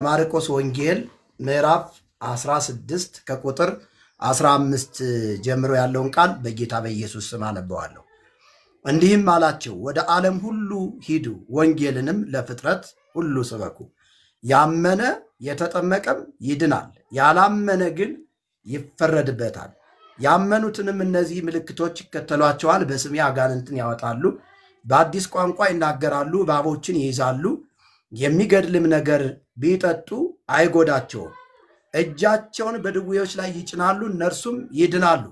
ማርቆስ ወንጌል ምዕራፍ 16 ከቁጥር 15 ጀምሮ ያለውን ቃል በጌታ በኢየሱስ ስም አነበዋለሁ። እንዲህም አላቸው፣ ወደ ዓለም ሁሉ ሂዱ፣ ወንጌልንም ለፍጥረት ሁሉ ስበኩ። ያመነ የተጠመቀም ይድናል፣ ያላመነ ግን ይፈረድበታል። ያመኑትንም እነዚህ ምልክቶች ይከተሏቸዋል። በስሜ አጋንንትን ያወጣሉ፣ በአዲስ ቋንቋ ይናገራሉ፣ እባቦችን ይይዛሉ፣ የሚገድልም ነገር ቢጠጡ አይጎዳቸውም። እጃቸውን በድውዮች ላይ ይጭናሉ፣ እነርሱም ይድናሉ።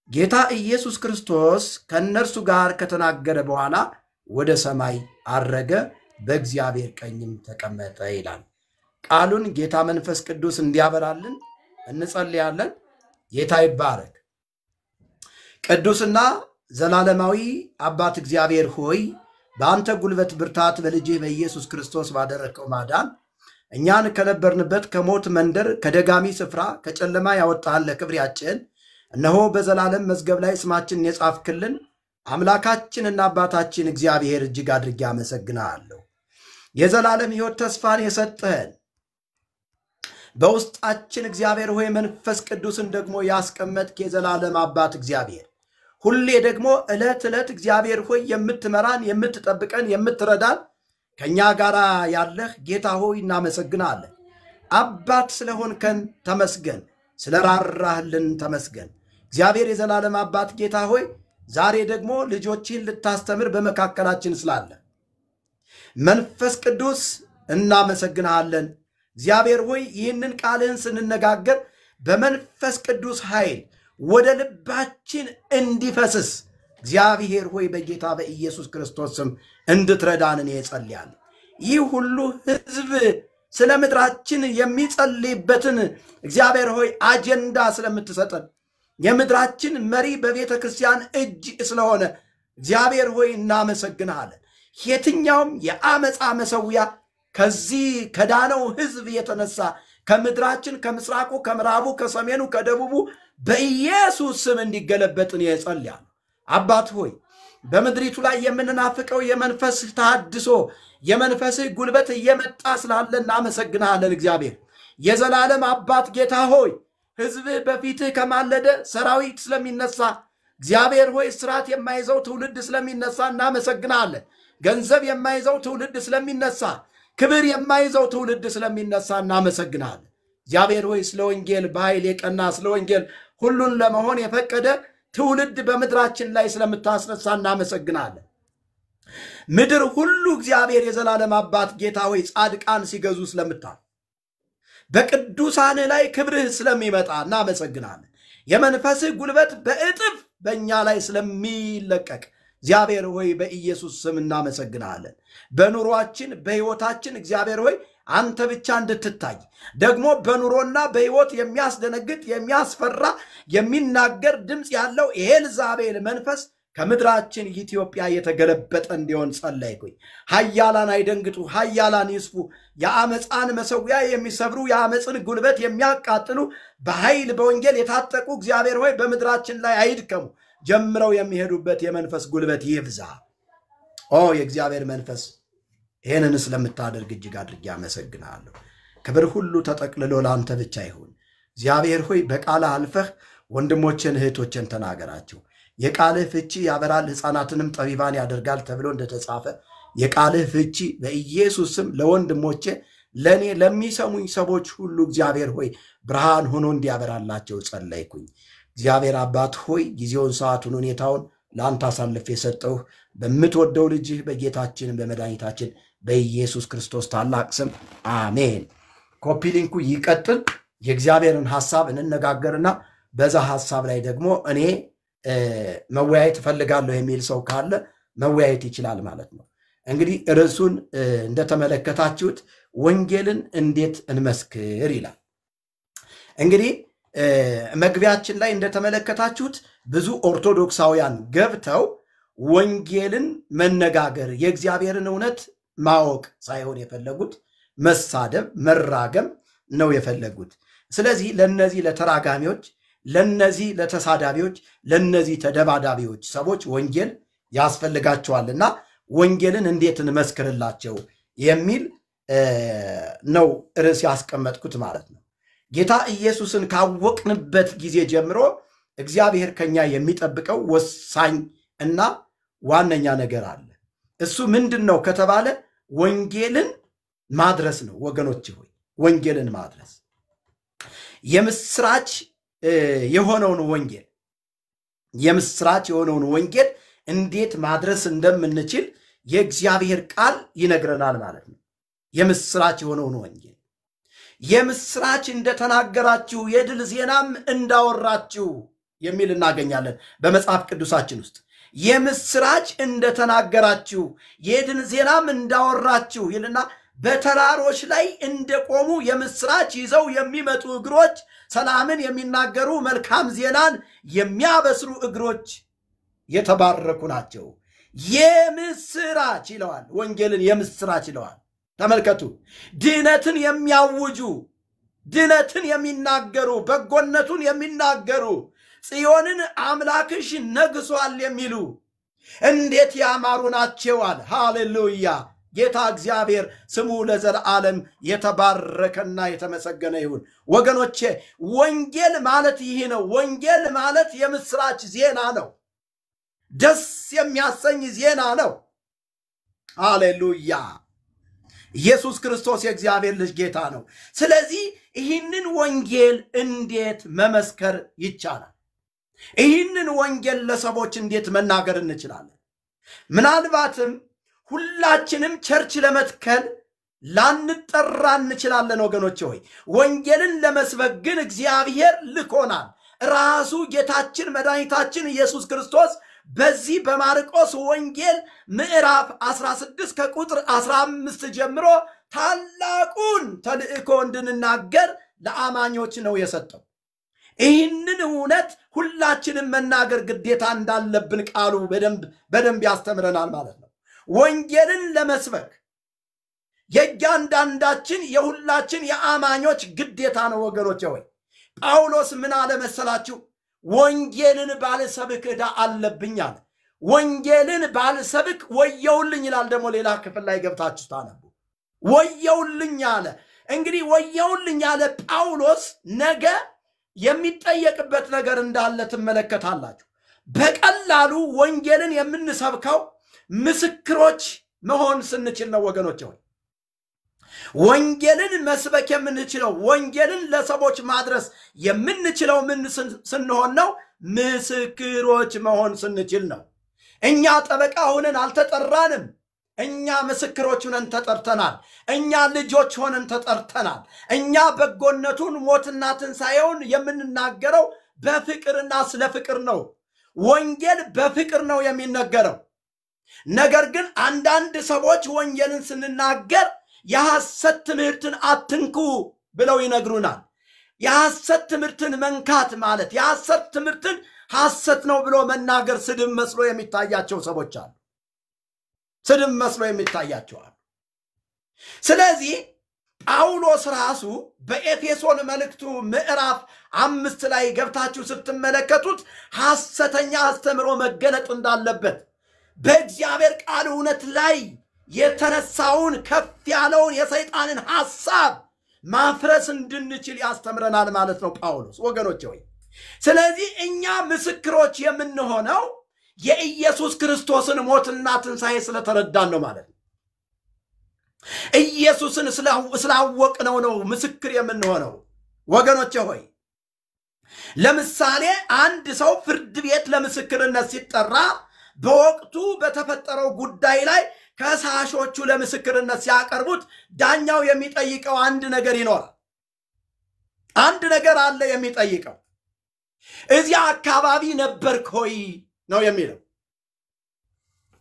ጌታ ኢየሱስ ክርስቶስ ከእነርሱ ጋር ከተናገረ በኋላ ወደ ሰማይ አረገ፣ በእግዚአብሔር ቀኝም ተቀመጠ ይላል። ቃሉን ጌታ መንፈስ ቅዱስ እንዲያበራልን እንጸልያለን። ጌታ ይባረክ። ቅዱስና ዘላለማዊ አባት እግዚአብሔር ሆይ በአንተ ጉልበት ብርታት በልጅህ በኢየሱስ ክርስቶስ ባደረከው ማዳን እኛን ከነበርንበት ከሞት መንደር ከደጋሚ ስፍራ ከጨለማ ያወጣህን ለክብር ያጭን እነሆ በዘላለም መዝገብ ላይ ስማችንን የጻፍክልን አምላካችንና አባታችን እግዚአብሔር እጅግ አድርጌ አመሰግናለሁ። የዘላለም ሕይወት ተስፋን የሰጠህን በውስጣችን እግዚአብሔር ሆይ መንፈስ ቅዱስን ደግሞ ያስቀመጥክ የዘላለም አባት እግዚአብሔር ሁሌ ደግሞ ዕለት ዕለት እግዚአብሔር ሆይ የምትመራን የምትጠብቀን የምትረዳን ከኛ ጋር ያለህ ጌታ ሆይ እናመሰግናለን። አባት ስለሆንከን ተመስገን፣ ስለራራህልን ተመስገን። እግዚአብሔር የዘላለም አባት ጌታ ሆይ ዛሬ ደግሞ ልጆችህን ልታስተምር በመካከላችን ስላለ መንፈስ ቅዱስ እናመሰግናለን። እግዚአብሔር ሆይ ይህንን ቃልህን ስንነጋገር በመንፈስ ቅዱስ ኃይል ወደ ልባችን እንዲፈስስ እግዚአብሔር ሆይ በጌታ በኢየሱስ ክርስቶስ ስም እንድትረዳን እኔ እጸልያለሁ። ይህ ሁሉ ሕዝብ ስለ ምድራችን የሚጸልይበትን እግዚአብሔር ሆይ አጀንዳ ስለምትሰጠን የምድራችን መሪ በቤተ ክርስቲያን እጅ ስለሆነ እግዚአብሔር ሆይ እናመሰግናለን። የትኛውም የአመፃ መሰዊያ ከዚህ ከዳነው ሕዝብ የተነሳ ከምድራችን ከምስራቁ ከምዕራቡ ከሰሜኑ ከደቡቡ በኢየሱስ ስም እንዲገለበጥን እጸልያለሁ። አባት ሆይ በምድሪቱ ላይ የምንናፍቀው የመንፈስ ተሐድሶ የመንፈስ ጉልበት እየመጣ ስላለ እናመሰግናለን። እግዚአብሔር የዘላለም አባት ጌታ ሆይ ሕዝብህ በፊትህ ከማለደ ሰራዊት ስለሚነሳ እግዚአብሔር ሆይ ስርዓት የማይዘው ትውልድ ስለሚነሳ እናመሰግናለን። ገንዘብ የማይዘው ትውልድ ስለሚነሳ ክብር የማይዘው ትውልድ ስለሚነሳ እናመሰግናለን። እግዚአብሔር ሆይ ስለ ወንጌል በኃይል የቀና ስለ ወንጌል ሁሉን ለመሆን የፈቀደ ትውልድ በምድራችን ላይ ስለምታስነሳ እናመሰግናለን። ምድር ሁሉ እግዚአብሔር የዘላለም አባት ጌታ ሆይ ጻድቃን ሲገዙ ስለምታል በቅዱሳን ላይ ክብርህ ስለሚመጣ እናመሰግናለን። የመንፈስህ ጉልበት በእጥፍ በእኛ ላይ ስለሚለቀቅ እግዚአብሔር ሆይ በኢየሱስ ስም እናመሰግናለን። በኑሯችን በሕይወታችን እግዚአብሔር ሆይ አንተ ብቻ እንድትታይ ደግሞ በኑሮና በሕይወት የሚያስደነግጥ የሚያስፈራ የሚናገር ድምፅ ያለው ኤልዛቤል መንፈስ ከምድራችን ኢትዮጵያ የተገለበጠ እንዲሆን ጸለይኩኝ። ኃያላን አይደንግጡ፣ ኃያላን ይስፉ። የአመፃን መሰዊያ የሚሰብሩ የአመፅን ጉልበት የሚያቃጥሉ በኃይል በወንጌል የታጠቁ እግዚአብሔር ሆይ በምድራችን ላይ አይድከሙ። ጀምረው የሚሄዱበት የመንፈስ ጉልበት ይብዛ። የእግዚአብሔር መንፈስ ይህንን ስለምታደርግ እጅግ አድርጌ አመሰግናለሁ። ክብር ሁሉ ተጠቅልሎ ለአንተ ብቻ ይሁን። እግዚአብሔር ሆይ በቃልህ አልፈህ ወንድሞችን እህቶችን ተናገራቸው። የቃልህ ፍቺ ያበራል ሕፃናትንም ጠቢባን ያደርጋል ተብሎ እንደተጻፈ የቃልህ ፍቺ በኢየሱስ ስም ለወንድሞቼ ለእኔ ለሚሰሙኝ ሰዎች ሁሉ እግዚአብሔር ሆይ ብርሃን ሆኖ እንዲያበራላቸው ጸለይኩኝ። እግዚአብሔር አባት ሆይ ጊዜውን ሰዓቱን ሁኔታውን ለአንተ አሳልፌ የሰጠው በምትወደው ልጅህ በጌታችን በመድኃኒታችን በኢየሱስ ክርስቶስ ታላቅ ስም አሜን። ኮፒ ሊንኩ ይቀጥል። የእግዚአብሔርን ሐሳብ እንነጋገርና በዛ ሐሳብ ላይ ደግሞ እኔ መወያየት እፈልጋለሁ የሚል ሰው ካለ መወያየት ይችላል ማለት ነው። እንግዲህ ርዕሱን እንደተመለከታችሁት ወንጌልን እንዴት እንመስክር ይላል። እንግዲህ መግቢያችን ላይ እንደተመለከታችሁት ብዙ ኦርቶዶክሳውያን ገብተው ወንጌልን መነጋገር የእግዚአብሔርን እውነት ማወቅ ሳይሆን የፈለጉት መሳደብ መራገም ነው የፈለጉት። ስለዚህ ለነዚህ ለተራጋሚዎች ለነዚህ ለተሳዳቢዎች ለነዚህ ተደባዳቢዎች ሰዎች ወንጌል ያስፈልጋቸዋልና ወንጌልን እንዴት እንመስክርላቸው የሚል ነው ርዕስ ያስቀመጥኩት ማለት ነው። ጌታ ኢየሱስን ካወቅንበት ጊዜ ጀምሮ እግዚአብሔር ከኛ የሚጠብቀው ወሳኝ እና ዋነኛ ነገር አለ። እሱ ምንድነው ከተባለ ወንጌልን ማድረስ ነው። ወገኖች ሆይ ወንጌልን ማድረስ የምስራች የሆነውን ወንጌል እንዴት ማድረስ እንደምንችል የእግዚአብሔር ቃል ይነግረናል ማለት ነው። የምስራች የሆነውን ወንጌል የምስራች እንደተናገራችሁ የድል ዜናም እንዳወራችሁ የሚል እናገኛለን በመጽሐፍ ቅዱሳችን ውስጥ። የምስራች እንደተናገራችሁ የድል ዜናም እንዳወራችሁ ይልና በተራሮች ላይ እንደቆሙ የምስራች ይዘው የሚመጡ እግሮች፣ ሰላምን የሚናገሩ መልካም ዜናን የሚያበስሩ እግሮች የተባረኩ ናቸው። የምስራች ይለዋል። ወንጌልን የምስራች ይለዋል። ተመልከቱ። ድነትን የሚያውጁ፣ ድነትን የሚናገሩ፣ በጎነቱን የሚናገሩ፣ ጽዮንን አምላክሽ ነግሷል የሚሉ እንዴት ያማሩ ናቸው አለ። ሃሌሉያ! ጌታ እግዚአብሔር ስሙ ለዘላለም የተባረከና የተመሰገነ ይሁን። ወገኖቼ ወንጌል ማለት ይህ ነው። ወንጌል ማለት የምስራች ዜና ነው። ደስ የሚያሰኝ ዜና ነው። ሃሌሉያ! ኢየሱስ ክርስቶስ የእግዚአብሔር ልጅ ጌታ ነው። ስለዚህ ይህንን ወንጌል እንዴት መመስከር ይቻላል? ይህንን ወንጌል ለሰዎች እንዴት መናገር እንችላለን? ምናልባትም ሁላችንም ቸርች ለመትከል ላንጠራ እንችላለን። ወገኖቼ ሆይ ወንጌልን ለመስበክ ግን እግዚአብሔር ልኮናል። ራሱ ጌታችን መድኃኒታችን ኢየሱስ ክርስቶስ በዚህ በማርቆስ ወንጌል ምዕራፍ 16 ከቁጥር 15 ጀምሮ ታላቁን ተልእኮ እንድንናገር ለአማኞች ነው የሰጠው። ይህንን እውነት ሁላችንም መናገር ግዴታ እንዳለብን ቃሉ በደንብ ያስተምረናል ማለት ነው። ወንጌልን ለመስበክ የእያንዳንዳችን የሁላችን የአማኞች ግዴታ ነው። ወገኖቼ ሆይ ጳውሎስ ምን አለ መሰላችሁ? ወንጌልን ባልሰብክ ዕዳ አለብኝ አለ። ወንጌልን ባልሰብክ ወየውልኝ ይላል። ደግሞ ሌላ ክፍል ላይ ገብታችሁ ታነቡ። ወየውልኝ አለ። እንግዲህ ወየውልኝ ያለ ጳውሎስ ነገ የሚጠየቅበት ነገር እንዳለ ትመለከታላችሁ። በቀላሉ ወንጌልን የምንሰብከው ምስክሮች መሆን ስንችል ነው። ወገኖቼ ሆይ ወንጌልን መስበክ የምንችለው ወንጌልን ለሰዎች ማድረስ የምንችለው ምን ስንሆን ነው? ምስክሮች መሆን ስንችል ነው። እኛ ጠበቃ ሆነን አልተጠራንም። እኛ ምስክሮች ሆነን ተጠርተናል። እኛ ልጆች ሆነን ተጠርተናል። እኛ በጎነቱን ሞትና ትንሣኤውን የምንናገረው በፍቅርና ስለ ፍቅር ነው። ወንጌል በፍቅር ነው የሚነገረው። ነገር ግን አንዳንድ ሰዎች ወንጌልን ስንናገር የሐሰት ትምህርትን አትንኩ ብለው ይነግሩናል። የሐሰት ትምህርትን መንካት ማለት የሐሰት ትምህርትን ሐሰት ነው ብሎ መናገር ስድብ መስሎ የሚታያቸው ሰዎች አሉ። ስድብ መስሎ የሚታያቸው አሉ። ስለዚህ ጳውሎስ ራሱ በኤፌሶን መልእክቱ ምዕራፍ 5 ላይ ገብታችሁ ስትመለከቱት ሐሰተኛ አስተምሮ መገለጥ እንዳለበት በእግዚአብሔር ቃል እውነት ላይ የተነሳውን ከፍ ያለውን የሰይጣንን ሐሳብ ማፍረስ እንድንችል ያስተምረናል ማለት ነው ጳውሎስ። ወገኖቼ ሆይ ስለዚህ እኛ ምስክሮች የምንሆነው የኢየሱስ ክርስቶስን ሞትና ትንሣኤ ስለተረዳን ነው ማለት ነው። ኢየሱስን ስላወቅነው ነው ምስክር የምንሆነው። ወገኖቼ ሆይ ለምሳሌ አንድ ሰው ፍርድ ቤት ለምስክርነት ሲጠራ በወቅቱ በተፈጠረው ጉዳይ ላይ ከሳሾቹ ለምስክርነት ሲያቀርቡት ዳኛው የሚጠይቀው አንድ ነገር ይኖራል። አንድ ነገር አለ የሚጠይቀው። እዚያ አካባቢ ነበርክ ሆይ ነው የሚለው።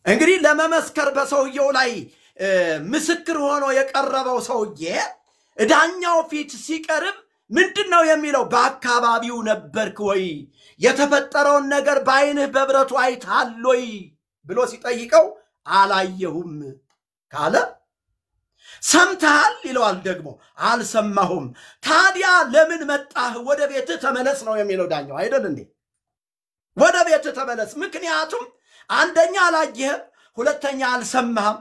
እንግዲህ ለመመስከር በሰውየው ላይ ምስክር ሆኖ የቀረበው ሰውዬ ዳኛው ፊት ሲቀርብ ምንድነው የሚለው? በአካባቢው ነበርክ ወይ? የተፈጠረውን ነገር በዓይንህ በብረቱ አይተሃል ወይ ብሎ ሲጠይቀው አላየሁም ካለ ሰምተሃል ይለዋል። ደግሞ አልሰማሁም። ታዲያ ለምን መጣህ? ወደ ቤትህ ተመለስ ነው የሚለው ዳኛው። አይደል እንዴ? ወደ ቤትህ ተመለስ። ምክንያቱም አንደኛ አላየህም፣ ሁለተኛ አልሰማህም፣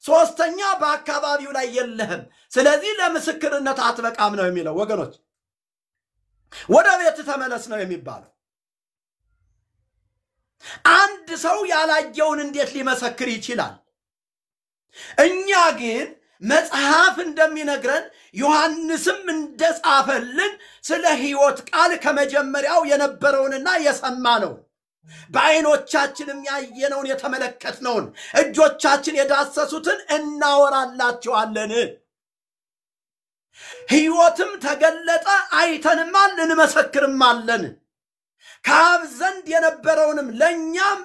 ሶስተኛ በአካባቢው ላይ የለህም። ስለዚህ ለምስክርነት አትበቃም ነው የሚለው። ወገኖች ወደ ቤት ተመለስ ነው የሚባለው። አንድ ሰው ያላየውን እንዴት ሊመሰክር ይችላል? እኛ ግን መጽሐፍ እንደሚነግረን ዮሐንስም እንደጻፈልን ስለ ሕይወት ቃል ከመጀመሪያው የነበረውንና የሰማነው በዓይኖቻችንም ያየነውን የተመለከትነውን እጆቻችን የዳሰሱትን እናወራላችኋለን። ሕይወትም ተገለጠ፣ አይተንማል፣ እንመሰክርማለን። ከአብ ዘንድ የነበረውንም ለእኛም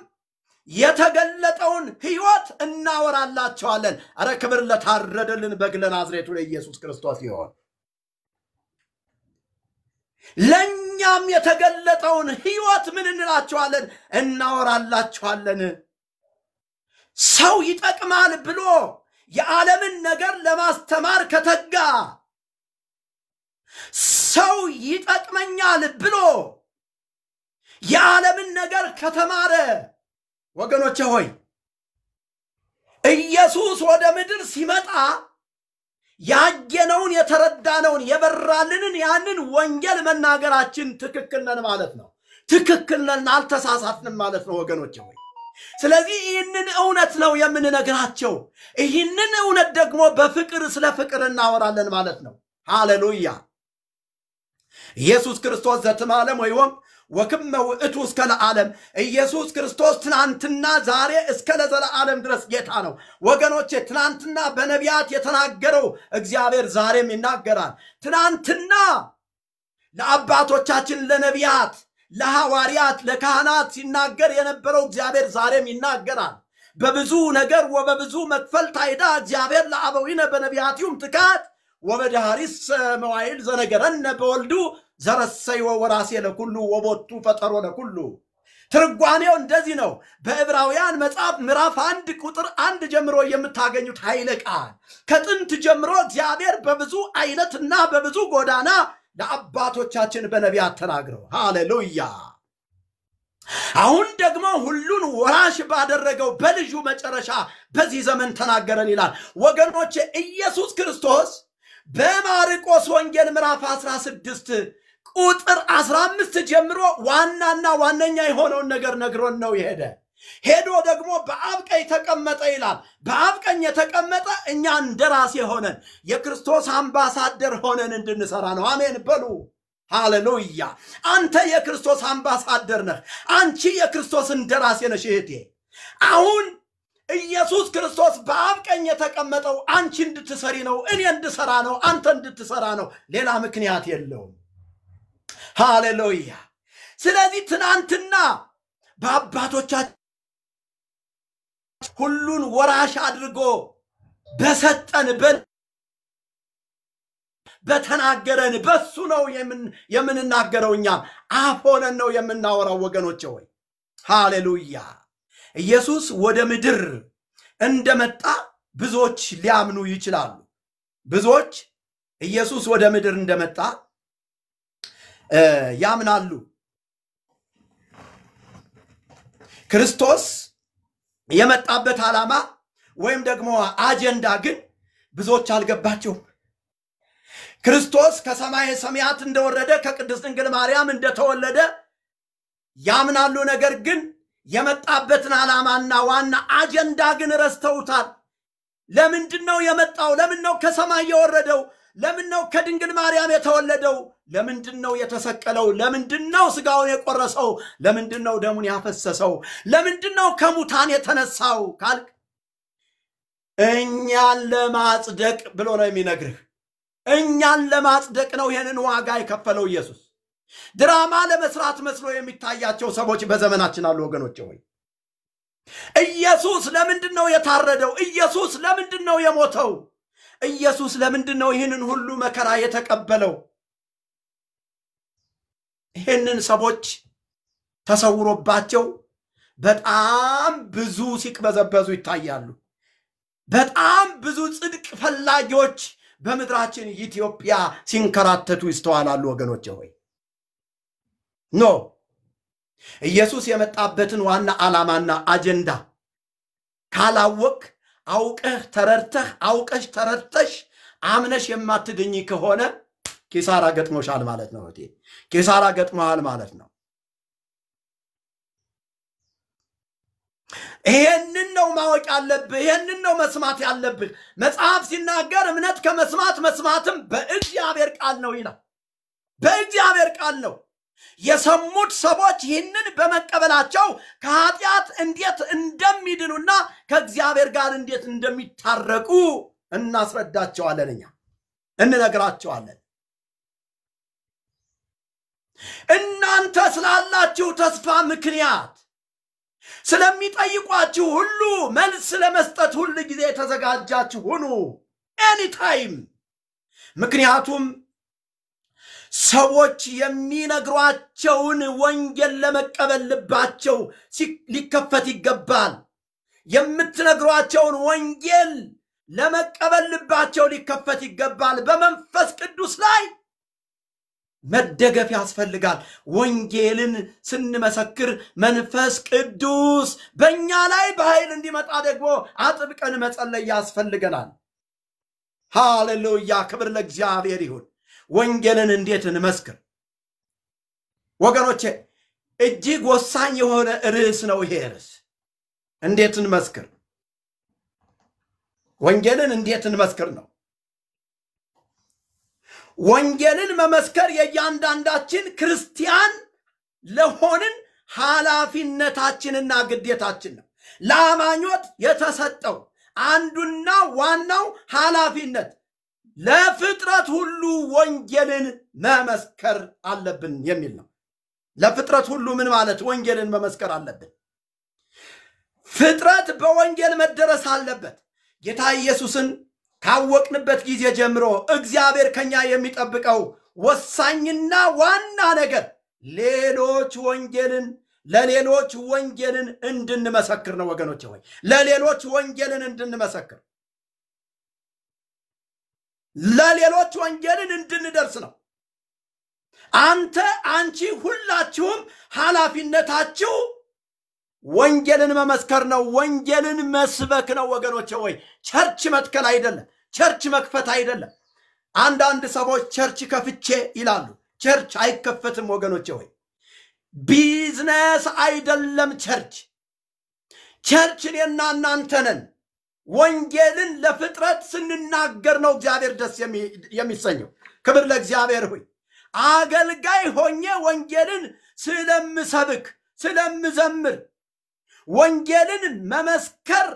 የተገለጠውን ሕይወት እናወራላችኋለን። አረ ክብር ለታረደልን በግ ለናዝሬቱ ለኢየሱስ ክርስቶስ ይሁን። ለእኛም የተገለጠውን ሕይወት ምን እንላችኋለን? እናወራላችኋለን። ሰው ይጠቅማል ብሎ የዓለምን ነገር ለማስተማር ከተጋ፣ ሰው ይጠቅመኛል ብሎ የዓለምን ነገር ከተማረ፣ ወገኖቼ ሆይ ኢየሱስ ወደ ምድር ሲመጣ ያየነውን የተረዳነውን የበራልንን ያንን ወንጌል መናገራችን ትክክል ነን ማለት ነው። ትክክል ነን፣ አልተሳሳትንም ማለት ነው ወገኖቼ ሆይ። ስለዚህ ይህንን እውነት ነው የምንነግራቸው። ይህንን እውነት ደግሞ በፍቅር ስለ ፍቅር እናወራለን ማለት ነው። ሃሌሉያ። ኢየሱስ ክርስቶስ ዘትማለም ወይም ወክመ ውእቱ እስከ ለዓለም። ኢየሱስ ክርስቶስ ትናንትና ዛሬ እስከ ለዘላለም ድረስ ጌታ ነው ወገኖቼ። ትናንትና በነቢያት የተናገረው እግዚአብሔር ዛሬም ይናገራል። ትናንትና ለአባቶቻችን ለነቢያት፣ ለሐዋርያት፣ ለካህናት ሲናገር የነበረው እግዚአብሔር ዛሬም ይናገራል። በብዙ ነገር ወበብዙ መክፈልት አይዳ እግዚአብሔር ለአበዊነ በነቢያቲዩም ትካት ወበዳሪስ መዋይል ዘነገረነ በወልዱ ዘረሰይ ወራሴ ለኩሉ ወቦቱ ፈጠሮ ለኩሉ። ትርጓሜው እንደዚህ ነው። በዕብራውያን መጽሐፍ ምዕራፍ 1 ቁጥር 1 ጀምሮ የምታገኙት ኃይለ ቃል ከጥንት ጀምሮ እግዚአብሔር በብዙ አይነትና በብዙ ጎዳና ለአባቶቻችን በነቢያት ተናግረው፣ ሃሌሉያ። አሁን ደግሞ ሁሉን ወራሽ ባደረገው በልጁ መጨረሻ በዚህ ዘመን ተናገረን ይላል። ወገኖቼ ኢየሱስ ክርስቶስ በማርቆስ ወንጌል ምዕራፍ 16 ቁጥር 15 ጀምሮ ዋናና ዋነኛ የሆነውን ነገር ነግሮን ነው የሄደ። ሄዶ ደግሞ በአብ ቀኝ ተቀመጠ ይላል። በአብ ቀኝ የተቀመጠ እኛ እንደራሴ ሆነን የክርስቶስ አምባሳደር ሆነን እንድንሰራ ነው። አሜን በሉ። ሃሌሉያ። አንተ የክርስቶስ አምባሳደር ነህ። አንቺ የክርስቶስ እንደራሴ ነሽ እህቴ። አሁን ኢየሱስ ክርስቶስ በአብ ቀኝ የተቀመጠው አንቺ እንድትሰሪ ነው፣ እኔ እንድሰራ ነው፣ አንተ እንድትሰራ ነው። ሌላ ምክንያት የለውም። ሃሌሉያ። ስለዚህ ትናንትና በአባቶቻችን ሁሉን ወራሽ አድርጎ በሰጠን በተናገረን በሱ ነው የምንናገረው። እኛም አፍ ሆነን ነው የምናወራው ወገኖቼ ሆይ። ሃሌሉያ። ኢየሱስ ወደ ምድር እንደመጣ ብዙዎች ሊያምኑ ይችላሉ። ብዙዎች ኢየሱስ ወደ ምድር እንደመጣ ያምናሉ። ክርስቶስ የመጣበት ዓላማ ወይም ደግሞ አጀንዳ ግን ብዙዎች አልገባቸውም። ክርስቶስ ከሰማየ ሰማያት እንደወረደ ከቅድስት ድንግል ማርያም እንደተወለደ ያምናሉ። ነገር ግን የመጣበትን ዓላማና ዋና አጀንዳ ግን ረስተውታል። ለምንድነው የመጣው? ለምንድነው ከሰማይ የወረደው? ለምንድነው ከድንግል ማርያም የተወለደው? ለምንድነው የተሰቀለው? ለምንድነው ስጋውን የቆረሰው? ለምንድነው ደሙን ያፈሰሰው? ለምንድነው ከሙታን የተነሳው ካልክ እኛን ለማጽደቅ ብሎ ነው የሚነግርህ። እኛን ለማጽደቅ ነው ይሄንን ዋጋ የከፈለው ኢየሱስ። ድራማ ለመስራት መስሎ የሚታያቸው ሰዎች በዘመናችን አሉ ወገኖቼ ሆይ። ኢየሱስ ለምንድነው የታረደው? ኢየሱስ ለምንድነው የሞተው? ኢየሱስ ለምንድነው ይህንን ሁሉ መከራ የተቀበለው? ይህንን ሰዎች ተሰውሮባቸው በጣም ብዙ ሲቅበዘበዙ ይታያሉ። በጣም ብዙ ጽድቅ ፈላጊዎች በምድራችን ኢትዮጵያ ሲንከራተቱ ይስተዋላሉ ወገኖቼ ሆይ። ኖ ኢየሱስ የመጣበትን ዋና ዓላማና አጀንዳ ካላወቅ አውቀህ ተረድተህ አውቀሽ ተረድተሽ አምነሽ የማትድኝ ከሆነ ኪሳራ ገጥሞሻል ማለት ነው እቴ ኪሳራ ገጥሞሃል ማለት ነው ይሄንን ነው ማወቅ ያለብህ ይሄንን ነው መስማት ያለብህ መጽሐፍ ሲናገር እምነት ከመስማት መስማትም በእግዚአብሔር ቃል ነው ይላል በእግዚአብሔር ቃል ነው የሰሙት ሰዎች ይህንን በመቀበላቸው ከኃጢአት እንዴት እንደሚድኑና ከእግዚአብሔር ጋር እንዴት እንደሚታረቁ እናስረዳቸዋለን እኛ እንነግራቸዋለን እናንተ ስላላችሁ ተስፋ ምክንያት ስለሚጠይቋችሁ ሁሉ መልስ ለመስጠት ሁሉ ጊዜ ተዘጋጃችሁ ሁኑ ኤኒታይም ምክንያቱም ሰዎች የሚነግሯቸውን ወንጌል ለመቀበል ልባቸው ሊከፈት ይገባል የምትነግሯቸውን ወንጌል ለመቀበል ልባቸው ሊከፈት ይገባል በመንፈስ ቅዱስ ላይ መደገፍ ያስፈልጋል ወንጌልን ስንመሰክር መንፈስ ቅዱስ በእኛ ላይ በኃይል እንዲመጣ ደግሞ አጥብቀን መጸለይ ያስፈልገናል ሃሌሉያ ክብር ለእግዚአብሔር ይሁን ወንጌልን እንዴት እንመስክር ወገኖቼ እጅግ ወሳኝ የሆነ ርዕስ ነው ይሄ ርዕስ እንዴት እንመስክር ወንጌልን እንዴት እንመስክር ነው ወንጌልን መመስከር የእያንዳንዳችን ክርስቲያን ለሆንን ኃላፊነታችንና ግዴታችን ነው ለአማኞች የተሰጠው አንዱና ዋናው ኃላፊነት ለፍጥረት ሁሉ ወንጌልን መመስከር አለብን የሚል ነው ለፍጥረት ሁሉ ምን ማለት ወንጌልን መመስከር አለብን ፍጥረት በወንጌል መደረስ አለበት ጌታ ኢየሱስን ካወቅንበት ጊዜ ጀምሮ እግዚአብሔር ከኛ የሚጠብቀው ወሳኝና ዋና ነገር ለሌሎች ወንጌልን እንድንመሰክር ነው ወገኖቼ ሆይ ለሌሎች ወንጌልን እንድንመሰክር ለሌሎች ወንጌልን እንድንደርስ ነው አንቺ ሁላችሁም ኃላፊነታችሁ ወንጌልን መመስከር ነው ወንጌልን መስበክ ነው ወገኖቼ ሆይ ቸርች መትከል አይደለም ቸርች መክፈት አይደለም አንዳንድ ሰዎች ቸርች ከፍቼ ይላሉ ቸርች አይከፈትም ወገኖቼ ሆይ ቢዝነስ አይደለም ቸርችን እናንተ ነን ወንጌልን ለፍጥረት ስንናገር ነው እግዚአብሔር ደስ የሚሰኘው ክብር ለእግዚአብሔር ሆይ አገልጋይ ሆኜ ወንጌልን ስለምዘምር ወንጌልን መመስከር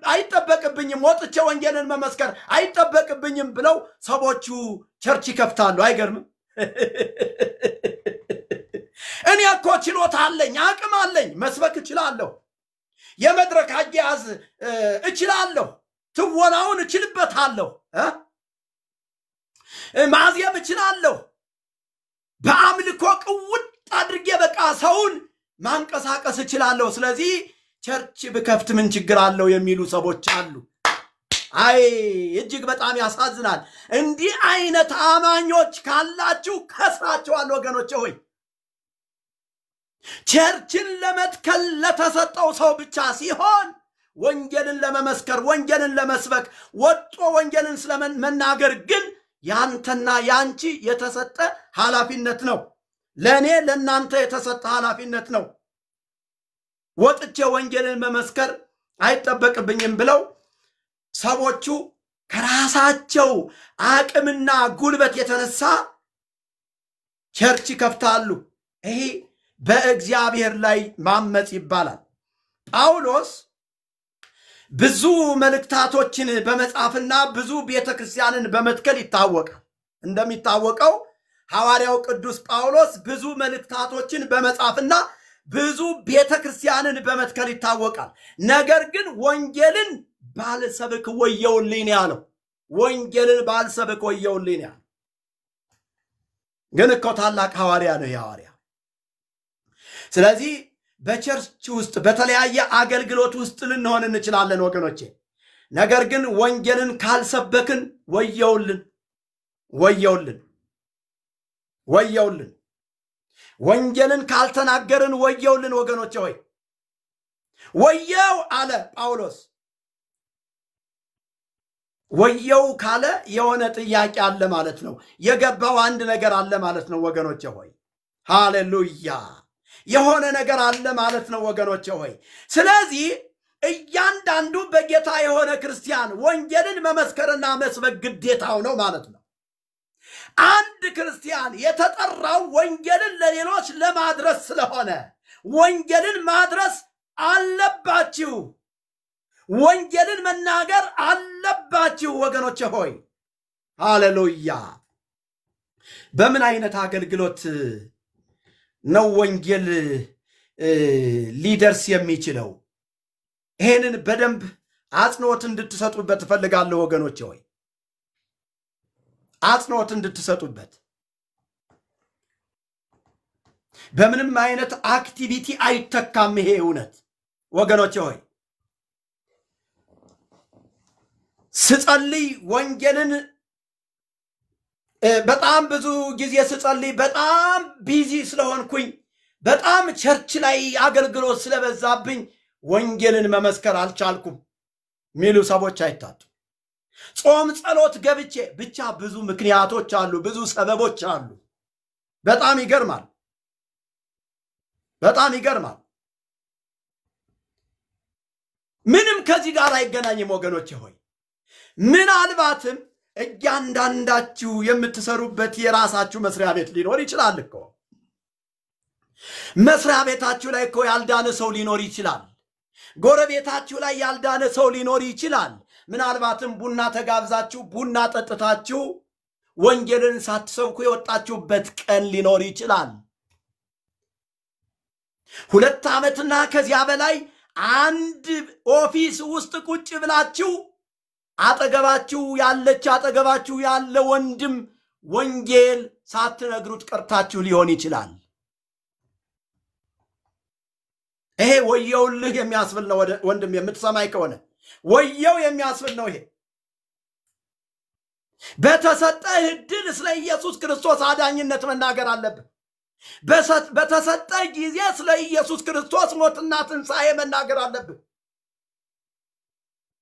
አይጠበቅብኝም ወጥቼ ወንጌልን መመስከር አይጠበቅብኝም ብለው ሰዎቹ ቸርች ይከፍታሉ አይገርምም እኔ እኮ ችሎታ አለኝ አቅም አለኝ መስበክ እችላለሁ የመድረክ አያያዝ እችላለሁ ትወናውን እችልበታለሁ ማዜም እችላለሁ በአምልኮ ቅውጥ አድርጌ በቃ ሰውን ማንቀሳቀስ እችላለሁ ስለዚህ ቸርች ብከፍት ምን ችግር አለው የሚሉ ሰዎች አሉ አይ እጅግ በጣም ያሳዝናል እንዲህ አይነት አማኞች ካላችሁ ከስራችኋል ወገኖቼ ሆይ ቸርችን ለመትከል ለተሰጠው ሰው ብቻ ሲሆን ወንጌልን ለመመስከር ወንጌልን ለመስበክ ወጥቶ ወንጌልን ስለመናገር ግን ያንተና ያንቺ የተሰጠ ኃላፊነት ነው ለኔ ለናንተ የተሰጠ ኃላፊነት ነው ወጥቼ ወንጌልን መመስከር አይጠበቅብኝም ብለው ሰዎቹ ከራሳቸው አቅምና ጉልበት የተነሳ ቸርች ይከፍታሉ ይሄ በእግዚአብሔር ላይ ማመጽ ይባላል ጳውሎስ ብዙ መልእክታቶችን በመጻፍና ብዙ ቤተክርስቲያንን በመትከል ይታወቃል እንደሚታወቀው ሐዋርያው ቅዱስ ጳውሎስ ብዙ መልእክታቶችን በመጻፍና ብዙ ቤተክርስቲያንን በመትከል ይታወቃል ነገር ግን ወንጌልን ባልሰብክ ወየውልኝ ያለው ወንጌልን ባልሰብክ ወየውልኝ ያለው ግን እኮ ታላቅ ሐዋርያ ነው ሐዋርያ ስለዚህ በቸርች ውስጥ በተለያየ አገልግሎት ውስጥ ልንሆን እንችላለን ወገኖቼ ነገር ግን ወንጌልን ካልሰበክን ወየውልን ወንጌልን ካልተናገርን ወየውልን ወገኖቼ ሆይ ወየው አለ ጳውሎስ ወየው ካለ የሆነ ጥያቄ አለ ማለት ነው። የገባው አንድ ነገር አለ ማለት ነው ወገኖቼ ሆይ። ሃሌሉያ! የሆነ ነገር አለ ማለት ነው ወገኖቼ ሆይ። ስለዚህ እያንዳንዱ በጌታ የሆነ ክርስቲያን ወንጌልን መመስከርና መስበክ ግዴታው ነው ማለት ነው። አንድ ክርስቲያን የተጠራው ወንጌልን ለሌሎች ለማድረስ ስለሆነ ወንጌልን ማድረስ አለባችሁ። ወንጌልን መናገር አለባችሁ ወገኖቼ ሆይ። ሃሌሉያ! በምን አይነት አገልግሎት ነው ወንጌል ሊደርስ የሚችለው? ይሄንን በደንብ አጽንኦት እንድትሰጡበት እፈልጋለሁ ወገኖቼ ሆይ። አጽንኦት እንድትሰጡበት። በምንም አይነት አክቲቪቲ አይተካም ይሄ እውነት ወገኖቼ ሆይ። ስጸልይ ወንጌልን በጣም ብዙ ጊዜ ስጸልይ በጣም ቢዚ ስለሆንኩኝ በጣም ቸርች ላይ አገልግሎት ስለበዛብኝ ወንጌልን መመስከር አልቻልኩም ሚሉ ሰዎች አይታጡ። ጾም ጸሎት ገብቼ ብቻ ብዙ ምክንያቶች አሉ፣ ብዙ ሰበቦች አሉ። በጣም ይገርማል፣ በጣም ይገርማል። ምንም ከዚህ ጋር አይገናኝም ወገኖቼ ሆይ። ምናልባትም እያንዳንዳችሁ የምትሰሩበት የራሳችሁ መስሪያ ቤት ሊኖር ይችላል እኮ። መስሪያ ቤታችሁ ላይ እኮ ያልዳነ ሰው ሊኖር ይችላል። ጎረቤታችሁ ላይ ያልዳነ ሰው ሊኖር ይችላል። ምናልባትም ቡና ተጋብዛችሁ ቡና ጠጥታችሁ ወንጌልን ሳትሰብኩ የወጣችሁበት ቀን ሊኖር ይችላል። 2 ዓመትና ከዚያ በላይ አንድ ኦፊስ ውስጥ ቁጭ ብላችሁ አጠገባችሁ ያለ ወንድም ወንጌል ሳትነግሩት ቀርታችሁ ሊሆን ይችላል። ይሄ ወየውልህ የሚያስብል ነው ወንድም፣ የምትሰማይ ከሆነ ወየው የሚያስብል ነው ይሄ። በተሰጠህ ዕድል ስለ ኢየሱስ ክርስቶስ አዳኝነት መናገር አለብህ። በተሰጠህ ጊዜ ስለ ኢየሱስ ክርስቶስ ሞትና ትንሣኤ መናገር አለብህ።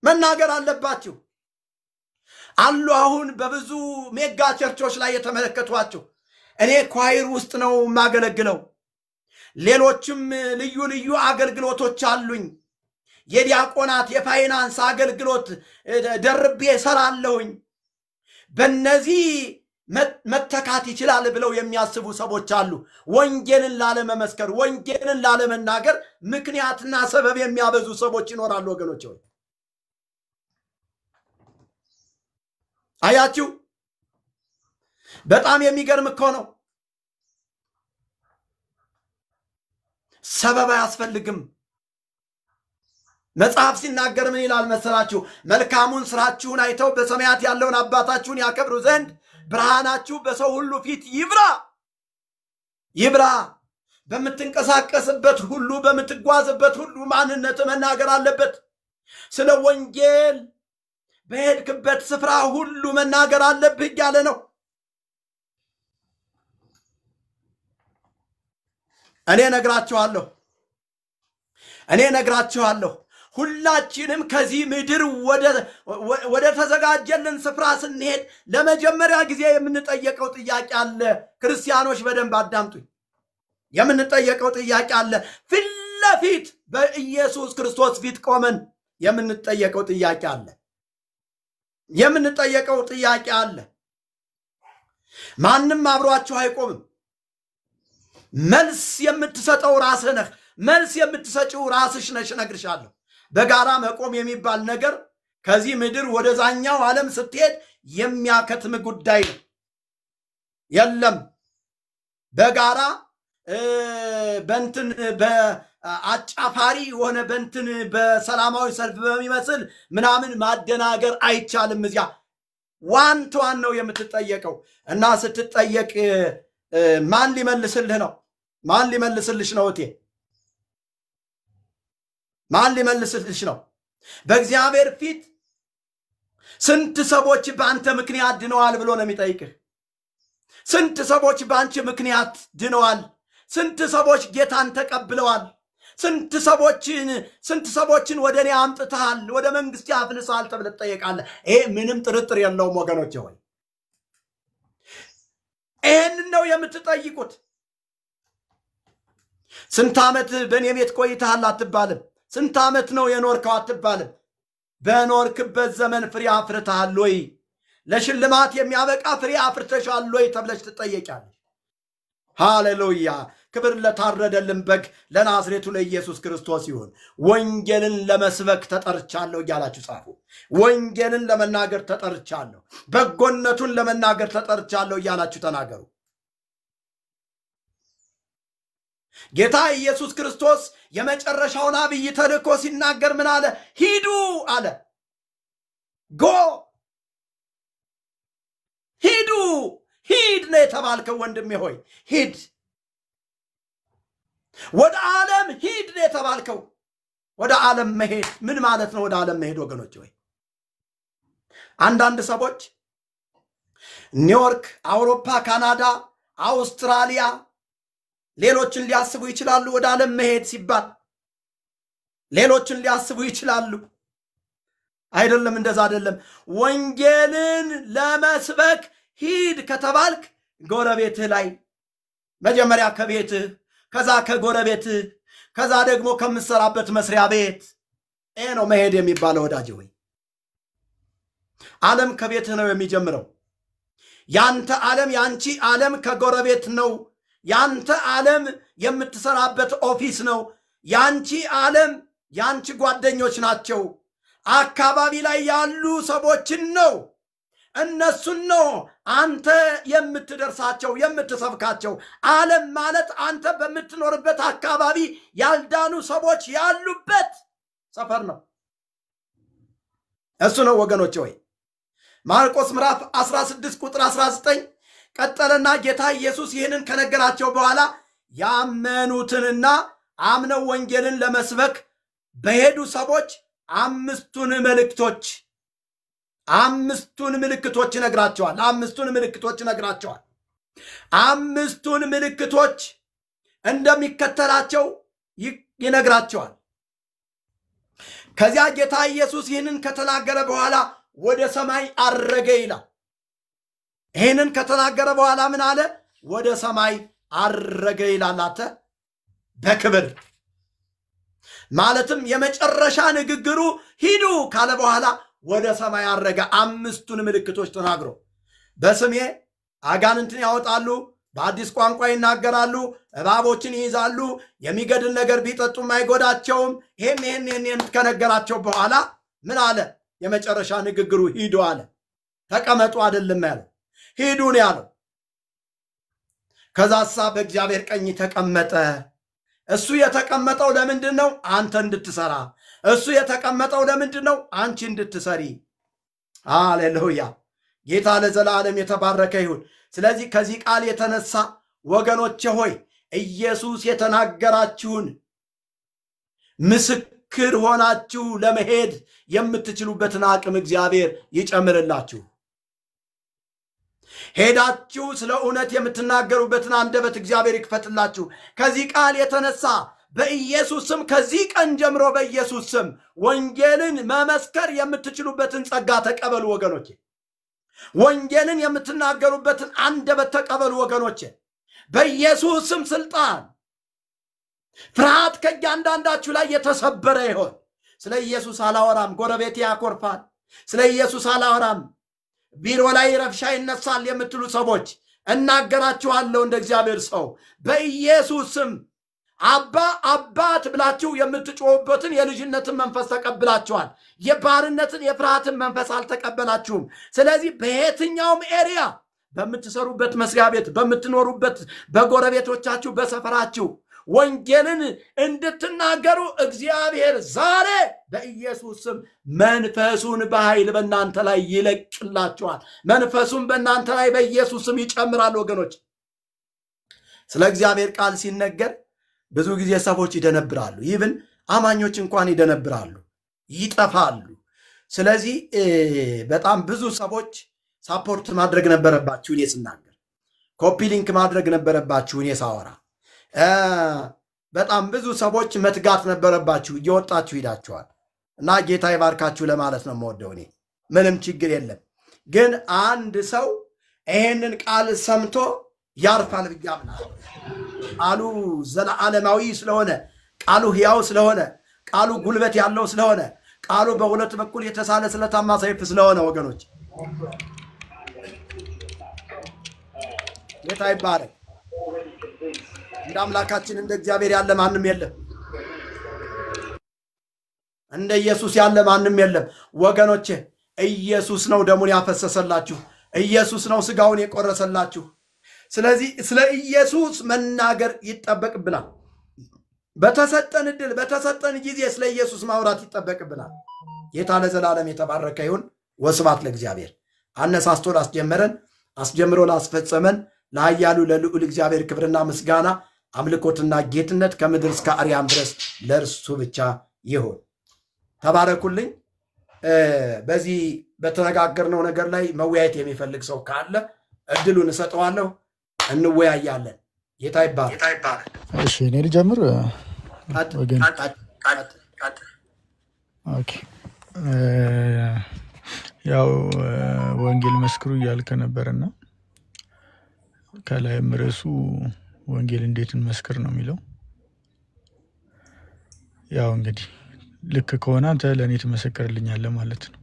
መናገር አለባችሁ አሉ። አሁን በብዙ ሜጋ ቸርቾች ላይ የተመለከቷቸው እኔ ኳይር ውስጥ ነው ማገለግለው። ሌሎችም ልዩ ልዩ አገልግሎቶች አሉኝ። የዲያቆናት የፋይናንስ አገልግሎት ደርቤ ሰራለሁኝ። በእነዚህ መተካት ይችላል ብለው የሚያስቡ ሰዎች አሉ። ወንጌልን ላለመመስከር፣ ወንጌልን ላለመናገር ምክንያትና ሰበብ የሚያበዙ ሰዎች ይኖራሉ ወገኖች ሆይ። አያችሁ፣ በጣም የሚገርም እኮ ነው። ሰበብ አያስፈልግም። መጽሐፍ ሲናገር ምን ይላል መሰላችሁ? መልካሙን ስራችሁን አይተው በሰማያት ያለውን አባታችሁን ያከብሩ ዘንድ ብርሃናችሁ በሰው ሁሉ ፊት ይብራ። በምትንቀሳቀስበት ሁሉ፣ በምትጓዝበት ሁሉ ማንነት መናገር አለበት። ስለ ወንጌል በሄድክበት ስፍራ ሁሉ መናገር አለብህ እያለ ነው። እኔ ነግራችኋለሁ ሁላችንም ከዚህ ምድር ወደ ተዘጋጀልን ስፍራ ስንሄድ ለመጀመሪያ ጊዜ የምንጠየቀው ጥያቄ አለ። ክርስቲያኖች በደንብ አዳምጡኝ። የምንጠየቀው ጥያቄ አለ። ፊት ለፊት በኢየሱስ ክርስቶስ ፊት ቆመን የምንጠየቀው ጥያቄ አለ። ማንም አብሯችሁ አይቆምም። መልስ የምትሰጠው ራስህ ነህ። መልስ የምትሰጪው ራስሽ ነሽ። እነግርሻለሁ። በጋራ መቆም የሚባል ነገር ከዚህ ምድር ወደዛኛው ዓለም ስትሄድ የሚያከትም ጉዳይ ነው። የለም በጋራ በእንትን በአጫፋሪ ሆነ በእንትን በሰላማዊ ሰልፍ በሚመስል ምናምን ማደናገር አይቻልም። እዚያ ዋን ቱ ዋን ነው የምትጠየቀው። እና ስትጠየቅ ማን ሊመልስልህ ነው? ማን ሊመልስልሽ ነው? እቴ ማን ሊመልስልሽ ነው? በእግዚአብሔር ፊት ስንት ሰዎች በአንተ ምክንያት ድነዋል ብሎ ነው የሚጠይቅህ። ስንት ሰዎች በአንቺ ምክንያት ድነዋል? ስንት ሰዎች ጌታን ተቀብለዋል? ስንት ሰዎችን ወደኔ አምጥተሃል ወደ መንግስት ያፍልሳል ተብለህ ትጠየቃለህ ይሄ ምንም ጥርጥር የለውም ወገኖቼ ሆይ ይሄን ነው የምትጠይቁት ስንት ዓመት በኔ ቤት ቆይተሃል አትባልም ስንት ዓመት ነው የኖርከው አትባልም በኖርክበት ዘመን ፍሬ አፍርተሃል ወይ ለሽልማት የሚያበቃ ፍሬ አፍርተሻል ወይ ተብለሽ ትጠየቂያለሽ ሃሌሉያ ክብር ለታረደልን በግ ለናዝሬቱ ለኢየሱስ ክርስቶስ ይሁን ወንጌልን ለመስበክ ተጠርቻለሁ እያላችሁ ጻፉ ወንጌልን ለመናገር ተጠርቻለሁ በጎነቱን ለመናገር ተጠርቻለሁ እያላችሁ ተናገሩ ጌታ ኢየሱስ ክርስቶስ የመጨረሻውን አብይ ተልእኮ ሲናገር ምን አለ ሂዱ አለ ጎ ሂድ ነው የተባልከው ወንድሜ ሆይ ሂድ ወደ ዓለም ሂድ ነው የተባልከው ወደ ዓለም መሄድ ምን ማለት ነው ወደ ዓለም መሄድ ወገኖች ሆይ አንዳንድ ሰዎች ኒውዮርክ አውሮፓ ካናዳ አውስትራሊያ ሌሎችን ሊያስቡ ይችላሉ ወደ ዓለም መሄድ ሲባል ሌሎችን ሊያስቡ ይችላሉ አይደለም እንደዛ አይደለም ወንጌልን ለመስበክ ሂድ ከተባልክ ጎረቤትህ ላይ መጀመሪያ ከቤትህ ከዛ ከጎረቤትህ ከዛ ደግሞ ከምትሰራበት መስሪያ ቤት ነው መሄድ የሚባለው ወዳጅ ሆይ ዓለም ከቤትህ ነው የሚጀምረው ያንተ ዓለም ያንቺ ዓለም ከጎረቤት ነው ያንተ ዓለም የምትሰራበት ኦፊስ ነው ያንቺ ዓለም ያንቺ ጓደኞች ናቸው አካባቢ ላይ ያሉ ሰዎችን ነው እነሱን ነው አንተ የምትደርሳቸው የምትሰብካቸው ዓለም ማለት አንተ በምትኖርበት አካባቢ ያልዳኑ ሰዎች ያሉበት ሰፈር ነው እሱ ነው ወገኖች ሆይ ማርቆስ ምዕራፍ 16 ቁጥር 19 ቀጠለና ጌታ ኢየሱስ ይህንን ከነገራቸው በኋላ ያመኑትንና አምነው ወንጌልን ለመስበክ በሄዱ ሰዎች አምስቱን ምልክቶች ነግራቸዋል አምስቱን ምልክቶች እንደሚከተላቸው ይነግራቸዋል ከዚያ ጌታ ኢየሱስ ይህንን ከተናገረ በኋላ ወደ ሰማይ አረገ ይላል ይህንን ከተናገረ በኋላ ምን አለ ወደ ሰማይ አረገ ይላል በክብር ማለትም የመጨረሻ ንግግሩ ሂዱ ካለ በኋላ ወደ ሰማይ አረገ አምስቱን ምልክቶች ተናግሮ በስሜ አጋንንትን ያወጣሉ በአዲስ ቋንቋ ይናገራሉ እባቦችን ይይዛሉ የሚገድል ነገር ቢጠጡ ማይጎዳቸውም ይሄን ከነገራቸው በኋላ ምን አለ የመጨረሻ ንግግሩ ሂዱ አለ ተቀመጡ አይደለም ያለው ሂዱ ነው ያለው ከዛሳ በእግዚአብሔር ቀኝ ተቀመጠ እሱ የተቀመጠው ለምንድነው አንተ እንድትሰራ እሱ የተቀመጠው ለምንድነው አንቺ እንድትሰሪ ሃሌሉያ ጌታ ለዘላለም የተባረከ ይሁን ስለዚህ ከዚህ ቃል የተነሳ ወገኖቼ ሆይ ኢየሱስ የተናገራችሁን ምስክር ሆናችሁ ለመሄድ የምትችሉበትን አቅም እግዚአብሔር ይጨምርላችሁ ሄዳችሁ ስለ እውነት የምትናገሩበትን አንደበት እግዚአብሔር ይክፈትላችሁ ከዚህ ቃል የተነሳ በኢየሱስ ስም ከዚህ ቀን ጀምሮ በኢየሱስ ስም ወንጌልን መመስከር የምትችሉበትን ጸጋ ተቀበሉ ወገኖቼ ወንጌልን የምትናገሩበትን አንደበት ተቀበሉ ወገኖቼ በኢየሱስ ስም ስልጣን ፍርሃት ከእያንዳንዳችሁ ላይ የተሰበረ ይሆን ስለ ኢየሱስ አላወራም ጎረቤቴ ያኮርፋል ስለ ኢየሱስ አላወራም ቢሮ ላይ ረብሻ ይነሳል የምትሉ ሰዎች እናገራችኋለሁ እንደ እግዚአብሔር ሰው በኢየሱስ ስም አባት ብላችሁ የምትጮሁበትን የልጅነትን መንፈስ ተቀብላችኋል የባርነትን የፍርሃትን መንፈስ አልተቀበላችሁም ስለዚህ በየትኛውም ኤሪያ በምትሰሩበት መስሪያ ቤት በምትኖሩበት በጎረቤቶቻችሁ በሰፈራችሁ ወንጌልን እንድትናገሩ እግዚአብሔር ዛሬ በኢየሱስ ስም መንፈሱን በኃይል በእናንተ ላይ ይለቅላችኋል መንፈሱን በእናንተ ላይ በኢየሱስ ስም ይጨምራል ወገኖች ስለ እግዚአብሔር ቃል ሲነገር ብዙ ጊዜ ሰዎች ይደነብራሉ ኢቭን አማኞች እንኳን ይደነብራሉ ይጠፋሉ ስለዚህ በጣም ብዙ ሰዎች ሳፖርት ማድረግ ነበረባችሁ እኔ ስናገር ኮፒ ሊንክ ማድረግ ነበረባችሁ እኔ ሳወራ በጣም ብዙ ሰዎች መትጋት ነበረባችሁ፣ እየወጣችሁ ሂዳችኋል እና ጌታ ይባርካችሁ ለማለት ነው የምወደው እኔ። ምንም ችግር የለም። ግን አንድ ሰው ይሄንን ቃል ሰምቶ ያርፋል ብዬ አምናለሁ። ቃሉ ዘለዓለማዊ ስለሆነ፣ ቃሉ ሕያው ስለሆነ፣ ቃሉ ጉልበት ያለው ስለሆነ፣ ቃሉ በሁለት በኩል የተሳለ ስለታማ ሰይፍ ስለሆነ ወገኖች ጌታ ይባረክ። እንደ አምላካችን እንደ እግዚአብሔር ያለ ማንም የለም። እንደ ኢየሱስ ያለ ማንም የለም ወገኖቼ። ኢየሱስ ነው ደሙን ያፈሰሰላችሁ። ኢየሱስ ነው ስጋውን የቆረሰላችሁ። ስለዚህ ስለ ኢየሱስ መናገር ይጠበቅብናል። በተሰጠን ዕድል በተሰጠን ጊዜ ስለ ኢየሱስ ማውራት ይጠበቅብናል። ጌታ ለዘላለም የተባረከ ይሁን። ወስብሐት ለእግዚአብሔር። አነሳስቶ ላስጀመረን አስጀምሮ ላስፈጸመን ለኃያሉ ለልዑል እግዚአብሔር ክብርና ምስጋና አምልኮትና ጌትነት ከምድር እስከ አርያም ድረስ ለእርሱ ብቻ ይሁን። ተባረኩልኝ። በዚህ በተነጋገርነው ነገር ላይ መወያየት የሚፈልግ ሰው ካለ እድሉን እሰጠዋለሁ፣ እንወያያለን። ጌታ ይባረክ። እሺ እኔ ልጀምር ወገን። ኦኬ ያው ወንጌል መስክሩ እያልከ ነበርና ከላይም ርዕሱ ወንጌል እንዴት እንመስክር ነው የሚለው። ያው እንግዲህ ልክ ከሆነ አንተ ለእኔ ትመሰክርልኛለህ ማለት ነው።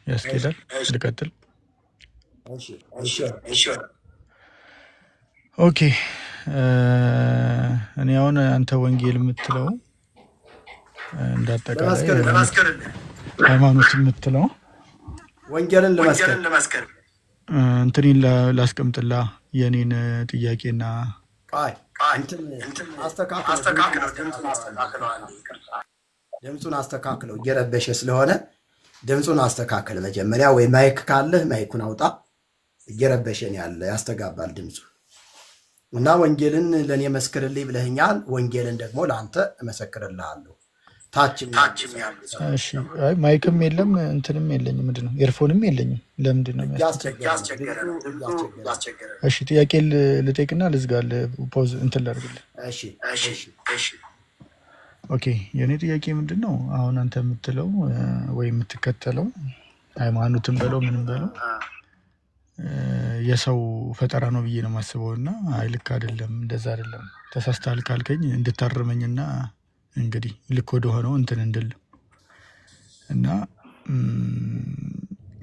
ያስኬዳል? ልቀጥል? ኦኬ እኔ አሁን አንተ ወንጌል የምትለው እንዳጠቃላይ ሃይማኖት የምትለው ወንጌልን ለመስከር እንትኔን ላስቀምጥላ የኔን ጥያቄና ድምፁን አስተካክለው እየረበሸ ስለሆነ ድምፁን አስተካክል። መጀመሪያ ወይ ማይክ ካለህ ማይኩን አውጣ። እየረበሸን ያለ ያስተጋባል ድምፁ እና ወንጌልን ለኔ መስክርልኝ ብለህኛል። ወንጌልን ደግሞ ለአንተ እመሰክርልሃለሁ። ታችም እሺ። አይ ማይክም የለም እንትንም የለኝም። ምንድነው ኤርፎንም የለኝም። ለምንድን ነው ያስቸገረ? እሺ ጥያቄ ልጠይቅና ልዝጋል። ፖዝ እንትን ላድርግልህ። እሺ ኦኬ የኔ ጥያቄ ምንድነው አሁን አንተ የምትለው ወይ የምትከተለው ሃይማኖትን በለው ምንም በለው የሰው ፈጠራ ነው ብዬ ነው የማስበውና አይ ልክ አይደለም፣ እንደዛ አይደለም፣ ተሳስተሃል ካልከኝ እንድታርመኝና እንግዲህ ልክ ወደ ሆነው እንትን እንድል እና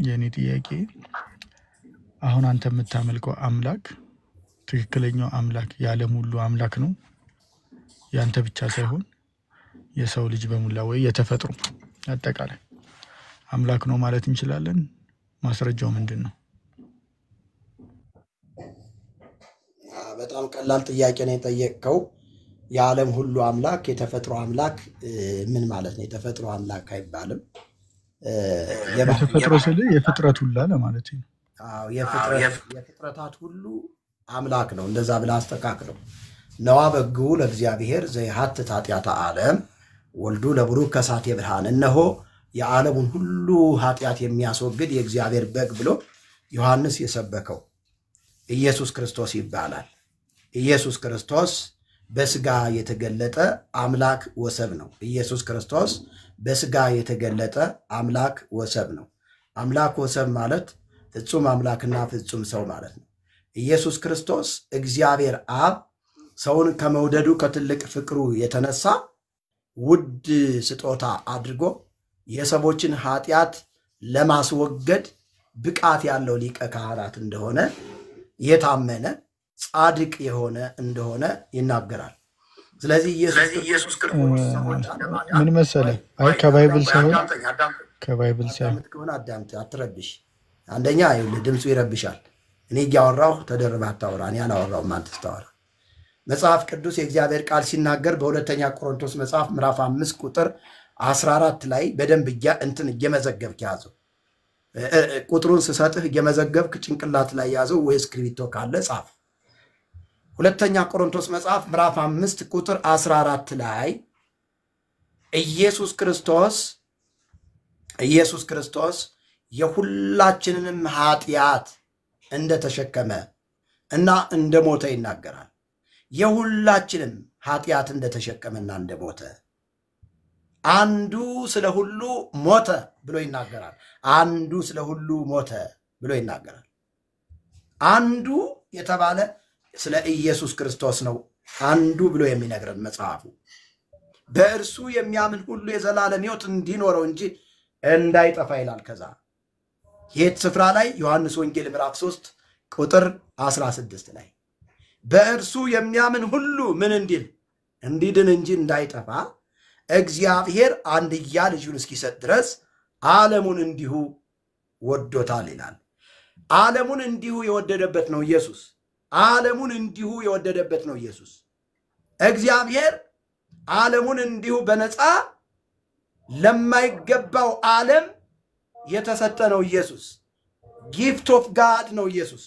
የኔ ጥያቄ አሁን አንተ የምታመልከው አምላክ ትክክለኛው አምላክ የዓለም ሁሉ አምላክ ነው? ያንተ ብቻ ሳይሆን የሰው ልጅ በሙላ ወይ የተፈጥሮ አጠቃላይ አምላክ ነው ማለት እንችላለን? ማስረጃው ምንድነው? በጣም ቀላል ጥያቄ ነው የጠየቀው። የዓለም ሁሉ አምላክ የተፈጥሮ አምላክ ምን ማለት ነው? የተፈጥሮ አምላክ አይባልም። የተፈጥሮ ስለ የፍጥረት ሁሉ ለማለት ነው። አዎ የፍጥረታት ሁሉ አምላክ ነው። እንደዛ ብለህ አስተካክለው። ነዋ በግዑ ለእግዚአብሔር ዘይሐትት ኃጢአተ ዓለም ወልዱ ለቡሩክ ከሳቴ ብርሃን። እነሆ የዓለሙን ሁሉ ኃጢአት የሚያስወግድ የእግዚአብሔር በግ ብሎ ዮሐንስ የሰበከው ኢየሱስ ክርስቶስ ይባላል። ኢየሱስ ክርስቶስ በስጋ የተገለጠ አምላክ ወሰብ ነው። ኢየሱስ ክርስቶስ በስጋ የተገለጠ አምላክ ወሰብ ነው። አምላክ ወሰብ ማለት ፍጹም አምላክና ፍጹም ሰው ማለት ነው። ኢየሱስ ክርስቶስ እግዚአብሔር አብ ሰውን ከመውደዱ ከትልቅ ፍቅሩ የተነሳ ውድ ስጦታ አድርጎ የሰዎችን ኃጢአት ለማስወገድ ብቃት ያለው ሊቀ ካህናት እንደሆነ የታመነ ጻድቅ የሆነ እንደሆነ ይናገራል። ስለዚህ ኢየሱስ ክርስቶስ ምን መሰለህ፣ አይ ከባይብል ሳይሆን ከሆነ አዳምጥ፣ አትረብሽ። አንደኛ ድምፁ ይረብሻል። እኔ እያወራሁ ተደርበህ አታወራ። እኔ አላወራሁም፣ አንተ ስታወራ። መጽሐፍ ቅዱስ የእግዚአብሔር ቃል ሲናገር በሁለተኛ ቆሮንቶስ መጽሐፍ ምዕራፍ 5 ቁጥር 14 ላይ በደንብ እየመዘገብክ ያዘው። ቁጥሩን ስሰጥህ እየመዘገብክ ጭንቅላት ላይ ያዘው፣ ወይ እስክሪብቶ ካለ ጻፍ። ሁለተኛ ቆሮንቶስ መጽሐፍ ምዕራፍ 5 ቁጥር 14 ላይ ኢየሱስ ክርስቶስ የሁላችንንም ኃጢአት እንደተሸከመ እና እንደሞተ ይናገራል። የሁላችንም ኃጢአት እንደተሸከመና እንደሞተ አንዱ ስለ ሁሉ ሞተ ብሎ ይናገራል። አንዱ ስለ ሁሉ ሞተ ብሎ ይናገራል። አንዱ የተባለ ስለ ኢየሱስ ክርስቶስ ነው። አንዱ ብሎ የሚነግረን መጽሐፉ በእርሱ የሚያምን ሁሉ የዘላለም ሕይወት እንዲኖረው እንጂ እንዳይጠፋ ይላል። ከዛ የት ስፍራ ላይ? ዮሐንስ ወንጌል ምዕራፍ 3 ቁጥር 16 ላይ በእርሱ የሚያምን ሁሉ ምን እንዲል? እንዲድን እንጂ እንዳይጠፋ እግዚአብሔር አንድያ ልጁን እስኪሰጥ ድረስ ዓለሙን እንዲሁ ወዶታል ይላል። ዓለሙን እንዲሁ የወደደበት ነው ኢየሱስ። ዓለሙን እንዲሁ የወደደበት ነው ኢየሱስ። እግዚአብሔር ዓለሙን እንዲሁ በነፃ ለማይገባው ዓለም የተሰጠ ነው ኢየሱስ። ጊፍት ኦፍ ጋድ ነው ኢየሱስ።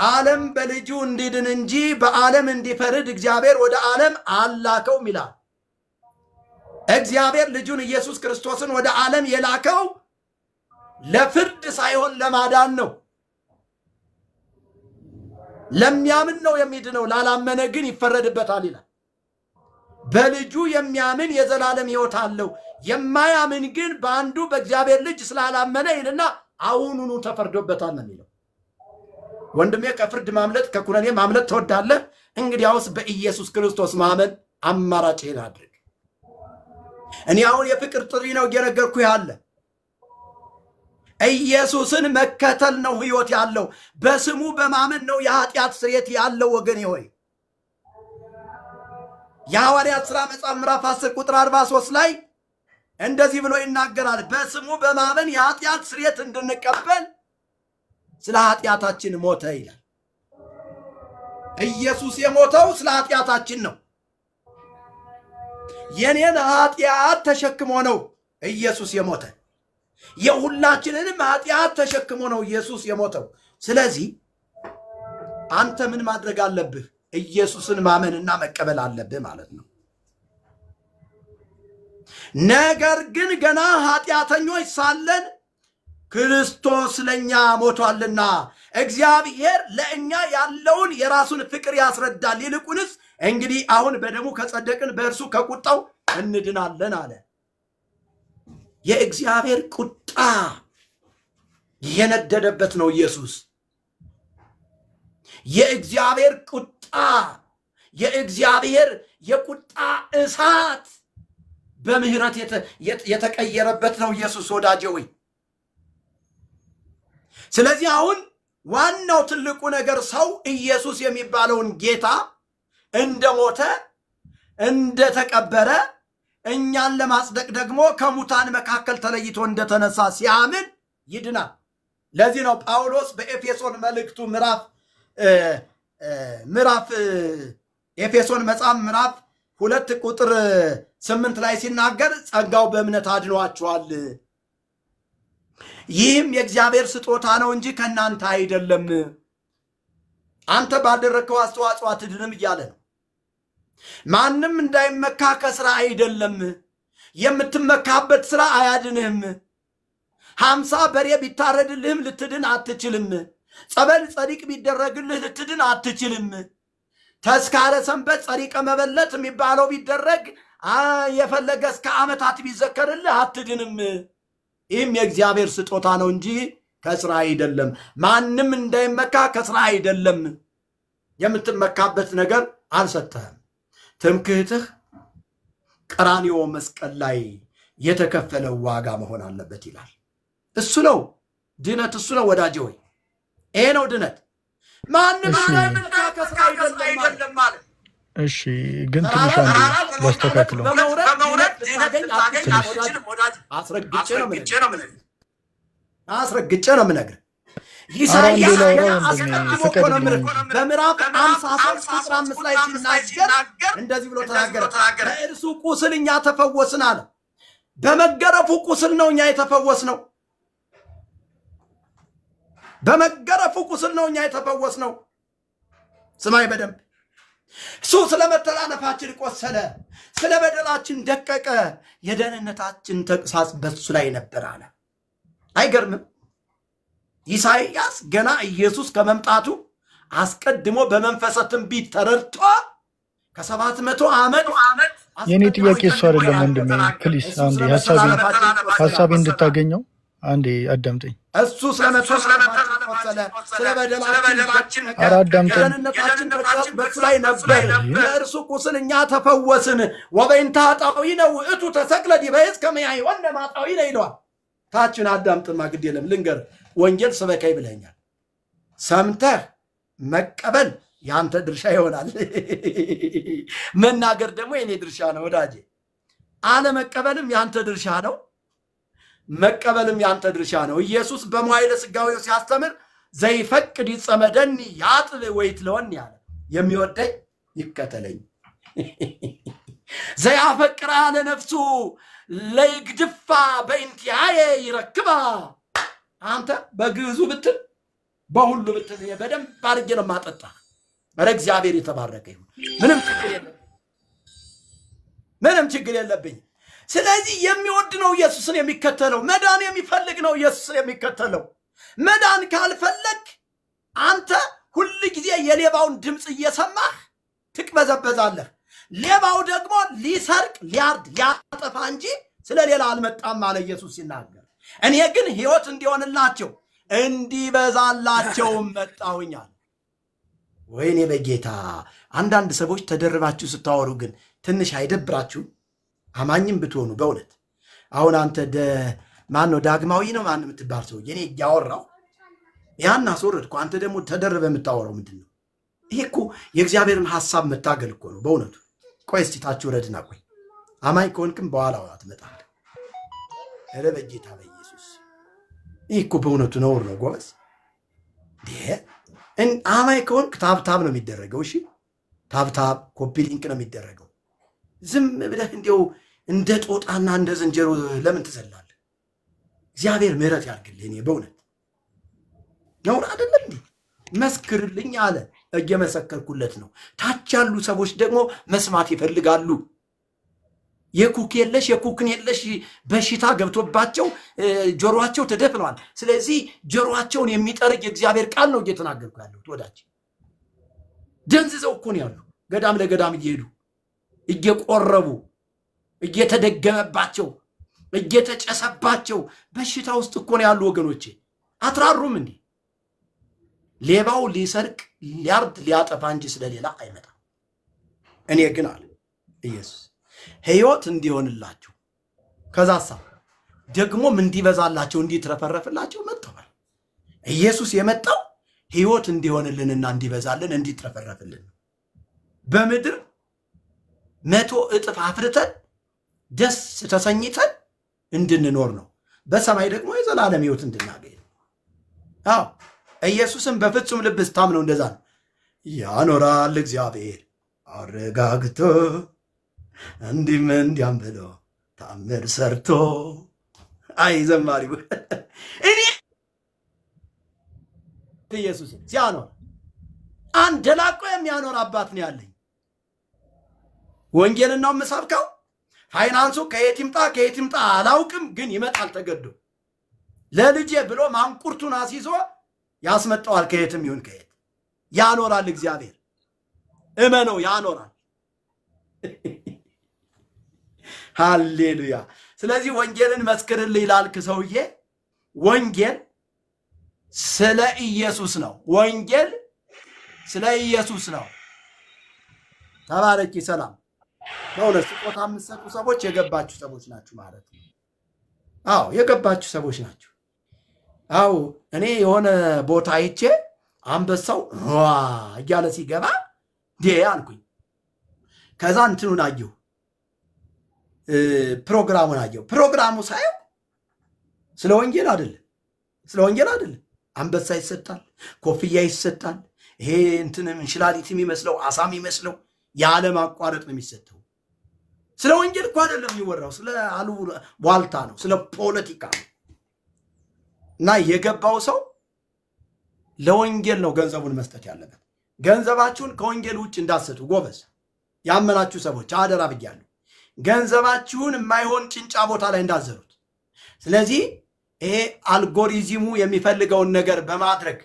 ዓለም በልጁ እንዲድን እንጂ በዓለም እንዲፈርድ እግዚአብሔር ወደ ዓለም አላከውም ይላል። እግዚአብሔር ልጁን ኢየሱስ ክርስቶስን ወደ ዓለም የላከው ለፍርድ ሳይሆን ለማዳን ነው። ለሚያምን ነው የሚድነው፣ ላላመነ ግን ይፈረድበታል ይላል። በልጁ የሚያምን የዘላለም ሕይወት አለው፣ የማያምን ግን በአንዱ በእግዚአብሔር ልጅ ስላላመነ ይልና አሁኑኑ ተፈርዶበታል ነው የሚለው። ወንድሜ ከፍርድ ማምለጥ ከኩነኔ ማምለጥ ትወዳለህ? እንግዲያውስ በኢየሱስ ክርስቶስ ማመን አማራጭህን አድርግ። እኔ አሁን የፍቅር ጥሪ ነው እየነገርኩ ያለ። ኢየሱስን መከተል ነው ሕይወት ያለው። በስሙ በማመን ነው የኃጢአት ስርየት ያለው። ወገኔ ሆይ የሐዋርያት ሥራ መጽሐፍ ምዕራፍ 10 ቁጥር 43 ላይ እንደዚህ ብሎ ይናገራል። በስሙ በማመን የኃጢአት ስርየት እንድንቀበል ስለ ኃጢአታችን ሞተ ይላል። ኢየሱስ የሞተው ስለ ኃጢአታችን ነው። የኔን ኃጢአት ተሸክሞ ነው ኢየሱስ የሞተ። የሁላችንንም ኃጢአት ተሸክሞ ነው ኢየሱስ የሞተው። ስለዚህ አንተ ምን ማድረግ አለብህ? ኢየሱስን ማመንና መቀበል አለብህ ማለት ነው። ነገር ግን ገና ኃጢአተኞች ሳለን ክርስቶስ ለኛ ሞቷልና እግዚአብሔር ለእኛ ያለውን የራሱን ፍቅር ያስረዳል። ይልቁንስ እንግዲህ አሁን በደሙ ከጸደቅን በእርሱ ከቁጣው እንድናለን አለ። የእግዚአብሔር ቁጣ የነደደበት ነው ኢየሱስ። የእግዚአብሔር ቁጣ፣ የእግዚአብሔር የቁጣ እሳት በምህረት የተቀየረበት ነው ኢየሱስ ወዳጄ ሆይ። ስለዚህ አሁን ዋናው ትልቁ ነገር ሰው ኢየሱስ የሚባለውን ጌታ እንደሞተ እንደተቀበረ እኛን ለማጽደቅ ደግሞ ከሙታን መካከል ተለይቶ እንደተነሳ ሲያምን ይድናል። ለዚህ ነው ጳውሎስ በኤፌሶን መልእክቱ ኤፌሶን መጽሐፍ ምዕራፍ 2 ቁጥር 8 ላይ ሲናገር ጸጋው በእምነት አድኗችኋል፣ ይህም የእግዚአብሔር ስጦታ ነው እንጂ ከእናንተ አይደለም፣ አንተ ባደረከው አስተዋጽኦ አትድንም እያለ ነው። ማንም እንዳይመካ ከስራ አይደለም፣ የምትመካበት ስራ አያድንህም። 50 በሬ ቢታረድልህም ልትድን አትችልም። ጸበል ጸዲቅ ቢደረግልህ ልትድን አትችልም። ተስካረ ሰንበት ጸዲቀ መበለት የሚባለው ቢደረግ የፈለገ እስከ ዓመታት ቢዘከርልህ አትድንም። ይህም የእግዚአብሔር ስጦታ ነው እንጂ ከስራ አይደለም። ማንም እንዳይመካ ከስራ አይደለም። የምትመካበት ነገር አልሰጠህም። ትምክህትህ ቀራንዮ መስቀል ላይ የተከፈለው ዋጋ መሆን አለበት ይላል። እሱ ነው ድነት፣ እሱ ነው ወዳጄ ሆይ፣ ይሄ ነው ድነት። ማንም እንዳይመካ ከስራ አይደለም ማለት። እሺ ግን ትንሽ አንድ ላስተካክለው። አስረግጬ ነው የምነግርህ። ኢሳይያስ በምዕራፍ 53 ቁጥር 5 ላይ ሲናገር እንደዚህ ብሎ ተናገረ። በእርሱ ቁስል እኛ ተፈወስን አለ። በመገረፉ ቁስል ነው እኛ የተፈወስነው። በመገረፉ ቁስል ነው እኛ የተፈወስነው። ስማይ በደንብ። እሱ ስለ መተላለፋችን ቆሰለ፣ ስለ በደላችን ደቀቀ፣ የደህንነታችን ተግሣጽ በሱ ላይ ነበር አለ። አይገርምም? ኢሳይያስ ገና ኢየሱስ ከመምጣቱ አስቀድሞ በመንፈሰ ትንቢት ተረድቶ ከ700 ዓመት የኔ ጥያቄ እሱ አይደለም ወንድሜ ፕሊስ አንዴ ሐሳቤን እንድታገኘው አንዴ አዳምጠኝ እሱ ስለበደላችን አዳምጠኝ በሱ ላይ ነበር ለእርሱ ቁስል እኛ ተፈወስን ወበእንተ ኃጣውኢነ ውእቱ ተሰቅለ ዲበ ዕፅ ከመ ያሕይወነ ማጣውኢነ ይለዋል ታችን አዳምጥማ ግድ የለም ልንገር ወንጌል ስበከይ ብለኛል ሰምተህ መቀበል ያንተ ድርሻ ይሆናል መናገር ደግሞ የኔ ድርሻ ነው ወዳጄ አለ መቀበልም ያንተ ድርሻ ነው መቀበልም ያንተ ድርሻ ነው ኢየሱስ በመዋዕለ ሥጋዌው ሲያስተምር ዘይፈቅድ ይጸመደኒ ያጥብ ወይትለወኒ ያለ የሚወደኝ ይከተለኝ ዘያፈቅር አለ ነፍሱ ለይግድፋ በእንቲአየ ይረክባ አንተ በግዙ ብትል በሁሉ ብትል በደም ባርጌ ነው ማጠጣ አረ እግዚአብሔር የተባረከ ይሁን ምንም ችግር የለብኝ ስለዚህ የሚወድ ነው ኢየሱስን የሚከተለው መዳን የሚፈልግ ነው ኢየሱስን የሚከተለው መዳን ካልፈለግ አንተ ሁሉ ጊዜ የሌባውን ድምጽ እየሰማህ ትቅበዘበዛለህ ሌባው ደግሞ ሊሰርቅ ሊያርድ ሊያጠፋ እንጂ ስለሌላ አልመጣም አለ ኢየሱስ ሲናገር እኔ ግን ሕይወት እንዲሆንላቸው እንዲበዛላቸው መጣሁኛል ወይኔ በጌታ አንዳንድ ሰዎች ተደርባችሁ ስታወሩ ግን ትንሽ አይደብራችሁ አማኝም ብትሆኑ በእውነት አሁን አንተ ማን ነው ዳግማዊ ነው ማን የምትባል ሰው የኔ ያወራው ያን አስወረድኩ አንተ ደግሞ ተደርበ የምታወራው ምንድነው ይሄ እኮ የእግዚአብሔርን ሐሳብ መታገል እኮ ነው በእውነቱ ቆይ እስቲ ታችሁ ረድና ቆይ አማኝ ከሆንክም በኋላ ወራት መጣል እረ በጌታ በኢየሱስ ይሄ እኮ በእውነቱ ነው ጎበዝ አማኝ ከሆንክ ታብታብ ነው የሚደረገው እሺ ታብታብ ኮፒ ሊንክ ነው የሚደረገው ዝም ብለህ እንዴው እንደ ጦጣና እንደ ዝንጀሮ ለምን ትዘላለህ እግዚአብሔር ምህረት ያርግልህ እኔ በእውነት ነው አይደለም እንዴ መስክርልኝ አለ እየመሰከርኩለት ነው ታች ያሉ ሰዎች ደግሞ መስማት ይፈልጋሉ የኩክን የለሽ በሽታ ገብቶባቸው ጆሮአቸው ተደፍነዋል ስለዚህ ጆሮአቸውን የሚጠርግ የእግዚአብሔር ቃል ነው እየተናገርኩ ያለው ወዳጅ ደንዝዘው እኮ ነው ያሉ ገዳም ለገዳም እየሄዱ እየቆረቡ እየተደገመባቸው እየተጨሰባቸው በሽታ ውስጥ እኮ ነው ያሉ ወገኖቼ አትራሩም እንዴ ሌባው ሊሰርቅ ሊያርድ ሊያጠፋ እንጂ ስለሌላ አይመጣም እኔ ግን አለ ኢየሱስ ሕይወት እንዲሆንላችሁ ከዛሳ ደግሞ እንዲበዛላችሁ እንዲትረፈረፍላችሁ መጥቷል ኢየሱስ የመጣው ሕይወት እንዲሆንልንና እንዲበዛልን እንዲትረፈረፍልን በምድር 100 እጥፍ አፍርተን ደስ ተሰኝተን እንድንኖር ነው በሰማይ ደግሞ የዘላለም ሕይወት እንድናገኝ አዎ ኢየሱስን በፍጹም ልብ ስታምነው እንደዛ ነው ያኖራል እግዚአብሔር አረጋግቶ እንዲም ብሎ ታምር ሰርቶ አይ ዘማሪው እኔ ኢየሱስ ሲያኖር አንደላቆ የሚያኖር አባት ነው ያለኝ ወንጌልን ነው መስበከው ፋይናንሱ ከየት ይምጣ አላውቅም ግን ይመጣል ተገዶ ለልጄ ብሎ ማንቁርቱን አስይዞ ያስመጣዋል ከየትም ይሁን ከየት ያኖራል እግዚአብሔር እመነው ያኖራል ሃሌሉያ ስለዚህ ወንጌልን መስክርልኝ ይላልክ ሰውዬ ወንጌል ስለ ኢየሱስ ነው ወንጌል ስለ ኢየሱስ ነው ተባረኪ ሰላም በእውነት ስጦታ የምትሰጡ ሰዎች የገባችሁ ሰዎች ናችሁ ማለት ነው አዎ የገባችሁ ሰዎች ናችሁ አዎ እኔ የሆነ ቦታ አይቼ አንበሳው እያለ ሲገባ አልኩኝ ከዛ እንትኑን አየሁ ፕሮግራሙን አየሁ ፕሮግራሙ ሳይው ስለ ወንጌል አይደለም አንበሳ ይሰጣል ኮፍያ ይሰጣል ይሄ እንትንም እንሽላሊት የሚመስለው አሳም የሚመስለው የዓለም አቋረጥ ነው የሚሰጠው ስለ ወንጌል እኮ አይደለም የሚወራው ስለ አሉ ዋልታ ነው ስለ ፖለቲካ እና የገባው ሰው ለወንጌል ነው ገንዘቡን መስጠት ያለበት ገንዘባችሁን ከወንጌል ውጭ እንዳትሰጡ ጎበዝ ያመናችሁ ሰዎች አደራ ብያለሁ ገንዘባችሁን የማይሆን ጭንጫ ቦታ ላይ እንዳትዘሩት ስለዚህ ይሄ አልጎሪዝሙ የሚፈልገውን ነገር በማድረግ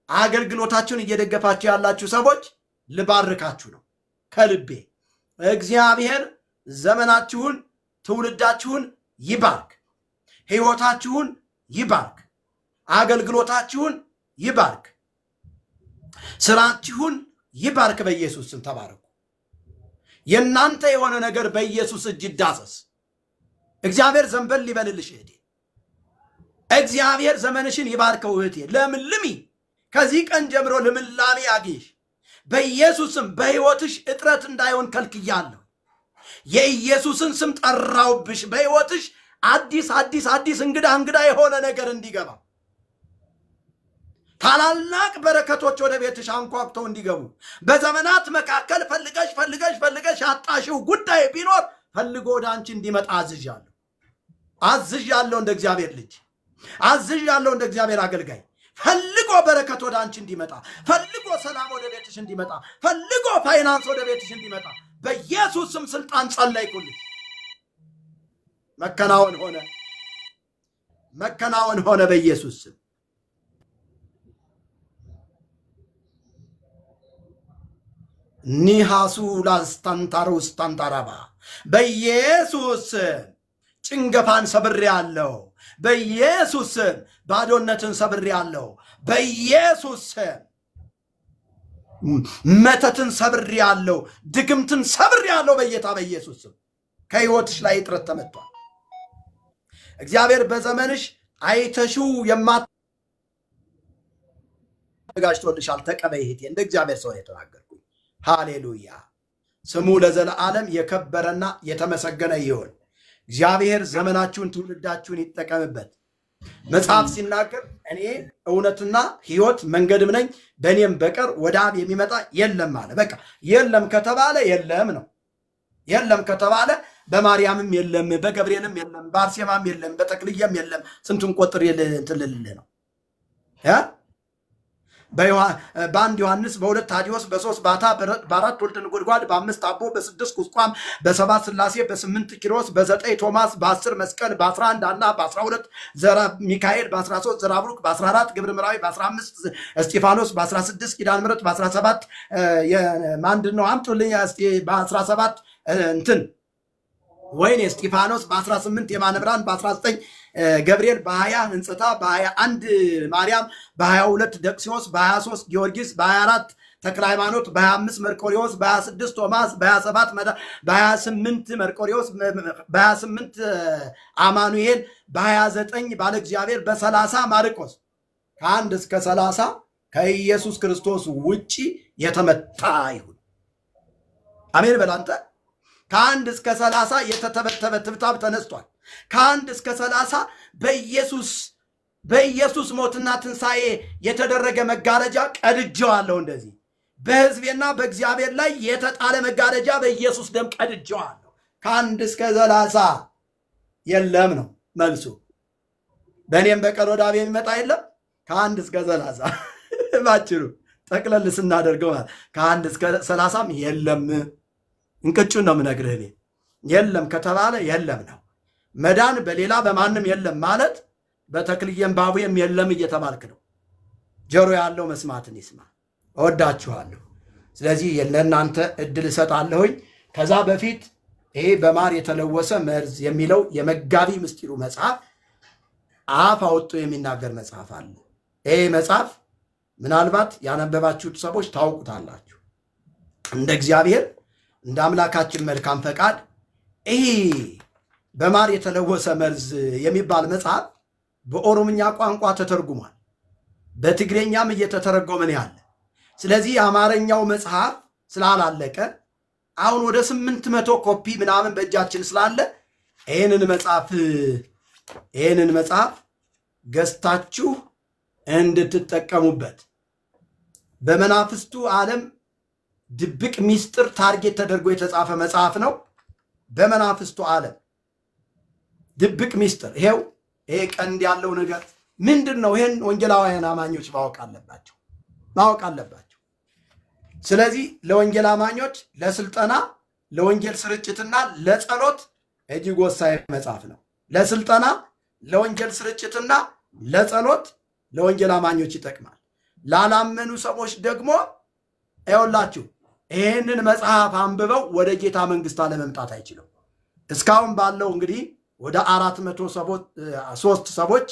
አገልግሎታችሁን እየደገፋችሁ ያላችሁ ሰዎች ልባርካችሁ ነው ከልቤ። እግዚአብሔር ዘመናችሁን ትውልዳችሁን ይባርክ፣ ሕይወታችሁን ይባርክ፣ አገልግሎታችሁን ይባርክ፣ ስራችሁን ይባርክ። በኢየሱስ ስም ተባረኩ። የእናንተ የሆነ ነገር በኢየሱስ እጅ ይዳሰስ። እግዚአብሔር ዘንበል ሊበልልሽ እህቴ። እግዚአብሔር ዘመንሽን ይባርከው እህቴ። ለምልሚ። ከዚህ ቀን ጀምሮ ልምላሜ አግኝሽ በኢየሱስም። በሕይወትሽ እጥረት እንዳይሆን ከልክያለሁ። የኢየሱስን ስም ጠራውብሽ። በሕይወትሽ አዲስ እንግዳ የሆነ ነገር እንዲገባ፣ ታላላቅ በረከቶች ወደ ቤትሽ አንኳኩተው እንዲገቡ፣ በዘመናት መካከል ፈልገሽ ያጣሽው ጉዳይ ቢኖር ፈልጎ ወደ አንቺ እንዲመጣ አዝዣለሁ። እንደ እግዚአብሔር ልጅ አዝዣለሁ። እንደ እግዚአብሔር አገልጋይ ፈልጎ በረከት ወደ አንቺ እንዲመጣ፣ ፈልጎ ሰላም ወደ ቤትሽ እንዲመጣ፣ ፈልጎ ፋይናንስ ወደ ቤትሽ እንዲመጣ በኢየሱስ ስም ስልጣን ጸለይኩልሽ። መከናወን ሆነ በኢየሱስ ስም። ኒሃሱ ላስታንታሩስ ታንታራባ በኢየሱስ ጭንገፋን ሰብሬአለሁ። በኢየሱስ ባዶነትን ሰብሬአለሁ። በኢየሱስ መተትን ሰብሬአለሁ። ድግምትን ሰብሬአለሁ። በጌታ በኢየሱስ ከሕይወትሽ ላይ እጥረት ተመቷል። እግዚአብሔር በዘመንሽ አይተሽው የማትጋሽቶልሻል። ተቀበይ እህቴ። እንደ እግዚአብሔር ሰው የተናገርኩኝ። ሃሌሉያ። ስሙ ለዘለዓለም የከበረና የተመሰገነ ይሁን። እግዚአብሔር ዘመናችሁን ትውልዳችሁን ይጠቀምበት። መጽሐፍ ሲናገር እኔ እውነትና ሕይወት መንገድም ነኝ፣ በእኔም በቀር ወደ አብ የሚመጣ የለም አለ። በቃ የለም ከተባለ የለም ነው። የለም ከተባለ በማርያምም የለም፣ በገብርኤልም የለም፣ በአርሴማም የለም፣ በተክልየም የለም። ስንቱን ቆጥር ትልልህ ነው። በአንድ ዮሐንስ፣ በሁለት ታዲዮስ፣ በሶስት ባታ፣ በአራት ወልድ ነጎድጓድ፣ በአምስት አቦ፣ በስድስት ቁስቋም፣ በሰባት ሥላሴ፣ በስምንት ኪሮስ፣ በዘጠኝ ቶማስ፣ በ10 መስቀል፣ በ11 ሐና፣ በ12 ዘራ ሚካኤል፣ በ13 ዘራ ብሩክ፣ በ14 ግብረ ምራዊ፣ በ15 እስጢፋኖስ፣ በ16 ኪዳነ ምሕረት፣ በ17 ማንድነው አምጡልኝ እስቲ በ17 እንትን ወይኔ እስጢፋኖስ፣ በ18 የማነ ብርሃን፣ በ19 ገብርኤል፣ በ20 ህንጽታ፣ በ21 ማርያም፣ በ22 ደቅሲዮስ፣ በ23 ጊዮርጊስ፣ በ24 ተክለ ሃይማኖት፣ በ25 መርቆሪዎስ፣ በ26 ቶማስ፣ በ28 መርቆሪዎስ፣ በ28 አማኑኤል፣ በ29 ባለ እግዚአብሔር፣ በ30 ማርቆስ። ከ1 እስከ 30 ከኢየሱስ ክርስቶስ ውጪ የተመታ ይሁን። አሜን በላንተ። ከ1 እስከ 30 የተተበተበ ትብታብ ተነስቷል። ከ1 እስከ 30 በኢየሱስ ሞትና ትንሣኤ የተደረገ መጋረጃ ቀድጄዋለሁ። እንደዚህ በሕዝቤና በእግዚአብሔር ላይ የተጣለ መጋረጃ በኢየሱስ ደም ቀድጄዋለሁ። ከ1 እስከ 30 የለም ነው መልሱ። በእኔም በቀር ወደ አብ የሚመጣ የለም። ከ1 እስከ 30 ባጭሩ ጠቅለል ስናደርገው ከ1 እስከ 30 የለም። እንቅጩን ነው የምነግርህ እኔ። የለም ከተባለ የለም ነው። መዳን በሌላ በማንም የለም ማለት በተክልየም ባቡየም የለም እየተባልክ ነው። ጆሮ ያለው መስማትን ይስማ። እወዳችኋለሁ። ስለዚህ ለእናንተ እድል እሰጣለሁኝ። ከዛ በፊት ይሄ በማር የተለወሰ መርዝ የሚለው የመጋቢ ምስጢሩ መጽሐፍ አፍ አውጥቶ የሚናገር መጽሐፍ አለ። ይሄ መጽሐፍ ምናልባት ያነበባችሁት ሰዎች ታውቁታላችሁ። እንደ እግዚአብሔር እንደ አምላካችን መልካም ፈቃድ ይሄ በማር የተለወሰ መርዝ የሚባል መጽሐፍ በኦሮምኛ ቋንቋ ተተርጉሟል። በትግረኛም እየተተረጎመ ነው ያለ። ስለዚህ የአማርኛው መጽሐፍ ስላላለቀ አሁን ወደ 800 ኮፒ ምናምን በእጃችን ስላለ ይህንን መጽሐፍ ገዝታችሁ እንድትጠቀሙበት። በመናፍስቱ ዓለም ድብቅ ሚስጥር ታርጌት ተደርጎ የተጻፈ መጽሐፍ ነው። በመናፍስቱ ዓለም ድብቅ ሚስጥር ይሄ ቀንድ ያለው ነገር ምንድነው? ይሄን ወንጌላውያን አማኞች ማወቅ አለባቸው። ስለዚህ ለወንጌል አማኞች ለስልጠና፣ ለወንጌል ስርጭትና ለጸሎት እጅግ ወሳኝ መጽሐፍ ነው። ለስልጠና፣ ለወንጌል ስርጭትና ለጸሎት ለወንጌል አማኞች ይጠቅማል። ላላመኑ ሰዎች ደግሞ አይወላችሁ ይሄንን መጽሐፍ አንብበው ወደ ጌታ መንግስት ለመምጣት አይችሉም። እስካሁን ባለው እንግዲህ ወደ 403 ሰዎች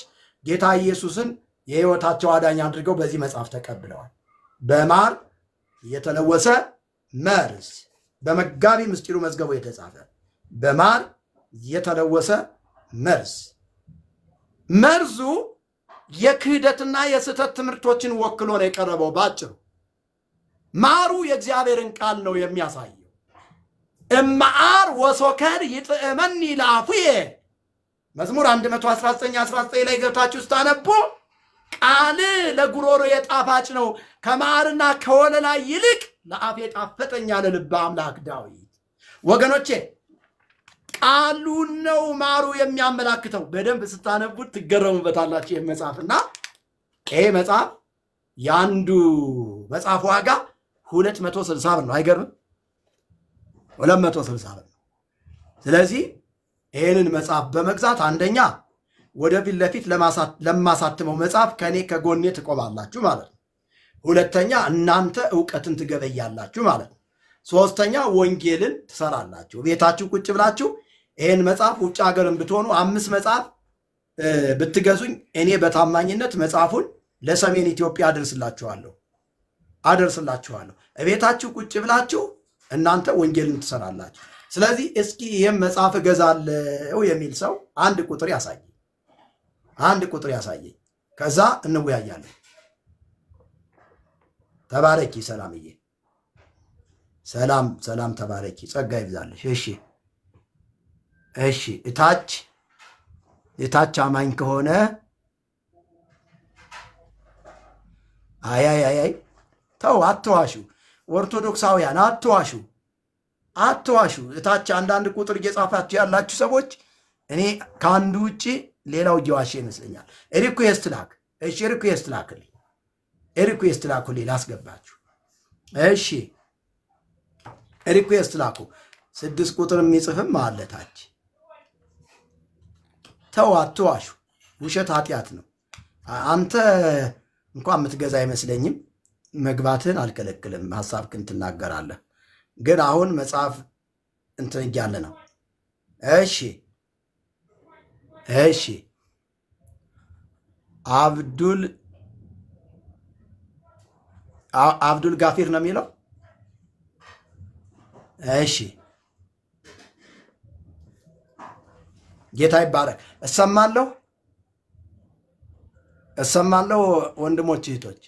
ጌታ ኢየሱስን የሕይወታቸው አዳኝ አድርገው በዚህ መጽሐፍ ተቀብለዋል። በማር የተለወሰ መርዝ በመጋቢ ምስጢሩ መዝገቡ የተጻፈ በማር የተለወሰ መርዙ የክህደትና የስህተት ትምህርቶችን ወክሎ ነው የቀረበው። ባጭሩ ማሩ የእግዚአብሔርን ቃል ነው የሚያሳየው። እማር ወሶከር ይጥዕመኒ ለአፉየ መዝሙር 119:19 ላይ ገብታችሁ ስታነቡ ቃል ለጉሮሮ የጣፋጭ ነው ከማርና ከወለላ ይልቅ ለአፍ የጣፈጠኝ ያለ ልበ አምላክ ዳዊት። ወገኖቼ ቃሉ ነው ማሩ የሚያመላክተው። በደንብ ስታነቡት ትገረሙበታላችሁ። ይህ መጽሐፍና ይሄ መጽሐፍ ያንዱ መጽሐፍ ዋጋ 260 ብር ነው። አይገርምም? 260 ብር ነው። ስለዚህ ይሄንን መጽሐፍ በመግዛት አንደኛ ወደፊት ለፊት ለማሳተመው መጽሐፍ ከኔ ከጎኔ ትቆማላችሁ ማለት ነው። ሁለተኛ እናንተ ዕውቀትን ትገበያላችሁ ማለት ነው። ሶስተኛ ወንጌልን ትሰራላችሁ። ቤታችሁ ቁጭ ብላችሁ ይሄን መጽሐፍ ውጭ ሀገርን ብትሆኑ 5 መጽሐፍ ብትገዙኝ እኔ በታማኝነት መጽሐፉን ለሰሜን ኢትዮጵያ አደርስላችኋለሁ። ቤታችሁ ቁጭ ብላችሁ እናንተ ወንጌልን ትሰራላችሁ። ስለዚህ እስኪ ይሄን መጽሐፍ እገዛለሁ የሚል ሰው አንድ ቁጥር ያሳየኝ። ከዛ እንወያያለን። ተባረኪ ሰላምዬ። ሰላም ተባረኪ። ጸጋ ይብዛልሽ። እሺ እታች አማኝ ከሆነ አይ ተው አትዋሹ። ኦርቶዶክሳውያን አትዋሹ። እታች አንዳንድ ቁጥር እየጻፋችሁ ያላችሁ ሰዎች እኔ ከአንዱ ውጪ ሌላው እየዋሸ ይመስለኛል። ሪኩዌስት ላኩልኝ ላስገባችሁ። እሺ ሪኩዌስት ላኩ። 6 ቁጥር የሚጽፍም አለታች። ተው አትዋሹ። ውሸት ኃጢአት ነው። አንተ እንኳን የምትገዛ አይመስለኝም። መግባትን አልከለክልም። ሐሳብክን ትናገራለህ። ግን አሁን መጽሐፍ እንትን እያለ ነው። እሺ አብዱል ጋፊር ነው የሚለው። እሺ ጌታ ይባረክ። እሰማለሁ ወንድሞች እህቶች፣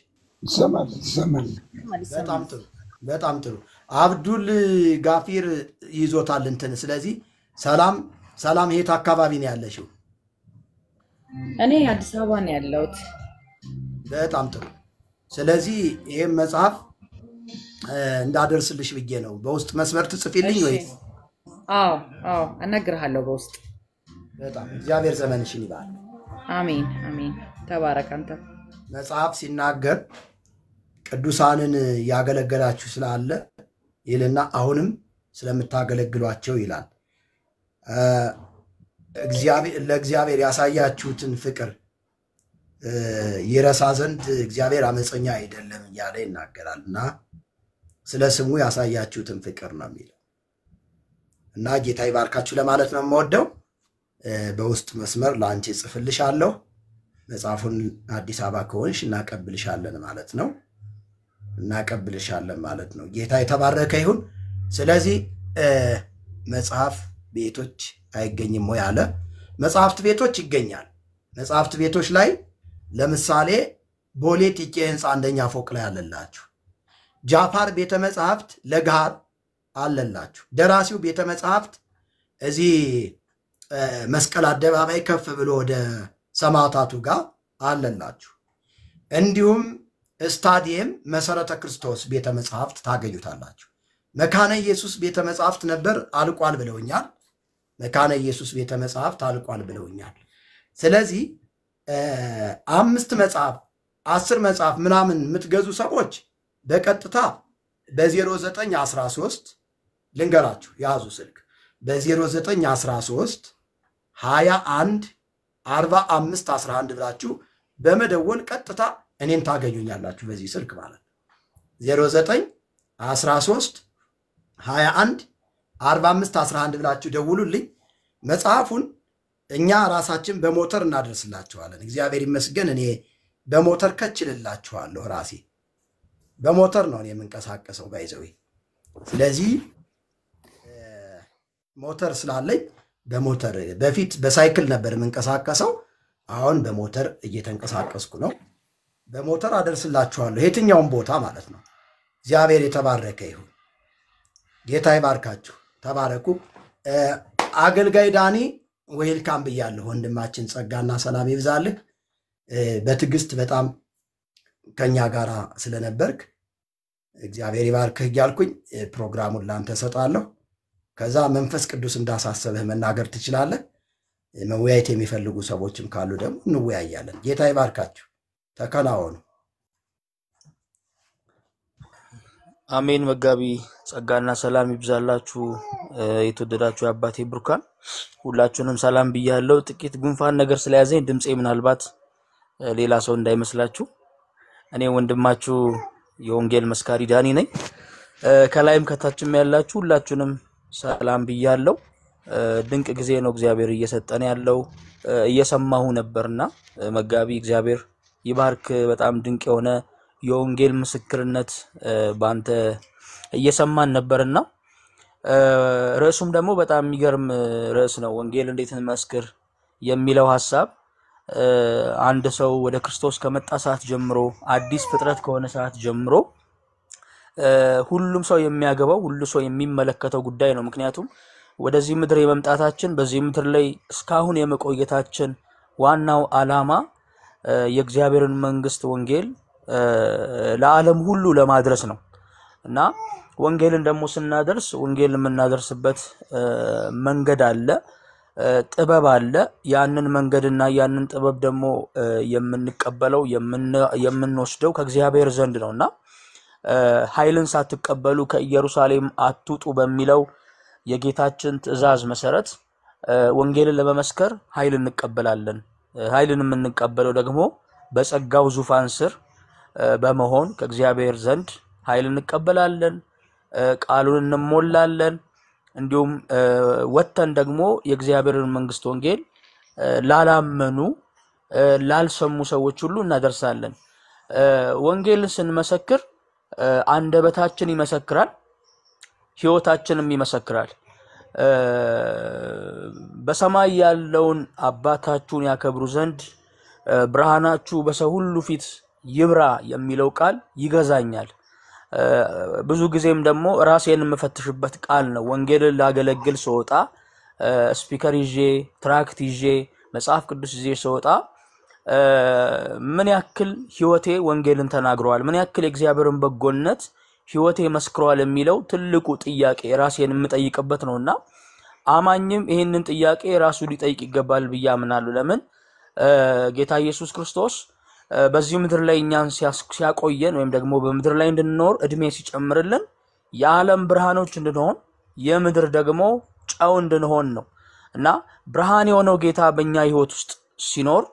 በጣም ጥሩ። አብዱል ጋፊር ይዞታል እንትን። ስለዚህ ሰላም የት አካባቢ ነው ያለሽው? እኔ አዲስ አበባ ነው ያለሁት። በጣም ጥሩ። ስለዚህ ይሄን መጽሐፍ እንዳደርስልሽ ብዬ ነው። በውስጥ መስመር ትጽፊልኝ ወይ? አዎ እነግርሃለሁ በውስጥ። በጣም እግዚአብሔር ዘመንሽን ይባል። አሜን። ተባረክ አንተ። መጽሐፍ ሲናገር ቅዱሳንን ያገለገላችሁ ስላለ ይልና አሁንም ስለምታገለግሏቸው ይላል። ለእግዚአብሔር ያሳያችሁትን ፍቅር ይረሳ ዘንድ እግዚአብሔር አመፀኛ አይደለም እያለ ይናገራልና ስለ ስሙ ያሳያችሁትን ፍቅር ነው የሚለው እና ጌታ ይባርካችሁ ለማለት ነው የምወደው። በውስጥ መስመር ለአንቺ ጽፍልሻለሁ። መጽሐፉን አዲስ አበባ ከሆንሽ እናቀብልሻለን ማለት ነው። ጌታ የተባረከ ይሁን። ስለዚህ መጽሐፍ ቤቶች አይገኝም ወይ አለ። መጽሐፍት ቤቶች ይገኛል። መጽሐፍት ቤቶች ላይ ለምሳሌ ቦሌ ቲኬ ህንፃ 1ኛ ፎቅ ላይ አለላችሁ። ጃፋር ቤተ መጽሐፍት ለጋር አለላችሁ። ደራሲው ቤተ መጽሐፍት እዚህ መስቀል አደባባይ ከፍ ብሎ ወደ ሰማዕታቱ ጋር አለላችሁ። እንዲሁም ስታዲየም መሰረተ ክርስቶስ ቤተ መጽሐፍት ታገኙታላችሁ። መካነ ኢየሱስ ቤተ መጽሐፍት ነበር፣ አልቋል ብለውኛል። መካነ ኢየሱስ ቤተ መጽሐፍት አልቋል ብለውኛል። ስለዚህ 5 መጽሐፍ 10 መጽሐፍ ምናምን የምትገዙ ሰዎች በቀጥታ በ0913 ልንገራችሁ፣ ያዙ ስልክ በ0913 21 45 11 ብላችሁ በመደወል ቀጥታ እኔን ታገኙኛላችሁ በዚህ ስልክ ማለት 09 13 21 45 11 ብላችሁ ደውሉልኝ። መጽሐፉን እኛ ራሳችን በሞተር እናደርስላችኋለን። እግዚአብሔር ይመስገን እኔ በሞተር ከችልላችኋለሁ። ራሴ በሞተር ነው እኔ የምንቀሳቀሰው ባይዘው። ስለዚህ ሞተር ስላለኝ በሞተር በፊት በሳይክል ነበር የምንቀሳቀሰው፣ አሁን በሞተር እየተንቀሳቀስኩ ነው። በሞተር አደርስላችኋለሁ የትኛውን ቦታ ማለት ነው። እግዚአብሔር የተባረከ ይሁን። ጌታ ይባርካችሁ። ተባረኩ። አገልጋይ ዳኒ ዌልካም ብያለሁ። ወንድማችን ጸጋና ሰላም ይብዛልህ። በትዕግስት በጣም ከኛ ጋር ስለነበርክ እግዚአብሔር ይባርክህ እያልኩኝ ፕሮግራሙን ላንተ ሰጣለሁ። ከዛ መንፈስ ቅዱስ እንዳሳሰበህ መናገር ትችላለህ። መወያየት የሚፈልጉ ሰዎችም ካሉ ደግሞ እንወያያለን። ጌታ ይባርካችሁ። ተከናወኑ። አሜን። መጋቢ ጸጋና ሰላም ይብዛላችሁ። የተወደዳችሁ አባቴ ብሩካን ሁላችሁንም ሰላም ብያለሁ። ጥቂት ጉንፋን ነገር ስለያዘኝ ድምጼ ምናልባት ሌላ ሰው እንዳይመስላችሁ። እኔ ወንድማችሁ የወንጌል መስካሪ ዳኒ ነኝ። ከላይም ከታችም ያላችሁ ሁላችሁንም ሰላም ብያለሁ። ድንቅ ጊዜ ነው እግዚአብሔር እየሰጠን ያለው። እየሰማሁ ነበርና መጋቢ እግዚአብሔር ይባርክ። በጣም ድንቅ የሆነ የወንጌል ምስክርነት ባንተ እየሰማን ነበርና ርዕሱም ደግሞ በጣም የሚገርም ርዕስ ነው። ወንጌል እንዴት እንመስክር የሚለው ሐሳብ አንድ ሰው ወደ ክርስቶስ ከመጣ ሰዓት ጀምሮ አዲስ ፍጥረት ከሆነ ሰዓት ጀምሮ ሁሉም ሰው የሚያገባው ሁሉ ሰው የሚመለከተው ጉዳይ ነው። ምክንያቱም ወደዚህ ምድር የመምጣታችን በዚህ ምድር ላይ እስካሁን የመቆየታችን ዋናው ዓላማ የእግዚአብሔርን መንግስት ወንጌል ለዓለም ሁሉ ለማድረስ ነው እና ወንጌልን ደግሞ ስናደርስ ወንጌል የምናደርስበት መንገድ አለ፣ ጥበብ አለ። ያንን መንገድና ያንን ጥበብ ደግሞ የምንቀበለው የምንወስደው ከእግዚአብሔር ዘንድ ነውና ኃይልን ሳትቀበሉ ከኢየሩሳሌም አትውጡ በሚለው የጌታችን ትእዛዝ መሰረት ወንጌልን ለመመስከር ኃይል እንቀበላለን። ኃይልን የምንቀበለው ደግሞ በጸጋው ዙፋን ስር በመሆን ከእግዚአብሔር ዘንድ ኃይል እንቀበላለን፣ ቃሉን እንሞላለን። እንዲሁም ወተን ደግሞ የእግዚአብሔርን መንግስት ወንጌል ላላመኑ ላልሰሙ ሰዎች ሁሉ እናደርሳለን። ወንጌልን ስንመሰክር አንደበታችን ይመሰክራል፣ ሕይወታችንም ይመሰክራል። በሰማይ ያለውን አባታችሁን ያከብሩ ዘንድ ብርሃናችሁ በሰው ሁሉ ፊት ይብራ የሚለው ቃል ይገዛኛል። ብዙ ጊዜም ደግሞ ራሴን የምፈትሽበት ቃል ነው። ወንጌልን ላገለግል ስወጣ ስፒከር ይዤ ትራክት ይዤ መጽሐፍ ቅዱስ ይዤ ስወጣ ምን ያክል ሕይወቴ ወንጌልን ተናግሯል፣ ምን ያክል የእግዚአብሔርን በጎነት ሕይወቴ መስክሯል የሚለው ትልቁ ጥያቄ ራሴን የምጠይቅበት ነውና አማኝም ይሄንን ጥያቄ ራሱ ሊጠይቅ ይገባል ብዬ አምናለሁ። ለምን ጌታ ኢየሱስ ክርስቶስ በዚህ ምድር ላይ እኛን ሲያቆየን ወይም ደግሞ በምድር ላይ እንድንኖር እድሜ ሲጨምርልን የዓለም ብርሃኖች እንድንሆን የምድር ደግሞ ጨው እንድንሆን ነው እና ብርሃን የሆነው ጌታ በእኛ ሕይወት ውስጥ ሲኖር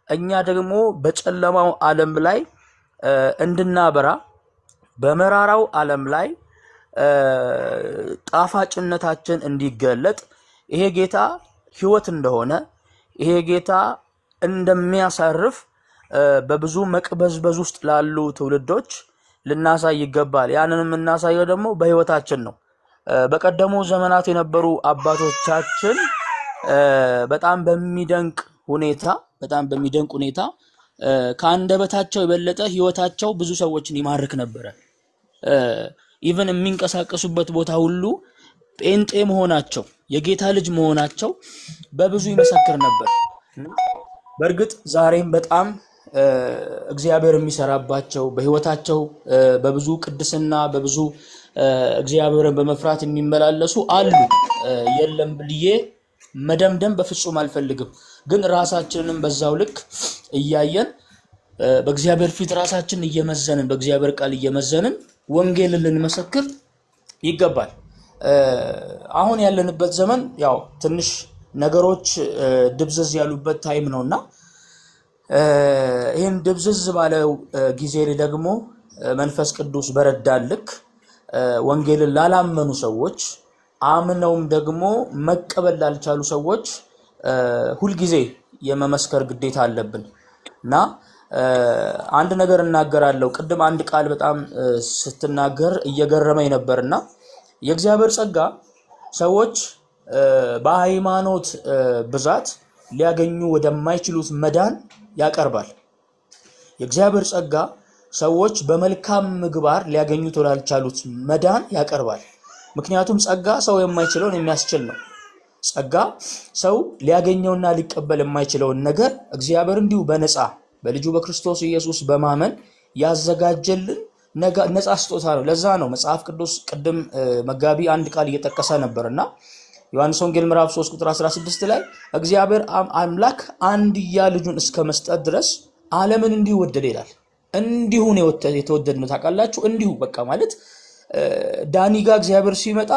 እኛ ደግሞ በጨለማው ዓለም ላይ እንድናበራ በመራራው ዓለም ላይ ጣፋጭነታችን እንዲገለጥ ይሄ ጌታ ሕይወት እንደሆነ ይሄ ጌታ እንደሚያሳርፍ በብዙ መቅበዝበዝ ውስጥ ላሉ ትውልዶች ልናሳይ ይገባል። ያንንም እናሳየው ደግሞ በሕይወታችን ነው። በቀደሙ ዘመናት የነበሩ አባቶቻችን በጣም በሚደንቅ ሁኔታ ከአንደበታቸው የበለጠ ሕይወታቸው ብዙ ሰዎችን ይማርክ ነበር። ኢቭን የሚንቀሳቀሱበት ቦታ ሁሉ ጴንጤ መሆናቸው የጌታ ልጅ መሆናቸው በብዙ ይመሰክር ነበር። በእርግጥ ዛሬም በጣም እግዚአብሔር የሚሰራባቸው በሕይወታቸው በብዙ ቅድስና በብዙ እግዚአብሔርን በመፍራት የሚመላለሱ አሉ። የለም ብዬ መደምደም በፍጹም አልፈልግም። ግን ራሳችንንም በዛው ልክ እያየን በእግዚአብሔር ፊት ራሳችንን እየመዘንን በእግዚአብሔር ቃል እየመዘንን ወንጌልን ልንመሰክር ይገባል። አሁን ያለንበት ዘመን ያው ትንሽ ነገሮች ድብዘዝ ያሉበት ታይም ነውና ይሄን ድብዝዝ ባለው ጊዜ ላይ ደግሞ መንፈስ ቅዱስ በረዳልክ ወንጌልን ላላመኑ ሰዎች አምነውም ደግሞ መቀበል ላልቻሉ ሰዎች ሁሉ ጊዜ የመመስከር ግዴታ አለብንና አንድ ነገር እናገራለሁ ቅድም አንድ ቃል በጣም ስትናገር እየገረመኝ ነበርና የእግዚአብሔር ጸጋ ሰዎች በሃይማኖት ብዛት ሊያገኙ ወደማይችሉት መዳን ያቀርባል የእግዚአብሔር ጸጋ ሰዎች በመልካም ምግባር ሊያገኙት ወዳልቻሉት መዳን ያቀርባል ምክንያቱም ጸጋ ሰው የማይችለውን የሚያስችል ነው ጸጋ ሰው ሊያገኘውና ሊቀበል የማይችለውን ነገር እግዚአብሔር እንዲሁ በነፃ በልጁ በክርስቶስ ኢየሱስ በማመን ያዘጋጀልን ነፃ ስጦታ ነው ለዛ ነው መጽሐፍ ቅዱስ ቅድም መጋቢ አንድ ቃል እየተጠቀሰ ነበርና ዮሐንስ ወንጌል ምዕራፍ 3 ቁጥር 16 ላይ እግዚአብሔር አምላክ አንድያ ልጁን እስከ መስጠት ድረስ ዓለምን እንዲሁ ወደደ ይላል እንዲሁ ነው የተወደደው ታውቃላችሁ እንዲሁ በቃ ማለት ዳኒጋ እግዚአብሔር ሲመጣ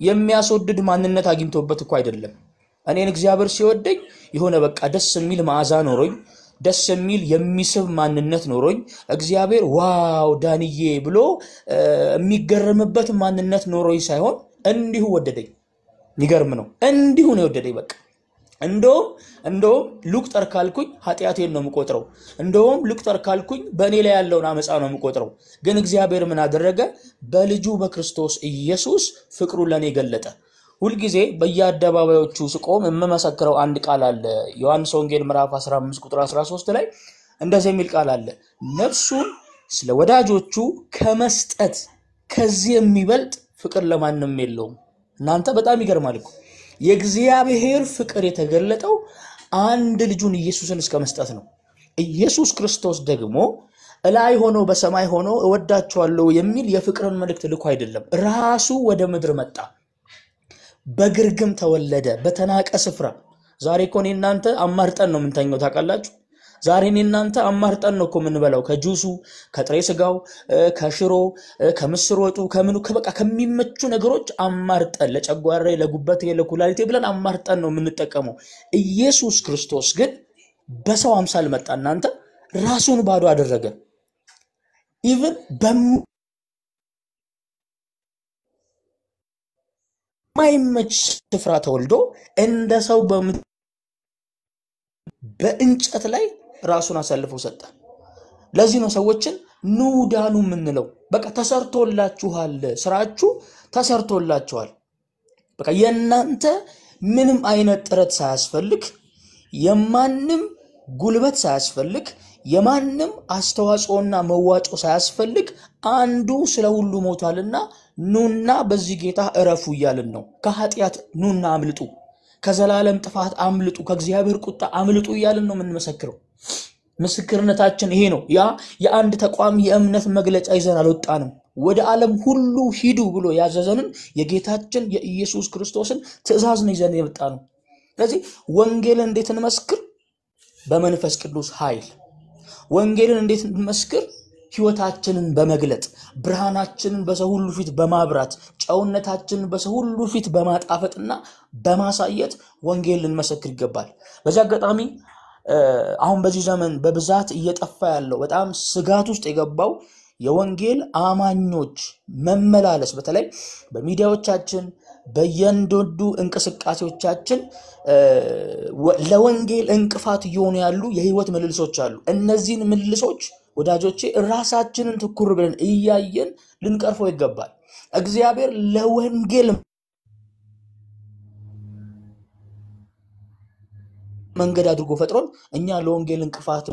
የሚያስወድድ ማንነት አግኝቶበት እኮ አይደለም እኔን እግዚአብሔር ሲወደኝ የሆነ በቃ ደስ የሚል ማዕዛ ኖሮኝ ደስ የሚል የሚስብ ማንነት ኖሮኝ እግዚአብሔር ዋው ዳንዬ ብሎ የሚገርምበት ማንነት ኖሮኝ ሳይሆን እንዲሁ ወደደኝ ይገርም ነው እንዲሁ ነው ወደደኝ በቃ እንደውም ሉቅጠር ካልኩኝ ኃጢያቴን ነው የምቆጥረው እንደውም ሉቅጠር ካልኩኝ በእኔ ላይ ያለውን አመጻ ነው የምቆጥረው ግን እግዚአብሔር ምን አደረገ በልጁ በክርስቶስ ኢየሱስ ፍቅሩ ለኔ ገለጠ ሁሉ ጊዜ በየአደባባዮቹ ስቆም የምመሰክረው አንድ ቃል አለ ዮሐንስ ወንጌል ምዕራፍ 15 ቁጥር 13 ላይ እንደዚህ የሚል ቃል አለ ነፍሱን ስለ ወዳጆቹ ከመስጠት ከዚህ የሚበልጥ ፍቅር ለማንም የለውም እናንተ በጣም ይገርማል እኮ የእግዚአብሔር ፍቅር የተገለጠው አንድ ልጁን ኢየሱስን እስከ መስጠት ነው ኢየሱስ ክርስቶስ ደግሞ እላይ ሆኖ በሰማይ ሆኖ እወዳቸዋለሁ የሚል የፍቅርን መልእክት ልኮ አይደለም ራሱ ወደ ምድር መጣ በግርግም ተወለደ በተናቀ ስፍራ ዛሬ እኮ እናንተ አማርጠን ነው ምንተኛው ታውቃላችሁ ዛሬ እናንተ አማርጠን ነው እኮ ምንበላው ከጁሱ ከጥሬ ስጋው ከሽሮ ከምስር ወጡ ከምኑ ከበቃ ከሚመቹ ነገሮች አማርጠን ለጨጓራዬ ለጉበቴ ለኩላሊቴ ብለን አማርጠን ነው ምንጠቀመው ኢየሱስ ክርስቶስ ግን በሰው አምሳል መጣ እናንተ ራሱን ባዶ አደረገ ኢቭን በማይመች ስፍራ ተወልዶ እንደ ሰው በእንጨት ላይ ራሱን አሳልፎ ሰጠ ለዚህ ነው ሰዎችን ኑዳኑ ምንለው በቃ ተሰርቶላችኋል ስራችሁ ተሰርቶላችኋል በቃ የናንተ ምንም አይነት ጥረት ሳያስፈልግ የማንንም ጉልበት ሳያስፈልግ የማንንም አስተዋጽኦና መዋጮ ሳያስፈልግ አንዱ ስለሁሉ ሞቷልና ኑና በዚህ ጌታ እረፉ ይያልን ነው ከኃጢያት ኑና አምልጡ ከዘላለም ጥፋት አምልጡ ከእግዚአብሔር ቁጣ አምልጡ ይያልን ነው ምን መሰክረው ምስክርነታችን ይሄ ነው ያ የአንድ ተቋም የእምነት መግለጫ ይዘን አልወጣንም ወደ ዓለም ሁሉ ሂዱ ብሎ ያዘዘንን የጌታችን የኢየሱስ ክርስቶስን ትእዛዝ ነው ይዘን የመጣነው ስለዚህ ወንጌልን እንዴት እንመስክር በመንፈስ ቅዱስ ኃይል ወንጌልን እንዴት እንመስክር ህይወታችንን በመግለጥ ብርሃናችንን በሰው ሁሉ ፊት በማብራት ጨውነታችንን በሰው ሁሉ ፊት በማጣፈጥና በማሳየት ወንጌልን መሰክር ይገባል በዛ አጋጣሚ አሁን በዚህ ዘመን በብዛት እየጠፋ ያለው በጣም ስጋት ውስጥ የገባው የወንጌል አማኞች መመላለስ በተለይ በሚዲያዎቻችን በየንዶዱ እንቅስቃሴዎቻችን ለወንጌል እንቅፋት እየሆኑ ያሉ የህይወት ምልልሶች አሉ እነዚህን ምልልሶች ወዳጆቼ ራሳችንን ትኩር ብለን እያየን ልንቀርፈው ይገባል እግዚአብሔር ለወንጌል መንገድ አድርጎ ፈጥሮን እኛ ለወንጌል እንቅፋት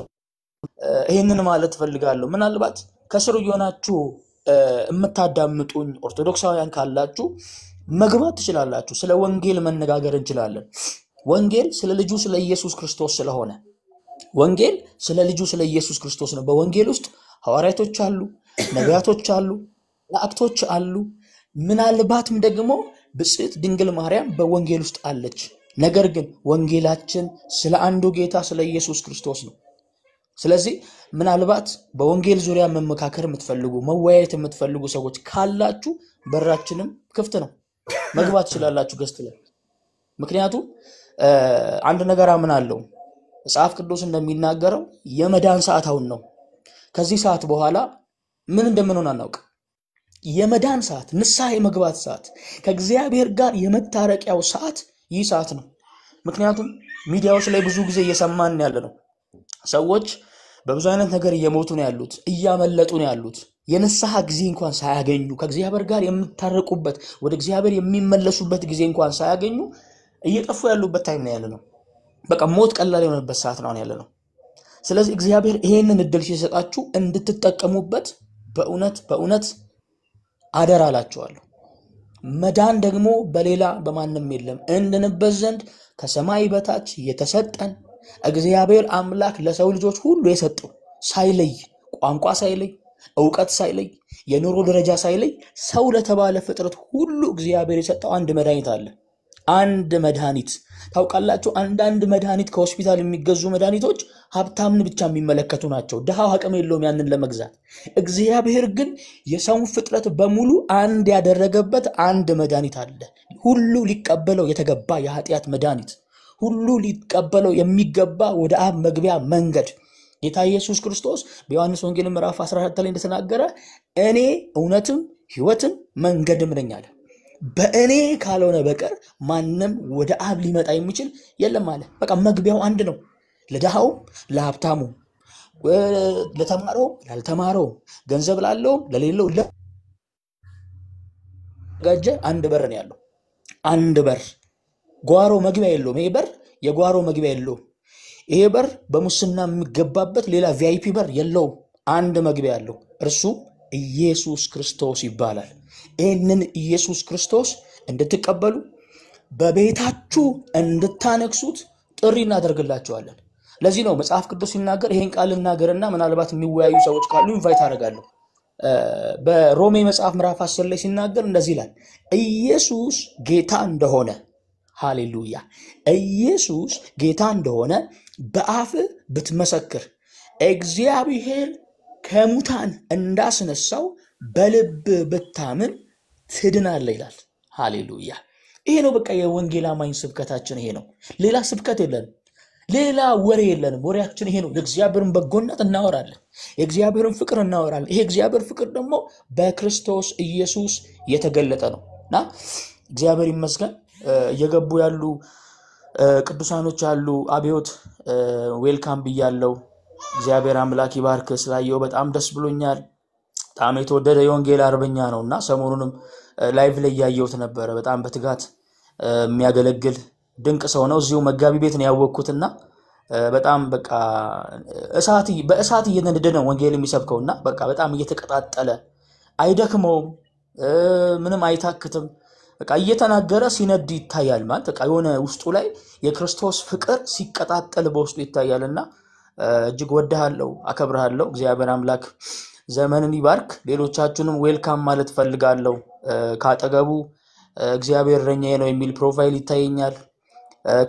ይሄንን ማለት ፈልጋለሁ ምናልባት ከስሩ የሆናችሁ እምታዳምጡኝ ኦርቶዶክሳውያን ካላችሁ መግባት ትችላላችሁ ስለ ወንጌል መነጋገር እንችላለን ወንጌል ስለ ልጁ ስለ ኢየሱስ ክርስቶስ ስለሆነ ወንጌል ስለ ልጁ ስለ ኢየሱስ ክርስቶስ ነው በወንጌል ውስጥ ሐዋርያቶች አሉ ነቢያቶች አሉ መላእክቶች አሉ ምናልባትም ደግሞ ብጽዕት ድንግል ማርያም በወንጌል ውስጥ አለች ነገር ግን ወንጌላችን ስለ አንዱ ጌታ ስለ ኢየሱስ ክርስቶስ ነው ስለዚህ ምናልባት በወንጌል ዙሪያ መመካከር የምትፈልጉ መወያየት የምትፈልጉ ሰዎች ካላችሁ በራችንም ክፍት ነው መግባት ይችላልላችሁ ገስት ላይ ምክንያቱም አንድ ነገር አምናለሁ መጽሐፍ ቅዱስ እንደሚናገረው የመዳን ሰዓት አሁን ነው። ከዚህ ሰዓት በኋላ ምን እንደምንሆን አናውቅ። የመዳን ሰዓት፣ ንስሐ የመግባት ሰዓት፣ ከእግዚአብሔር ጋር የመታረቂያው ሰዓት ይህ ሰዓት ነው። ምክንያቱም ሚዲያዎች ላይ ብዙ ጊዜ እየሰማን ያለ ነው። ሰዎች በብዙ አይነት ነገር እየሞቱ ነው ያሉት፣ እያመለጡ ነው ያሉት። የንስሐ ጊዜ እንኳን ሳያገኙ ከእግዚአብሔር ጋር የምታረቁበት ወደ እግዚአብሔር የሚመለሱበት ጊዜ እንኳን ሳያገኙ እየጠፉ ያሉበት ታይም ነው ያለ ነው። በቃ ሞት ቀላል የሆነበት ሰዓት ነው ያለ ነው። ስለዚህ እግዚአብሔር ይሄንን እድል ሲሰጣችሁ እንድትጠቀሙበት በእውነት አደራ አላችኋለሁ። መዳን ደግሞ በሌላ በማንም የለም። እንድንበት ዘንድ ከሰማይ በታች የተሰጠን እግዚአብሔር አምላክ ለሰው ልጆች ሁሉ የሰጠው ሳይለይ፣ ቋንቋ ሳይለይ፣ ዕውቀት ሳይለይ፣ የኑሮ ደረጃ ሳይለይ ሰው ለተባለ ፍጥረት ሁሉ እግዚአብሔር የሰጠው አንድ መድኃኒት አለ። አንድ መድኃኒት ታውቃላችሁ። አንዳንድ መድኃኒት ከሆስፒታል የሚገዙ መድኃኒቶች ሀብታምን ብቻ የሚመለከቱ ናቸው። ድሃው አቅም የለውም ያንን ለመግዛት። እግዚአብሔር ግን የሰውን ፍጥረት በሙሉ አንድ ያደረገበት አንድ መድኃኒት አለ። ሁሉ ሊቀበለው የተገባ የኃጢአት መድኃኒት፣ ሁሉ ሊቀበለው የሚገባ ወደ አብ መግቢያ መንገድ ጌታ ኢየሱስ ክርስቶስ በዮሐንስ ወንጌል ምዕራፍ 14 ላይ እንደተናገረ እኔ እውነትም ሕይወትም መንገድም ነኝ አለ። በእኔ ካልሆነ በቀር ማንም ወደ አብ ሊመጣ የሚችል የለም አለ። በቃ መግቢያው አንድ ነው። ለድሃው፣ ለሀብታሙ፣ ለተማረው፣ ላልተማረው፣ ገንዘብ ላለው፣ ለሌለው ጋጀ አንድ በር ነው ያለው። አንድ በር፣ ጓሮ መግቢያ የለውም። ይሄ በር የጓሮ መግቢያ የለውም። ይሄ በር በሙስና የሚገባበት ሌላ ቪአይፒ በር የለውም። አንድ መግቢያ ያለው እርሱ ኢየሱስ ክርስቶስ ይባላል። ይህንን ኢየሱስ ክርስቶስ እንድትቀበሉ በቤታችሁ እንድታነግሱት ጥሪ እናደርግላችኋለን። ለዚህ ነው መጽሐፍ ቅዱስ ሲናገር ይሄን ቃል እናገርና ምናልባት የሚወያዩ ሰዎች ካሉ ኢንቫይት አደርጋለሁ። በሮሜ መጽሐፍ ምዕራፍ 10 ላይ ሲናገር እንደዚህ ይላል፣ ኢየሱስ ጌታ እንደሆነ፣ ሃሌሉያ፣ ኢየሱስ ጌታ እንደሆነ በአፍ ብትመሰክር እግዚአብሔር ከሙታን እንዳስነሳው በልብ ብታምን ትድናለህ ይላል። ሃሌሉያ። ይሄ ነው በቃ የወንጌል አማኝ ስብከታችን ይሄ ነው። ሌላ ስብከት የለንም፣ ሌላ ወሬ የለንም። ወሬያችን ይሄ ነው። የእግዚአብሔርን በጎነት እናወራለን፣ የእግዚአብሔርን ፍቅር እናወራለን። ይሄ እግዚአብሔር ፍቅር ደግሞ በክርስቶስ ኢየሱስ የተገለጠ ነውና እግዚአብሔር ይመስገን። እየገቡ ያሉ ቅዱሳኖች አሉ። አብዮት ዌልካም ብያለሁ። እግዚአብሔር አምላክ ይባርክ። ስላየው በጣም ደስ ብሎኛል። በጣም የተወደደ የወንጌል አርበኛ ነውና ሰሞኑንም ላይቭ ላይ ያየሁት ነበረ። በጣም በትጋት የሚያገለግል ድንቅ ሰው ነው። እዚሁ መጋቢ ቤት ነው ያወቅኩትና በጣም በቃ በእሳት እየነደደ ነው ወንጌል የሚሰብከውና በቃ በጣም እየተቀጣጠለ አይደክመውም፣ ምንም አይታክትም። በቃ እየተናገረ ሲነድ ይታያል። ማለት በቃ የሆነ ውስጡ ላይ የክርስቶስ ፍቅር ሲቀጣጠል በውስጡ ይታያልና እጅግ ወድሃለሁ፣ አከብርሃለሁ። እግዚአብሔር አምላክ ዘመንን ይባርክ። ሌሎቻችሁንም ዌልካም ማለት ፈልጋለሁ። ካጠገቡ እግዚአብሔር እረኛዬ ነው የሚል ፕሮፋይል ይታየኛል።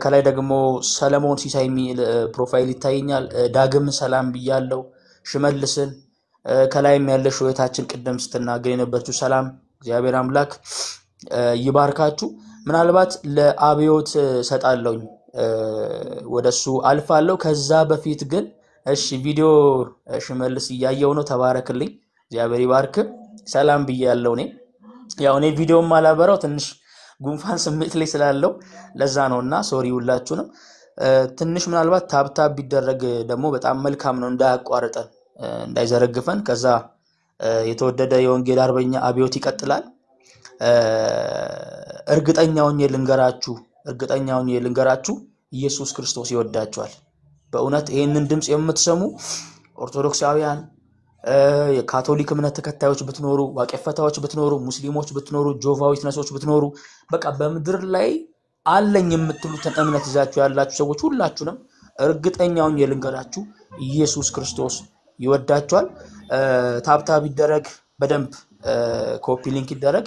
ከላይ ደግሞ ሰለሞን ሲሳይ የሚል ፕሮፋይል ይታየኛል። ዳግም ሰላም ብያለሁ። ሽመልስን ከላይም ያለሽ ወይታችን ቅድም ስትናገር የነበረችው ሰላም፣ እግዚአብሔር አምላክ ይባርካችሁ። ምናልባት ለአብዮት ሰጣለሁኝ ወደሱ አልፋለሁ። ከዛ በፊት ግን እሺ ቪዲዮ ሽመልስ እያየው ነው። ተባረክልኝ፣ እግዚአብሔር ይባርክ። ሰላም ብያለሁ። እኔ ቪዲዮም አላበራው ትንሽ ጉንፋን ስሜት ላይ ስላለው ለዛ ነውና ሶሪ ሁላችሁንም። ትንሽ ምናልባት ታብታብ ቢደረግ ደግሞ በጣም መልካም ነው፣ እንዳያቋርጠን እንዳይዘረግፈን። ከዛ የተወደደ የወንጌል አርበኛ አብዮት ይቀጥላል። እርግጠኛውን ልንገራችሁ ኢየሱስ ክርስቶስ ይወዳችኋል። በእውነት ይህንን ድምፅ የምትሰሙ ኦርቶዶክሳውያን፣ የካቶሊክ እምነት ተከታዮች ብትኖሩ፣ ዋቄፈታዎች ብትኖሩ፣ ሙስሊሞች ብትኖሩ፣ ጆቫ ዊትነሶች ብትኖሩ፣ በቃ በምድር ላይ አለኝ የምትሉትን እምነት ይዛችሁ ያላችሁ ሰዎች ሁላችሁንም እርግጠኛውን ልንገራችሁ ኢየሱስ ክርስቶስ ይወዳችኋል። ታብታብ ይደረግ፣ በደንብ ኮፒ ሊንክ ይደረግ።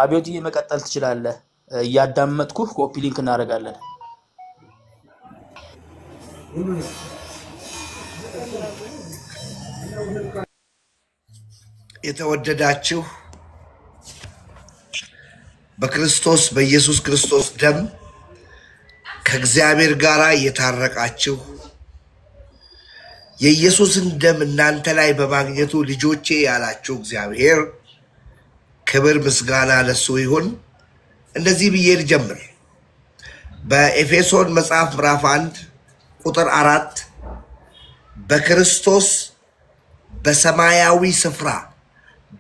አብዮት መቀጠል ትችላለህ። እያዳመጥኩህ ኮፒ ሊንክ እናደርጋለን። የተወደዳችሁ በክርስቶስ በኢየሱስ ክርስቶስ ደም ከእግዚአብሔር ጋር የታረቃችሁ የኢየሱስን ደም እናንተ ላይ በማግኘቱ ልጆቼ ያላችሁ እግዚአብሔር ክብር ምስጋና ለሱ ይሁን። እንደዚህ ብዬ ልጀምር። በኤፌሶን መጽሐፍ ምዕራፍ 1 ቁጥር 4 በክርስቶስ በሰማያዊ ስፍራ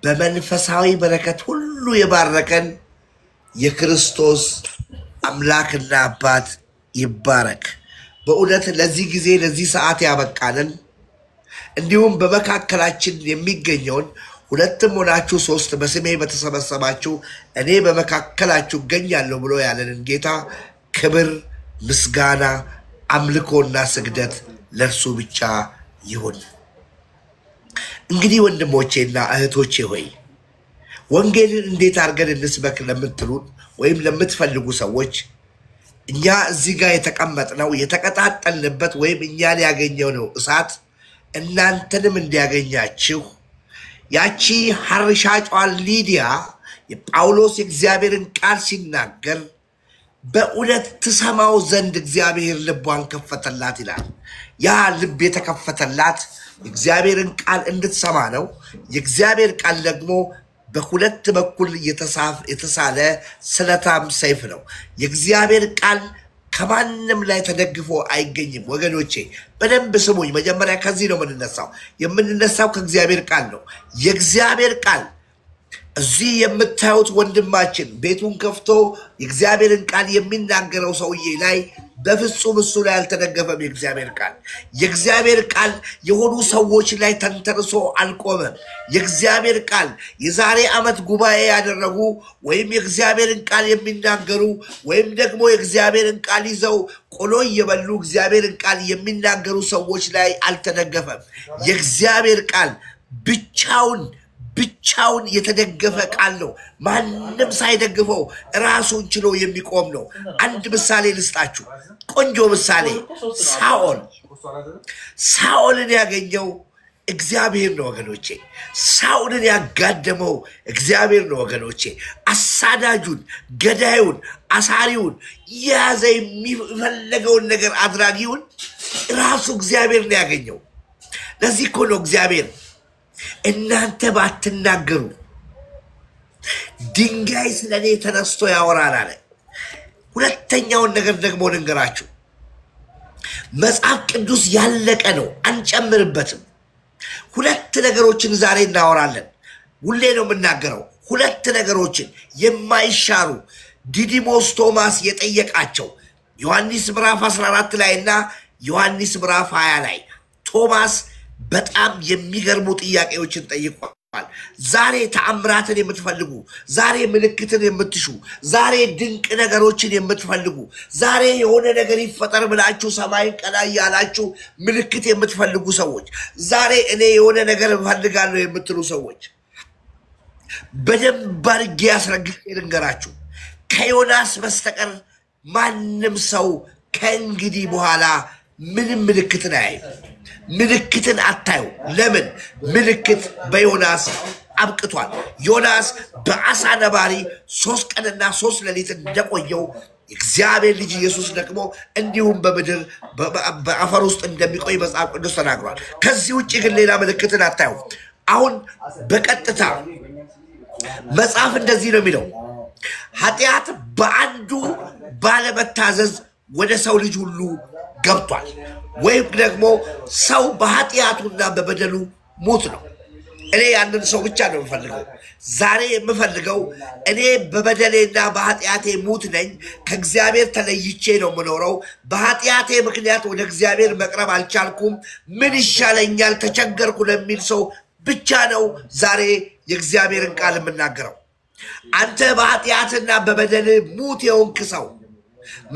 በመንፈሳዊ በረከት ሁሉ የባረከን የክርስቶስ አምላክና አባት ይባረክ። በእውነት ለዚህ ጊዜ ለዚህ ሰዓት ያበቃልን እንዲሁም በመካከላችን የሚገኘውን ሁለትም ሆናችሁ ሶስት በስሜ በተሰበሰባችሁ እኔ በመካከላችሁ እገኛለሁ ብሎ ያለንን ጌታ ክብር ምስጋና አምልኮና ስግደት ለእርሱ ብቻ ይሁን። እንግዲህ ወንድሞቼና እህቶቼ ሆይ ወንጌልን እንዴት አድርገን እንስበክ ለምትሉን ወይም ለምትፈልጉ ሰዎች እኛ እዚህ ጋር የተቀመጥነው የተቀጣጠልንበት ወይም እኛን ያገኘው ነው እሳት እናንተንም እንዲያገኛችሁ ያቺ ሐርሻጯን ሊዲያ የጳውሎስ የእግዚአብሔርን ቃል ሲናገር በእውነት ትሰማው ዘንድ እግዚአብሔር ልቧን ከፈተላት ይላል። ያ ልብ የተከፈተላት የእግዚአብሔርን ቃል እንድትሰማ ነው። የእግዚአብሔር ቃል ደግሞ በሁለት በኩል የተሳለ ስለታም ሰይፍ ነው። የእግዚአብሔር ቃል ከማንም ላይ ተደግፎ አይገኝም። ወገኖቼ በደንብ ስሙኝ። መጀመሪያ ከዚህ ነው የምንነሳው ከእግዚአብሔር ቃል ነው። የእግዚአብሔር ቃል እዚህ የምታዩት ወንድማችን ቤቱን ከፍቶ የእግዚአብሔርን ቃል የሚናገረው ሰውዬ ላይ በፍጹም እሱ ላይ አልተደገፈም። የእግዚአብሔር ቃል የሆኑ ሰዎች ላይ ተንተርሶ አልቆመም። የእግዚአብሔር ቃል የዛሬ ዓመት ጉባኤ ያደረጉ ወይም የእግዚአብሔርን ቃል የሚናገሩ ወይም ደግሞ የእግዚአብሔርን ቃል ይዘው ቆሎ እየበሉ እግዚአብሔርን ቃል የሚናገሩ ሰዎች ላይ አልተደገፈም። የእግዚአብሔር ቃል ብቻውን የተደገፈ ቃል ነው። ማንም ሳይደግፈው ራሱን ችሎ የሚቆም ነው። አንድ ምሳሌ ልስጣችሁ፣ ቆንጆ ምሳሌ። ሳኦልን ያገኘው እግዚአብሔር ነው ወገኖቼ። ሳኦልን ያጋደመው እግዚአብሔር ነው ወገኖቼ። አሳዳጁን፣ ገዳዩን፣ አሳሪውን የያዘ የሚፈለገውን ነገር አድራጊውን ራሱ እግዚአብሔር ነው ያገኘው። ለዚህ እኮ ነው እግዚአብሔር እናንተ ባትናገሩ ድንጋይ ስለኔ ተነስቶ ያወራል አለ። ሁለተኛውን ነገር ደግሞ ልንገራችሁ። መጽሐፍ ቅዱስ ያለቀ ነው፣ አንጨምርበትም። ሁለት ነገሮችን ዛሬ እናወራለን። ሁሌ ነው የምናገረው። ሁለት ነገሮችን የማይሻሩ ዲዲሞስ ቶማስ የጠየቃቸው ዮሐንስ ምዕራፍ 14 ላይ እና ዮሐንስ ምዕራፍ 20 ላይ ቶማስ በጣም የሚገርሙ ጥያቄዎችን ጠይቋል። ዛሬ ተአምራትን የምትፈልጉ፣ ዛሬ ምልክትን የምትሹ፣ ዛሬ ድንቅ ነገሮችን የምትፈልጉ፣ ዛሬ የሆነ ነገር ይፈጠር ብላችሁ ሰማይን ቀና ያላችሁ ምልክት የምትፈልጉ ሰዎች፣ ዛሬ እኔ የሆነ ነገር እፈልጋለሁ የምትሉ ሰዎች በደንብ አድርጌ አስረግጬ ልንገራችሁ። ከዮናስ በስተቀር ማንም ሰው ከእንግዲህ በኋላ ምንም ምልክትን አያይም። ምልክትን አታዩ። ለምን? ምልክት በዮናስ አብቅቷል። ዮናስ በአሳ ነባሪ 3 ቀንና 3 ሌሊት እንደቆየው እግዚአብሔር ልጅ ኢየሱስ ደግሞ እንዲሁም በምድር በአፈር ውስጥ እንደሚቆይ መጽሐፍ ቅዱስ ተናግሯል። ከዚህ ውጭ ግን ሌላ ምልክትን አታዩ። አሁን በቀጥታ መጽሐፍ እንደዚህ ነው የሚለው፣ ኃጢአት በአንዱ ባለመታዘዝ ወደ ሰው ልጅ ሁሉ ገብቷል። ወይም ደግሞ ሰው በኃጢአቱና በበደሉ ሞት ነው። እኔ ያንን ሰው ብቻ ነው የምፈልገው። ዛሬ የምፈልገው እኔ በበደሌና በኃጢአቴ ሙት ነኝ። ከእግዚአብሔር ተለይቼ ነው የምኖረው። በኃጢአቴ ምክንያት ወደ እግዚአብሔር መቅረብ አልቻልኩም። ምን ይሻለኛል? ተቸገርኩ ለሚል ሰው ብቻ ነው ዛሬ የእግዚአብሔርን ቃል የምናገረው። አንተ በኃጢአትና በበደል ሙት የሆንክ ሰው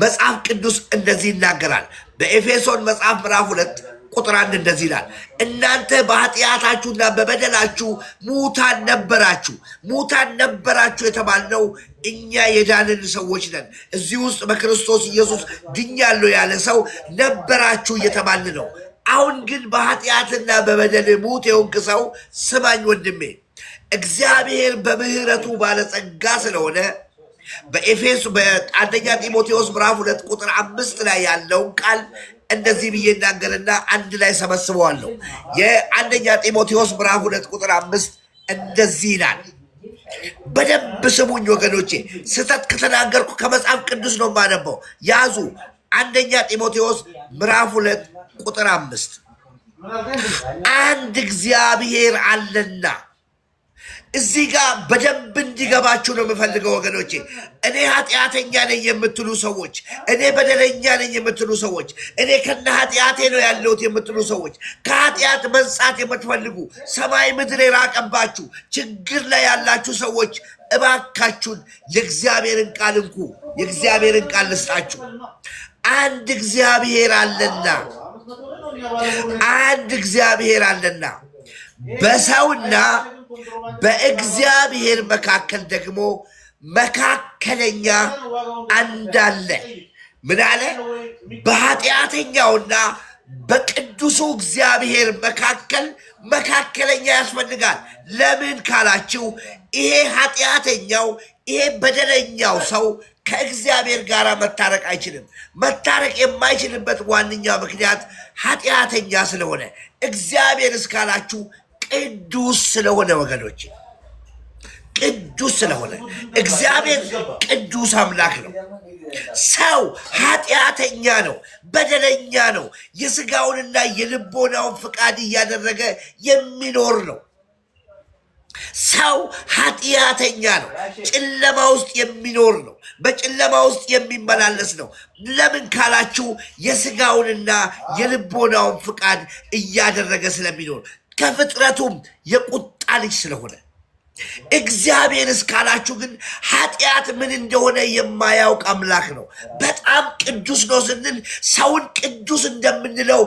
መጽሐፍ ቅዱስ እንደዚህ ይናገራል። በኤፌሶን መጽሐፍ ምዕራፍ 2 ቁጥር 1 እንደዚህ ይላል፣ እናንተ በኃጢአታችሁና በበደላችሁ ሙታን ነበራችሁ የተባልነው እኛ የዳንን ሰዎች ነን። እዚህ ውስጥ በክርስቶስ ኢየሱስ ድኛለሁ ያለ ሰው ነበራችሁ እየተባልን ነው። አሁን ግን በኃጢአትና በበደል ሙት የሆንክ ሰው ስማኝ ወንድሜ፣ እግዚአብሔር በምህረቱ ባለጸጋ ስለሆነ በኤፌሶ በአንደኛ ጢሞቴዎስ ምዕራፍ 2 ቁጥር 5 ላይ ያለውን ቃል እንደዚህ ብዬ እናገርና አንድ ላይ ሰበስበዋለሁ። የአንደኛ ጢሞቴዎስ ምዕራፍ 2 ቁጥር 5 እንደዚህ ይላል። በደንብ ስሙኝ ወገኖቼ፣ ስተት ከተናገርኩ ከመጽሐፍ ቅዱስ ነው የማነበው። ያዙ። አንደኛ ጢሞቴዎስ ምዕራፍ 2 ቁጥር 5 አንድ እግዚአብሔር አለና። እዚህ ጋር በደንብ እንዲገባችሁ ነው የምፈልገው ወገኖቼ። እኔ ኃጢአተኛ ነኝ የምትሉ ሰዎች፣ እኔ በደለኛ ነኝ የምትሉ ሰዎች፣ እኔ ከነ ኃጢአቴ ነው ያለሁት የምትሉ ሰዎች፣ ከኃጢአት መንጻት የምትፈልጉ ሰማይ ምድር የራቀባችሁ ችግር ላይ ያላችሁ ሰዎች እባካችሁን የእግዚአብሔርን ቃል እንኩ። የእግዚአብሔርን ቃል ልስጣችሁ። አንድ እግዚአብሔር አለና፣ አንድ እግዚአብሔር አለና በሰውና በእግዚአብሔር መካከል ደግሞ መካከለኛ አንድ አለ። ምን አለ? በኃጢአተኛውና በቅዱሱ እግዚአብሔር መካከል መካከለኛ ያስፈልጋል። ለምን ካላችሁ ይሄ ኃጢአተኛው ይሄ በደለኛው ሰው ከእግዚአብሔር ጋር መታረቅ አይችልም። መታረቅ የማይችልበት ዋነኛ ምክንያት ኃጢአተኛ ስለሆነ፣ እግዚአብሔር እስካላችሁ ቅዱስ ስለሆነ ወገኖች፣ ቅዱስ ስለሆነ እግዚአብሔር ቅዱስ አምላክ ነው። ሰው ኃጢአተኛ ነው፣ በደለኛ ነው። የስጋውንና የልቦናውን ፍቃድ እያደረገ የሚኖር ነው። ሰው ኃጢአተኛ ነው፣ ጨለማ ውስጥ የሚኖር ነው፣ በጨለማ ውስጥ የሚመላለስ ነው። ለምን ካላችሁ የስጋውንና የልቦናውን ፍቃድ እያደረገ ስለሚኖር፣ ከፍጥረቱም የቁጣ ልጅ ስለሆነ። እግዚአብሔር እስካላችሁ ግን ኃጢአት ምን እንደሆነ የማያውቅ አምላክ ነው። በጣም ቅዱስ ነው ስንል ሰውን ቅዱስ እንደምንለው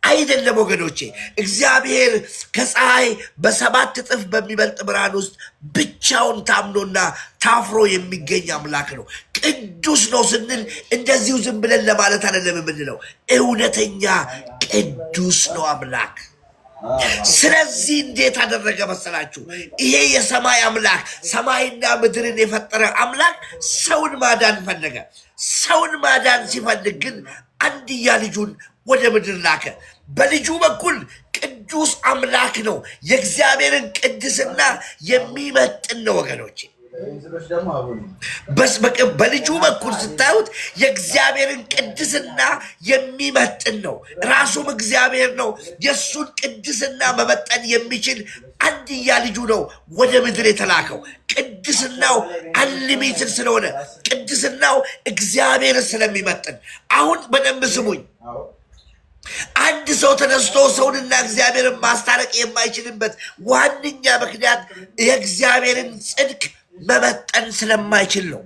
አይደለም ወገኖቼ። እግዚአብሔር ከፀሐይ በ7 እጥፍ በሚበልጥ ብርሃን ውስጥ ብቻውን ታምኖና ታፍሮ የሚገኝ አምላክ ነው። ቅዱስ ነው ስንል እንደዚሁ ዝም ብለን ለማለት አይደለም የምንለው። እውነተኛ ቅዱስ ነው አምላክ። ስለዚህ እንዴት አደረገ መሰላችሁ? ይሄ የሰማይ አምላክ ሰማይና ምድርን የፈጠረ አምላክ ሰውን ማዳን ፈለገ። ሰውን ማዳን ሲፈልግ ግን አንድያ ልጁን ወደ ምድር ላከ። በልጁ በኩል ቅዱስ አምላክ ነው። የእግዚአብሔርን ቅድስና የሚመጥን ነው ወገኖቼ። በልጁ በኩል ስታዩት የእግዚአብሔርን ቅድስና የሚመጥን ነው። ራሱም እግዚአብሔር ነው። የእሱን ቅድስና መመጠን የሚችል አንድያ ልጁ ነው ወደ ምድር የተላከው። ቅድስናው አንሊሚትድ ስለሆነ፣ ቅድስናው እግዚአብሔርን ስለሚመጥን። አሁን በደንብ ስሙኝ። አንድ ሰው ተነስቶ ሰውንና እግዚአብሔርን ማስታረቅ የማይችልበት ዋነኛ ምክንያት የእግዚአብሔርን ጽድቅ መመጠን ስለማይችል ነው።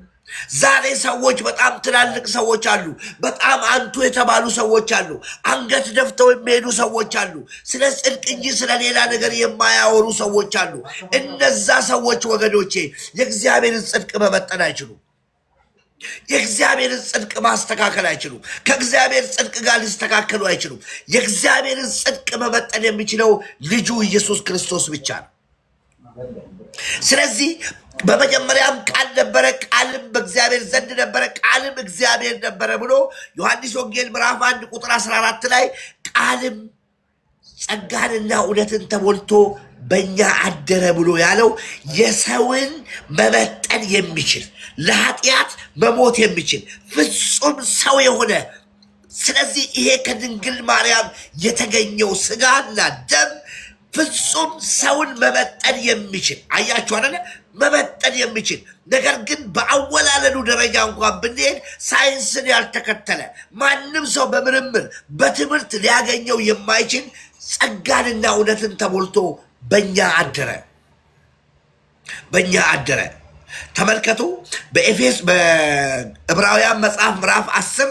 ዛሬ ሰዎች በጣም ትላልቅ ሰዎች አሉ። በጣም አንቱ የተባሉ ሰዎች አሉ። አንገት ደፍተው የሚሄዱ ሰዎች አሉ። ስለ ጽድቅ እንጂ ስለ ሌላ ነገር የማያወሩ ሰዎች አሉ። እነዛ ሰዎች ወገኖቼ የእግዚአብሔርን ጽድቅ መመጠን አይችሉም። የእግዚአብሔርን ጽድቅ ማስተካከል አይችሉም። ከእግዚአብሔር ጽድቅ ጋር ሊስተካከሉ አይችሉም። የእግዚአብሔርን ጽድቅ መመጠን የሚችለው ልጁ ኢየሱስ ክርስቶስ ብቻ ነው። ስለዚህ በመጀመሪያም ቃል ነበረ፣ ቃልም በእግዚአብሔር ዘንድ ነበረ፣ ቃልም እግዚአብሔር ነበረ ብሎ ዮሐንስ ወንጌል ምዕራፍ 1 ቁጥር 14 ላይ ቃልም ጸጋንና እውነትን ተሞልቶ በእኛ አደረ ብሎ ያለው የሰውን መመጠን የሚችል ለኃጢአት መሞት የሚችል ፍጹም ሰው የሆነ። ስለዚህ ይሄ ከድንግል ማርያም የተገኘው ስጋና ደም ፍጹም ሰውን መመጠን የሚችል፣ አያችሁ አይደለ? መመጠን የሚችል ነገር ግን በአወላለዱ ደረጃ እንኳን ብንሄድ ሳይንስን ያልተከተለ ማንም ሰው በምርምር በትምህርት ሊያገኘው የማይችል ጸጋንና እውነትን ተሞልቶ በእኛ አደረ፣ በእኛ አደረ። ተመልከቱ። በዕብራውያን መጽሐፍ ምዕራፍ 10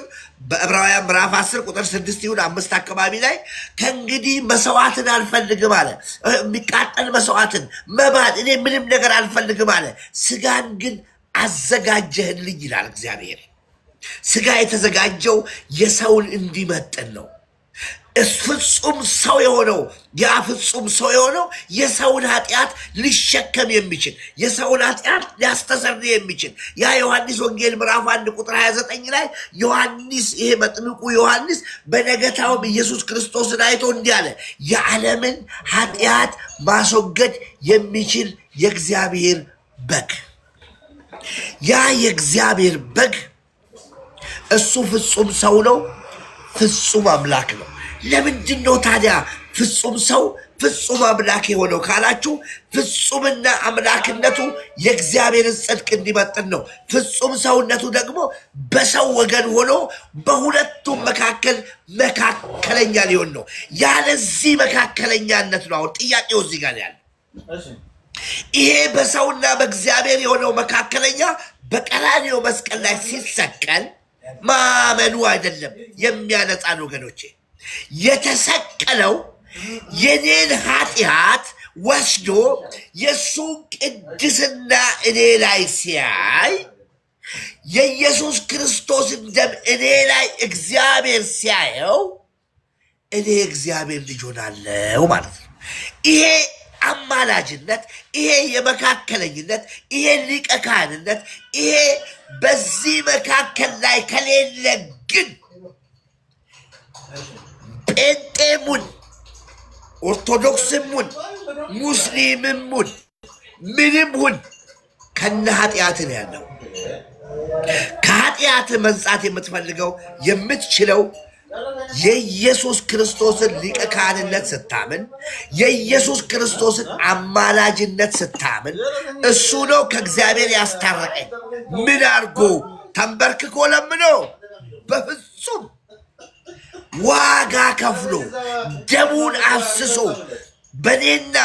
በዕብራውያን ምዕራፍ 10 ቁጥር 6 ይሁን 5 አካባቢ ላይ ከእንግዲህ መስዋዕትን አልፈልግም አለ። የሚቃጠል መስዋዕትን መባል እኔ ምንም ነገር አልፈልግም አለ። ስጋን ግን አዘጋጀህልኝ ይላል እግዚአብሔር። ስጋ የተዘጋጀው የሰውን እንዲመጥን ነው። ፍጹም ሰው የሆነው ያ ፍጹም ሰው የሆነው የሰውን ኃጢአት ሊሸከም የሚችል የሰውን ኃጢአት ሊያስተሰርይ የሚችል ያ ዮሐንስ ወንጌል ምዕራፍ 1 ቁጥር 29 ላይ ዮሐንስ ይሄ መጥምቁ ዮሐንስ በነገታውም ኢየሱስ ክርስቶስን አይቶ እንዲህ አለ የዓለምን ኃጢአት ማስወገድ የሚችል የእግዚአብሔር በግ ያ የእግዚአብሔር በግ እሱ ፍጹም ሰው ነው ፍጹም አምላክ ነው ለምንድነው ታዲያ ፍጹም ሰው ፍጹም አምላክ የሆነው ካላችሁ ፍጹምና አምላክነቱ የእግዚአብሔርን ጽድቅ እንዲመጥን ነው ፍጹም ሰውነቱ ደግሞ በሰው ወገን ሆኖ በሁለቱም መካከለኛ ሊሆን ነው ያለዚህ መካከለኛነት ነው አሁን ጥያቄው እዚህ ጋር ያለ ይሄ በሰውና በእግዚአብሔር የሆነው መካከለኛ በቀራንዮ መስቀል ላይ ሲሰቀል ማመኑ አይደለም የሚያነጻን ወገኖቼ የተሰቀለው የኔን ኃጢአት ወስዶ የሱ ቅድስና እኔ ላይ ሲያይ የኢየሱስ ክርስቶስ ደም እኔ ላይ እግዚአብሔር ሲያየው እኔ እግዚአብሔር ልጅ ሆናለሁ ማለት ነው ይሄ አማላጅነት ይሄ የመካከለኝነት ይሄ ሊቀ ካህንነት ይሄ በዚህ መካከል ላይ ከሌለ ግን ጴንጤሙን ኦርቶዶክስሙን ሙስሊምሙን ምንምሁን ከነ ኃጢአትን ያለው ከኃጢአት መንጻት የምትፈልገው የምትችለው የኢየሱስ ክርስቶስን ሊቀ ካህንነት ስታምን የኢየሱስ ክርስቶስን አማላጅነት ስታምን እሱ ነው ከእግዚአብሔር ያስታረቀኝ ምን አርጎ ተንበርክኮ ለምኖ በፍጹም ዋጋ ከፍሎ ደሙን አፍስሶ በኔና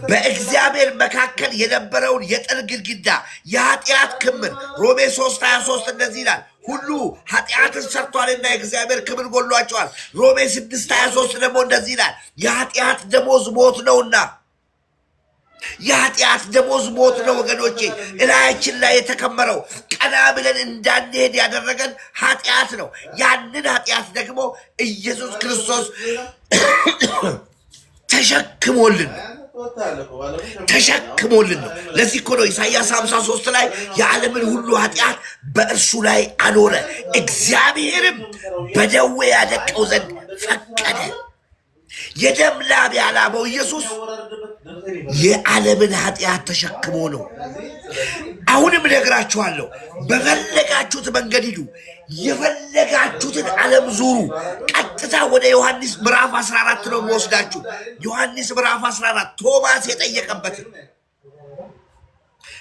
በእግዚአብሔር መካከል የነበረውን የጥል ግድግዳ የኃጢአት ክምር ሮሜ 3:23 እንደዚህ ይላል ሁሉ ኃጢአትን ሰርቷልና የእግዚአብሔር ክብር ጎሏቸዋል ሮሜ 6:23 ደግሞ እንደዚህ ይላል የኃጢአት ደሞዝ ሞት ነውና የኃጢአት ደሞዝ ሞት ነው ወገኖቼ እላያችን ላይ የተከመረው ቀና ብለን እንዳንሄድ ያደረገን ኃጢአት ነው ያንን ኃጢአት ደግሞ ኢየሱስ ክርስቶስ ተሸክሞልን ነው ለዚህ እኮ ነው ኢሳይያስ 53 ላይ የዓለምን ሁሉ ኃጢአት በእርሱ ላይ አኖረ እግዚአብሔርም በደዌ ያደቀው ዘንድ ፈቀደ የደም ላብ ያላበው ኢየሱስ የዓለምን ኃጢአት ተሸክሞ ነው አሁንም ነግራችኋለሁ በፈለጋችሁት መንገድ ሂዱ የፈለጋችሁትን ዓለም ዙሩ ቀጥታ ወደ ዮሐንስ ምዕራፍ 14 ነው የሚወስዳችሁ ዮሐንስ ምዕራፍ 14 ቶማስ የጠየቀበት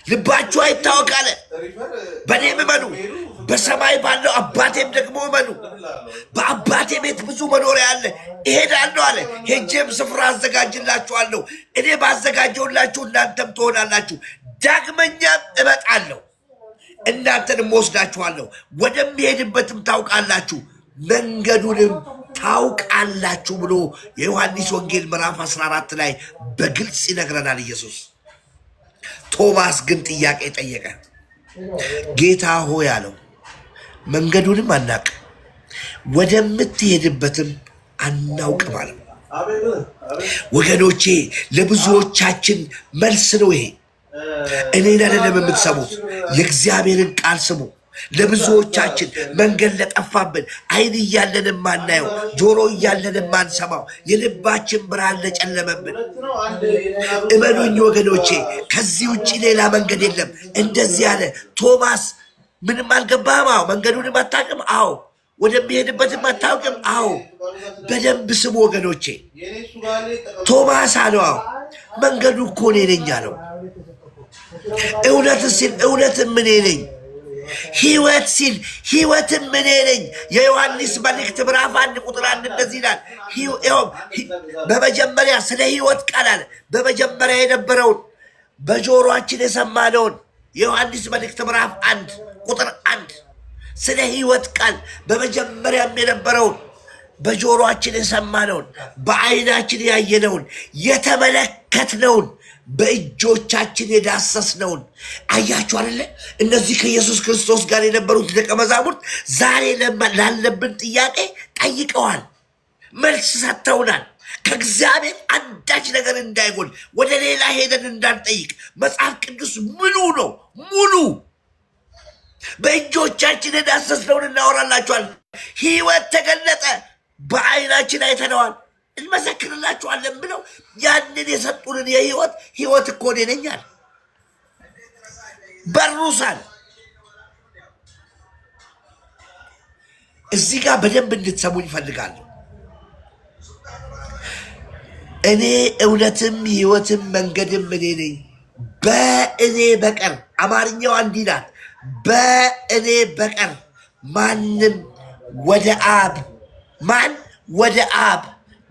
ልባችሁ አይታወቃለ በኔም እመኑ በሰማይ ባለው አባቴም ደግሞ እመኑ በአባቴ ቤት ብዙ መኖሪያ አለ እሄዳለሁ አለ ሄጄም ስፍራ አዘጋጅላችኋለሁ እኔ ባዘጋጀሁላችሁ እናንተም ትሆናላችሁ ዳግመኛም እመጣለሁ እናንተንም ወስዳችኋለሁ ወደምሄድበትም ታውቃላችሁ መንገዱንም ታውቃላችሁ ብሎ የዮሐንስ ወንጌል ምዕራፍ 14 ላይ በግልጽ ይነግረናል ኢየሱስ ቶማስ ግን ጥያቄ ጠየቀ ጌታ ሆይ አለው መንገዱንም አናውቅ ወደምትሄድበትም አናውቅም አለው ወገኖቼ ለብዙዎቻችን መልስ ነው ይሄ እኔን አይደለም የምትሰሙት የእግዚአብሔርን ቃል ስሙ ለብዙዎቻችን መንገድ ለጠፋብን አይን እያለን ማናየው ጆሮ እያለን ማንሰማው የልባችን ብርሃን ለጨለመብን እመኑኝ ወገኖቼ ከዚህ ውጪ ሌላ መንገድ የለም እንደዚህ ያለ ቶማስ ምንም አልገባህም አዎ መንገዱንም አታውቅም አዎ ወደሚሄድበትም አታውቅም አዎ በደንብ ስሙ ወገኖቼ ቶማስ አለው አዎ መንገዱ እኮ እኔ ነኝ አለው እውነት ሲል እውነትም እኔ ነኝ ሕይወት ሲል ሕይወትም እኔ ነኝ የዮሐንስ መልእክት ምዕራፍ 1 ቁጥር 1 እንደዚህ ይላል በመጀመሪያ ስለ ሕይወት ቃል አለ በመጀመሪያ የነበረውን በጆሮአችን የሰማነውን የዮሐንስ መልእክት ምዕራፍ 1 ቁጥር 1 ስለ ሕይወት ቃል በመጀመሪያም የነበረውን በጆሮአችን የሰማነውን በአይናችን ያየነውን የተመለከትነውን በእጆቻችን የዳሰስነውን አያችሁ አይደለ እነዚህ ከኢየሱስ ክርስቶስ ጋር የነበሩት ደቀ መዛሙርት ዛሬ ላለብን ጥያቄ ጠይቀዋል መልስ ሰጥተውናል። ከእግዚአብሔር አንዳች ነገር እንዳይጎል ወደ ሌላ ሄደን እንዳንጠይቅ መጽሐፍ ቅዱስ ሙሉ ነው። ሙሉ በእጆቻችን የዳሰስነውን እናወራላችኋል። ሕይወት ተገለጠ፣ በዓይናችን አይተነዋል፣ እንመሰክርላችኋለን ብለው ያንን የሰጡንን ሕይወት እኮ እኔ ነኝ አለ። በሩሳል እዚህ ጋር በደንብ እንድትሰሙኝ እፈልጋለሁ። እኔ እውነትም ሕይወትም መንገድም እኔ ነኝ፣ በእኔ በቀር አማርኛው አንዲት ናት። በእኔ በቀር ማንም ወደ አብ ወደ አብ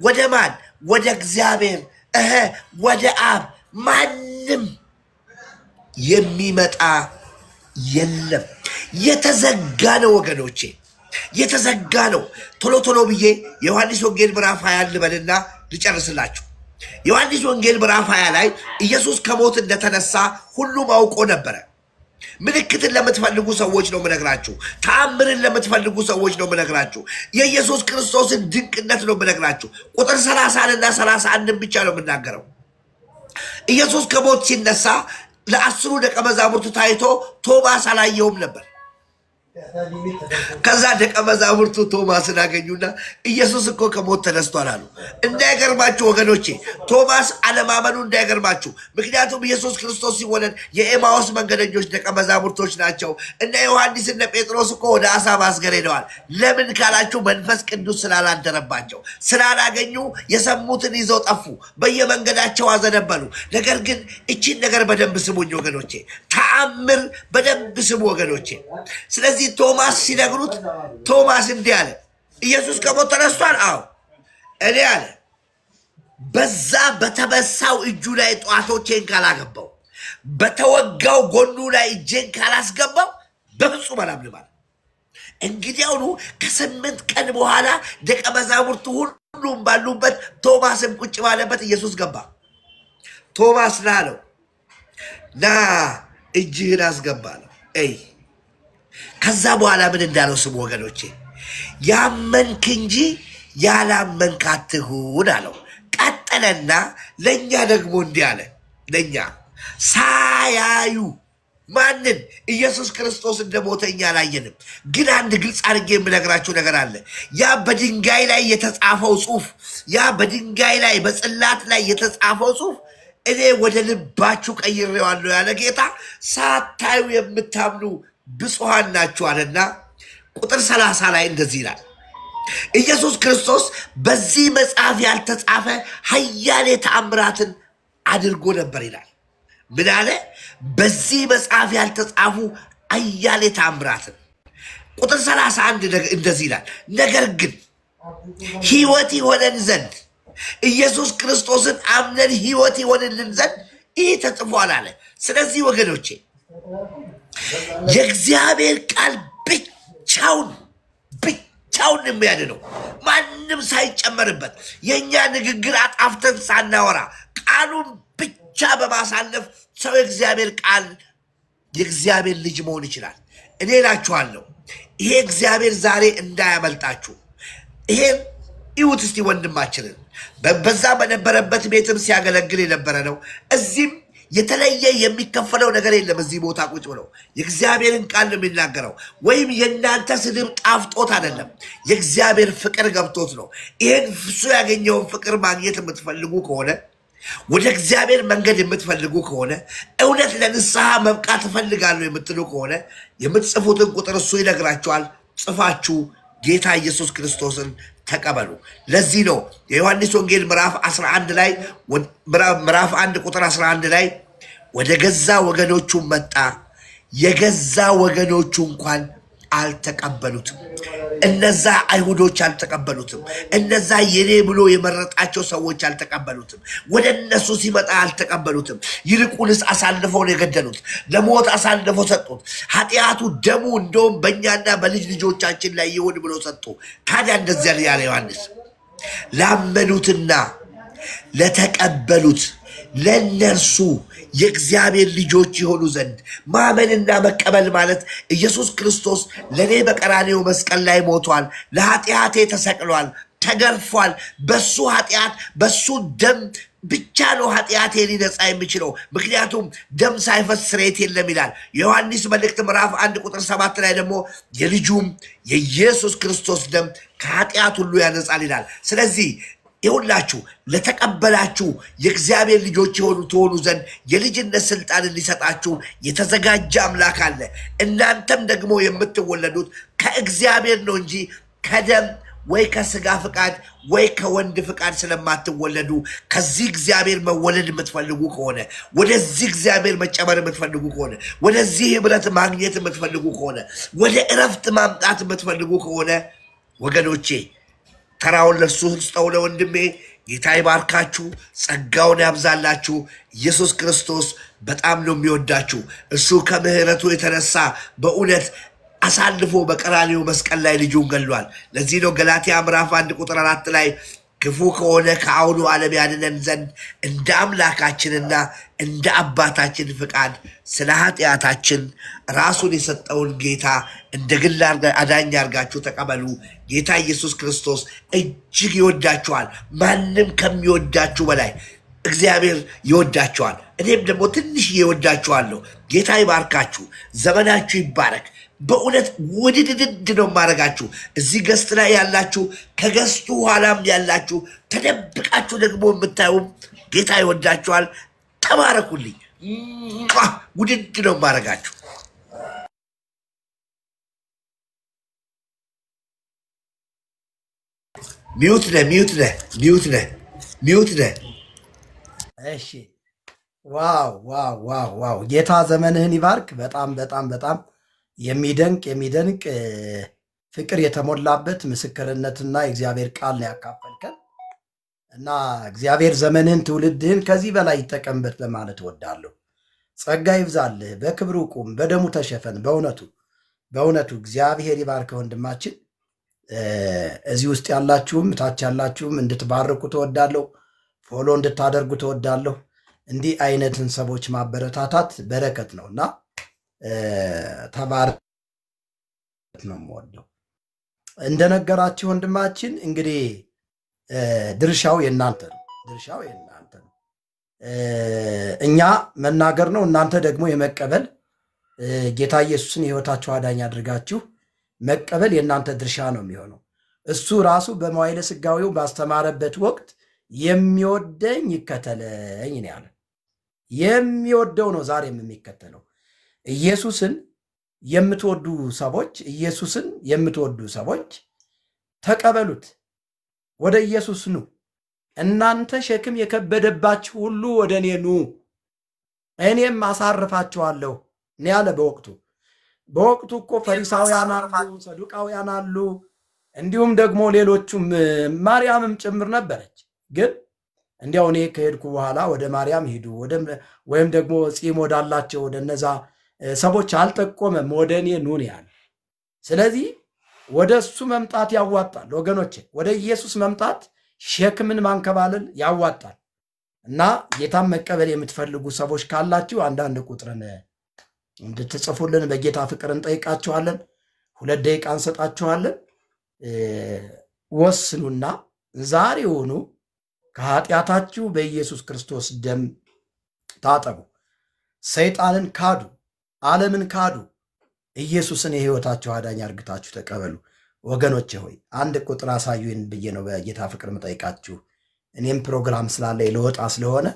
ወደ ማን ወደ እግዚአብሔር ወደ አብ ማንም የሚመጣ የለም። የተዘጋ ነው ወገኖቼ፣ የተዘጋ ነው። ቶሎ ብዬ ዮሐንስ ወንጌል ምዕራፍ 20 ልበልና ልጨርስላችሁ። ዮሐንስ ወንጌል ምዕራፍ 20 ላይ ኢየሱስ ከሞት እንደተነሳ ሁሉም አውቆ ነበረ። ምልክትን ለምትፈልጉ ሰዎች ነው የምነግራችሁ። ተአምርን ለምትፈልጉ ሰዎች ነው የምነግራችሁ። የኢየሱስ ክርስቶስን ድንቅነት ነው የምነግራችሁ። ቁጥር 30 እና 31 ብቻ ነው የምናገረው። ኢየሱስ ከሞት ሲነሳ ለ10 ደቀ መዛሙርቱ ታይቶ ቶማስ አላየውም ነበር። ከዛ ደቀ መዛሙርቱ ቶማስን አገኙና ኢየሱስ እኮ ከሞት ተነስቷል አሉ። እንዳይገርማችሁ ወገኖቼ፣ ቶማስ አለማመኑ እንዳይገርማችሁ። ምክንያቱም ኢየሱስ ክርስቶስ ሲወለድ የኤማውስ መንገደኞች ደቀ መዛሙርቶች ናቸው። እነ ዮሐንስ እነ ጴጥሮስ እኮ ወደ አሳ ማስገር ሄደዋል። ለምን ካላችሁ መንፈስ ቅዱስ ስላላደረባቸው፣ ስላላገኙ የሰሙትን ይዘው ጠፉ፣ በየመንገዳቸው አዘነበሉ። ነገር ግን እቺን ነገር በደንብ ስሙኝ ወገኖቼ፣ ተአምር በደንብ ስሙ ወገኖቼ። ስለዚህ ቶማስ ሲነግሩት ቶማስ እንዲህ አለ፣ ኢየሱስ ከሞት ተነስቷል። አዎ እኔ አለ በዛ በተበሳው እጁ ላይ ጧቶቼን ካላገባው፣ በተወጋው ጎኑ ላይ እጄን ካላስገባው በፍጹም አላምንም አለ። እንግዲያውኑ ከ8 ቀን በኋላ ደቀ መዛሙርቱ ሁሉም ባሉበት ቶማስም ቁጭ ባለበት ኢየሱስ ገባ። ቶማስ ና አለው፣ ና እጅህን አስገባ ነው። ከዛ በኋላ ምን እንዳለው ስሙ ወገኖቼ፣ ያመንክ እንጂ ያላመንክ አትሁን አለው። ቀጠለና ለእኛ ደግሞ እንዲህ አለ፣ ለእኛ ሳያዩ ማንን? ኢየሱስ ክርስቶስ እንደሞተ እኛ አላየንም። ግን አንድ ግልጽ አድርጌ የምነግራችሁ ነገር አለ። ያ በድንጋይ ላይ የተጻፈው ጽሑፍ፣ ያ በድንጋይ ላይ በጽላት ላይ የተጻፈው ጽሑፍ እኔ ወደ ልባችሁ ቀይሬዋለሁ ያለ ጌታ ሳታዩ የምታምኑ ብፁዓን ናችሁ አለና ቁጥር 30 ላይ እንደዚህ ይላል፣ ኢየሱስ ክርስቶስ በዚህ መጽሐፍ ያልተጻፈ ኃያሌ ተአምራትን አድርጎ ነበር ይላል። ምን አለ? በዚህ መጽሐፍ ያልተጻፉ ኃያሌ ተአምራትን። ቁጥር 31 እንደዚህ ይላል፣ ነገር ግን ሕይወት ይሆነን ዘንድ ኢየሱስ ክርስቶስን አምነን ሕይወት ይሆንልን ዘንድ ይህ ተጽፏል አለ። ስለዚህ ወገኖቼ የእግዚአብሔር ቃል ብቻውን የሚያድነው ማንም ሳይጨመርበት፣ የእኛ ንግግር አጣፍተን ሳናወራ ቃሉን ብቻ በማሳለፍ ሰው የእግዚአብሔር ቃል የእግዚአብሔር ልጅ መሆን ይችላል። እኔ እላችኋለሁ ይሄ እግዚአብሔር ዛሬ እንዳያመልጣችሁ። ይሄን ይሁት እስቲ ወንድማችንን በዛ በነበረበት ቤትም ሲያገለግል የነበረ ነው። እዚህም የተለየ የሚከፈለው ነገር የለም። እዚህ ቦታ ቁጭ ብለው የእግዚአብሔርን ቃል ነው የሚናገረው። ወይም የእናንተ ስድብ ጣፍጦት አይደለም፣ የእግዚአብሔር ፍቅር ገብቶት ነው። ይሄን እሱ ያገኘውን ፍቅር ማግኘት የምትፈልጉ ከሆነ፣ ወደ እግዚአብሔር መንገድ የምትፈልጉ ከሆነ፣ እውነት ለንስሐ መብቃት እፈልጋለሁ የምትሉ ከሆነ የምትጽፉትን ቁጥር እሱ ይነግራችኋል። ጽፋችሁ ጌታ ኢየሱስ ክርስቶስን ተቀበሉ። ለዚህ ነው የዮሐንስ ወንጌል ምዕራፍ 11 ላይ ምዕራፍ 1 ቁጥር 11 ላይ ወደ ገዛ ወገኖቹ መጣ፣ የገዛ ወገኖቹ እንኳን አልተቀበሉትም። እነዛ አይሁዶች አልተቀበሉትም። እነዛ የኔ ብሎ የመረጣቸው ሰዎች አልተቀበሉትም። ወደ እነሱ ሲመጣ አልተቀበሉትም። ይልቁንስ አሳልፈው ነው የገደሉት፣ ለሞት አሳልፈው ሰጡት። ኃጢአቱ ደሙ እንደውም በእኛና በልጅ ልጆቻችን ላይ ይሁን ብሎ ሰጡ። ታዲያ እንደዚያ ያለ ዮሐንስ ላመኑትና ለተቀበሉት ለነርሱ የእግዚአብሔር ልጆች የሆኑ ዘንድ ማመንና መቀበል ማለት ኢየሱስ ክርስቶስ ለኔ በቀራንዮ መስቀል ላይ ሞቷል፣ ለኃጢአቴ ተሰቅሏል፣ ተገርፏል። በሱ ኃጢአት በሱ ደም ብቻ ነው ኃጢአቴን ሊነጻ የሚችለው። ምክንያቱም ደም ሳይፈስ ስርየት የለም ይላል። ዮሐንስ መልእክት ምዕራፍ 1 ቁጥር 7 ላይ ደግሞ የልጁም የኢየሱስ ክርስቶስ ደም ከኃጢአት ሁሉ ያነጻል ይላል። ስለዚህ ይሁላችሁ ለተቀበላችሁ የእግዚአብሔር ልጆች ትሆኑ ዘንድ የልጅነት ስልጣን ሊሰጣችሁ የተዘጋጀ አምላክ አለ። እናንተም ደግሞ የምትወለዱት ከእግዚአብሔር ነው እንጂ ከደም ወይ ከስጋ ፍቃድ ወይ ከወንድ ፍቃድ ስለማትወለዱ ከዚህ እግዚአብሔር መወለድ የምትፈልጉ ከሆነ ወደዚህ እግዚአብሔር መጨመር የምትፈልጉ ከሆነ ወደዚህ ህብረት ማግኘት የምትፈልጉ ከሆነ ወደ እረፍት ማምጣት የምትፈልጉ ከሆነ ወገኖቼ ተራውን ለሱ ስጠው። ለወንድሜ ጌታ ይባርካችሁ፣ ጸጋውን ያብዛላችሁ። ኢየሱስ ክርስቶስ በጣም ነው የሚወዳችሁ። እሱ ከምህረቱ የተነሳ በእውነት አሳልፎ በቀራንዮ መስቀል ላይ ልጁን ገሏል። ለዚህ ነው ገላትያ ምዕራፍ 1 ቁጥር 4 ላይ ክፉ ከሆነ ከአሁኑ ዓለም ያድነን ዘንድ እንደ አምላካችንና እንደ አባታችን ፍቃድ ስለ ኃጢአታችን ራሱን የሰጠውን ጌታ እንደ ግል አዳኝ አድርጋችሁ ተቀበሉ። ጌታ ኢየሱስ ክርስቶስ እጅግ ይወዳችኋል። ማንም ከሚወዳችሁ በላይ እግዚአብሔር ይወዳችኋል። እኔም ደግሞ ትንሽ ይወዳችኋለሁ። ጌታ ይባርካችሁ፣ ዘመናችሁ ይባረክ። በእውነት ውድድድ ነው ማረጋችሁ። እዚህ ገስት ላይ ያላችሁ ከገስቱ ኋላም ያላችሁ ተደብቃችሁ ደግሞ የምታዩ ጌታ ይወዳችኋል። ተባረኩልኝ። ውድድ ነው ማረጋችሁ። ሚውት ነህ። እሺ ዋው ዋው ዋው ዋው! ጌታ ዘመንህን ይባርክ። በጣም በጣም በጣም የሚደንቅ ፍቅር የተሞላበት ምስክርነትና የእግዚአብሔር ቃል ነው ያካፈልከን እና እግዚአብሔር ዘመንህን ትውልድህን ከዚህ በላይ ይጠቀምበት ለማለት እወዳለሁ። ጸጋ ይብዛልህ፣ በክብሩ ቁም፣ በደሙ ተሸፈን። በእውነቱ እግዚአብሔር ይባርክ ወንድማችን። እዚህ ውስጥ ያላችሁም ታች ያላችሁም እንድትባርኩ ተወዳለሁ። ፎሎ እንድታደርጉ ተወዳለሁ። እንዲህ አይነትን ሰዎች ማበረታታት በረከት ነውና ተባረክ ነው የምወደው። እንደነገራችሁ ወንድማችን እንግዲህ ድርሻው የእናንተ ነው። እኛ መናገር ነው፣ እናንተ ደግሞ የመቀበል ጌታ ኢየሱስን የሕይወታችሁ አዳኝ አድርጋችሁ መቀበል የእናንተ ድርሻ ነው የሚሆነው። እሱ ራሱ በመዋዕለ ሥጋዌው ባስተማረበት ወቅት የሚወደኝ ይከተለኝ ነው ያለ። የሚወደው ነው ዛሬም የሚከተለው። ኢየሱስን የምትወዱ ሰዎች ተቀበሉት፣ ወደ ኢየሱስ ኑ። እናንተ ሸክም የከበደባችሁ ሁሉ ወደ እኔ ኑ፣ እኔም አሳርፋችኋለሁ ነው ያለ። በወቅቱ እኮ ፈሪሳውያን አሉ፣ ሰዱቃውያን አሉ፣ እንዲሁም ደግሞ ሌሎቹም ማርያምም ጭምር ነበረች። ግን እንዲያው እኔ ከሄድኩ በኋላ ወደ ማርያም ሂዱ ወይም ደግሞ ጺም ወዳላቸው ወደ እነዛ ሰዎች አልጠቆመም፣ ወደ እኔ ኑ ያለ። ስለዚህ ወደ እሱ መምጣት ያዋጣል ወገኖቼ። ወደ ኢየሱስ መምጣት ሸክምን ማንከባለል ያዋጣል። እና ጌታን መቀበል የምትፈልጉ ሰዎች ካላችሁ አንዳንድ ቁጥርን እንድትጽፉልን በጌታ ፍቅር እንጠይቃችኋለን። 2 ደቂቃ እንሰጣችኋለን። ወስኑና ዛሬውኑ ከኃጢአታችሁ በኢየሱስ ክርስቶስ ደም ታጠቡ። ሰይጣንን ካዱ፣ ዓለምን ካዱ፣ ኢየሱስን የሕይወታችሁ አዳኝ አድርጋችሁ ተቀበሉ። ወገኖቼ ሆይ አንድ ቁጥር አሳዩን ብዬ ነው በጌታ ፍቅር የምጠይቃችሁ። እኔም ፕሮግራም ስላለ ለወጣ ስለሆነ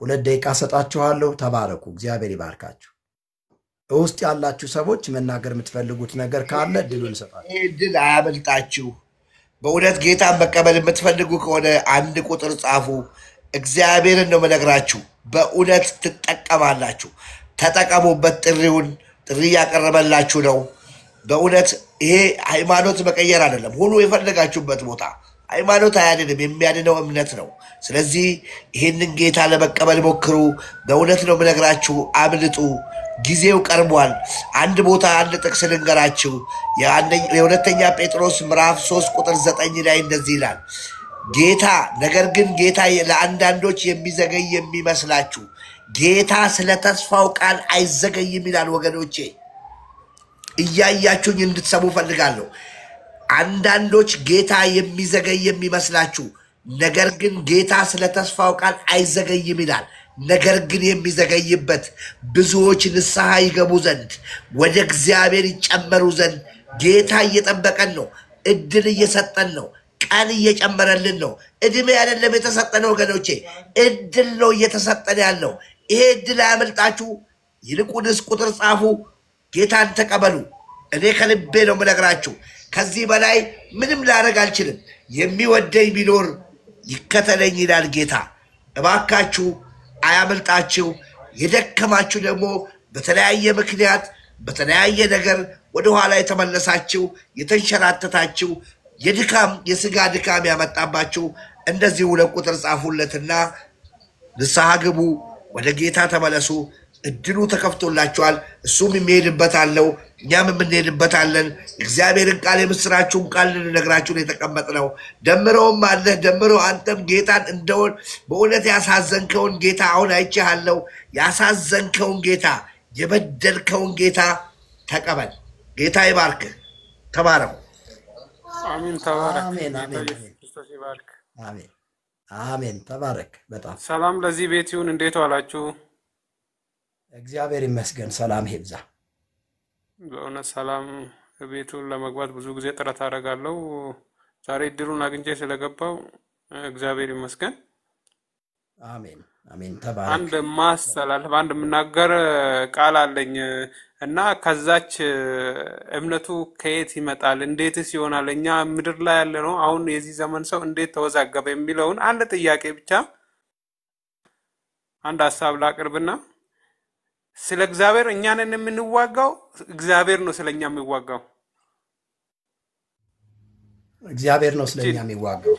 2 ደቂቃ ሰጣችኋለሁ። ተባረኩ። እግዚአብሔር ይባርካችሁ። ውስጥ ያላችሁ ሰዎች መናገር የምትፈልጉት ነገር ካለ ድሉን ሰጣችሁ። ድል አያመልጣችሁ። በእውነት ጌታን መቀበል የምትፈልጉ ከሆነ 1 ቁጥር ጻፉ። እግዚአብሔርን ነው መነግራችሁ። በእውነት ትጠቀማላችሁ። ተጠቀሙበት። ጥሪ ያቀረበላችሁ ነው። በእውነት ይሄ ሃይማኖት መቀየር አይደለም። ሁሉ የፈለጋችሁበት ቦታ ሃይማኖት አያድንም፣ የሚያድነው እምነት ነው። ስለዚህ ይህንን ጌታ ለመቀበል ሞክሩ። በእውነት ነው የምነግራችሁ። አምልጡ። ጊዜው ቀርቧል። አንድ ቦታ አንድ ጥቅስ ልንገራችሁ። የሁለተኛ ጴጥሮስ ምዕራፍ 3 ቁጥር 9 ላይ እንደዚህ ይላል። ነገር ግን ጌታ ለአንዳንዶች የሚዘገይ የሚመስላችሁ ጌታ ስለ ተስፋው ቃል አይዘገይም ይላል። ወገኖቼ እያያችሁኝ እንድትሰሙ ፈልጋለሁ። አንዳንዶች ጌታ የሚዘገይ የሚመስላችሁ ነገር ግን ጌታ ስለ ተስፋው ቃል አይዘገይም ይላል። ነገር ግን የሚዘገይበት ብዙዎች ንስሐ ይገቡ ዘንድ ወደ እግዚአብሔር ይጨመሩ ዘንድ ጌታ እየጠበቀን ነው። እድል እየሰጠን ነው። ቃል እየጨመረልን ነው። እድሜ አይደለም የተሰጠን ወገኖቼ፣ እድል ነው እየተሰጠን ያለው። ይሄ እድል አያመልጣችሁ። ይልቁንስ ቁጥር ጻፉ፣ ጌታን ተቀበሉ። እኔ ከልቤ ነው የምነግራችሁ። ከዚህ በላይ ምንም ላደርግ አልችልም። የሚወደኝ ቢኖር ይከተለኝ ይላል ጌታ። እባካችሁ አያመልጣችሁ። የደከማችሁ ደግሞ በተለያየ ምክንያት በተለያየ ነገር ወደኋላ የተመለሳችሁ የተንሸራተታችሁ የድካም የስጋ ድካም ያመጣባችሁ እንደዚህ ሁለት ቁጥር ጻፉለትና ንስሐ ግቡ፣ ወደ ጌታ ተመለሱ። እድሉ ተከፍቶላችኋል። እሱም የሚሄድበት አለው፣ እኛም የምንሄድበት አለን። እግዚአብሔርን ቃል የምስራችሁን ቃል ልንነግራችሁ ነው የተቀመጥነው። ደምረውም አለ ደምሮ አንተም ጌታን እንደውን በእውነት ያሳዘንከውን ጌታ አሁን አይቼሃለሁ። ያሳዘንከውን ጌታ የበደልከውን ጌታ ተቀበል። ጌታ ይባርክህ። ተባረኩ። አሜን። ተባረክ። አሜን ጌታ አሜን ኢየሱስ ክርስቶስ ይባርክ። አሜን አሜን። ተባረክ። በጣም ሰላም ለዚህ ቤት ይሁን። እንዴት ዋላችሁ? እግዚአብሔር ይመስገን። ሰላም ይብዛ። በእውነት ሰላም ቤቱን ለመግባት ብዙ ጊዜ ጥረት አደርጋለሁ። ዛሬ እድሉን አግኝቼ ስለገባው እግዚአብሔር ይመስገን። አሜን አሜን። ተባረክ። አንድ ማስተላለፍ አንድ የምናገር ቃል አለኝ እና ከዛች እምነቱ ከየት ይመጣል እንዴትስ ይሆናል እኛ ምድር ላይ ያለ ነው አሁን የዚህ ዘመን ሰው እንዴት ተወዛገበ የሚለውን አንድ ጥያቄ ብቻ አንድ ሐሳብ ላቅርብና ስለ እግዚአብሔር እኛንን የምንዋጋው እግዚአብሔር ነው ስለኛ የሚዋጋው እግዚአብሔር ነው ስለኛ የሚዋጋው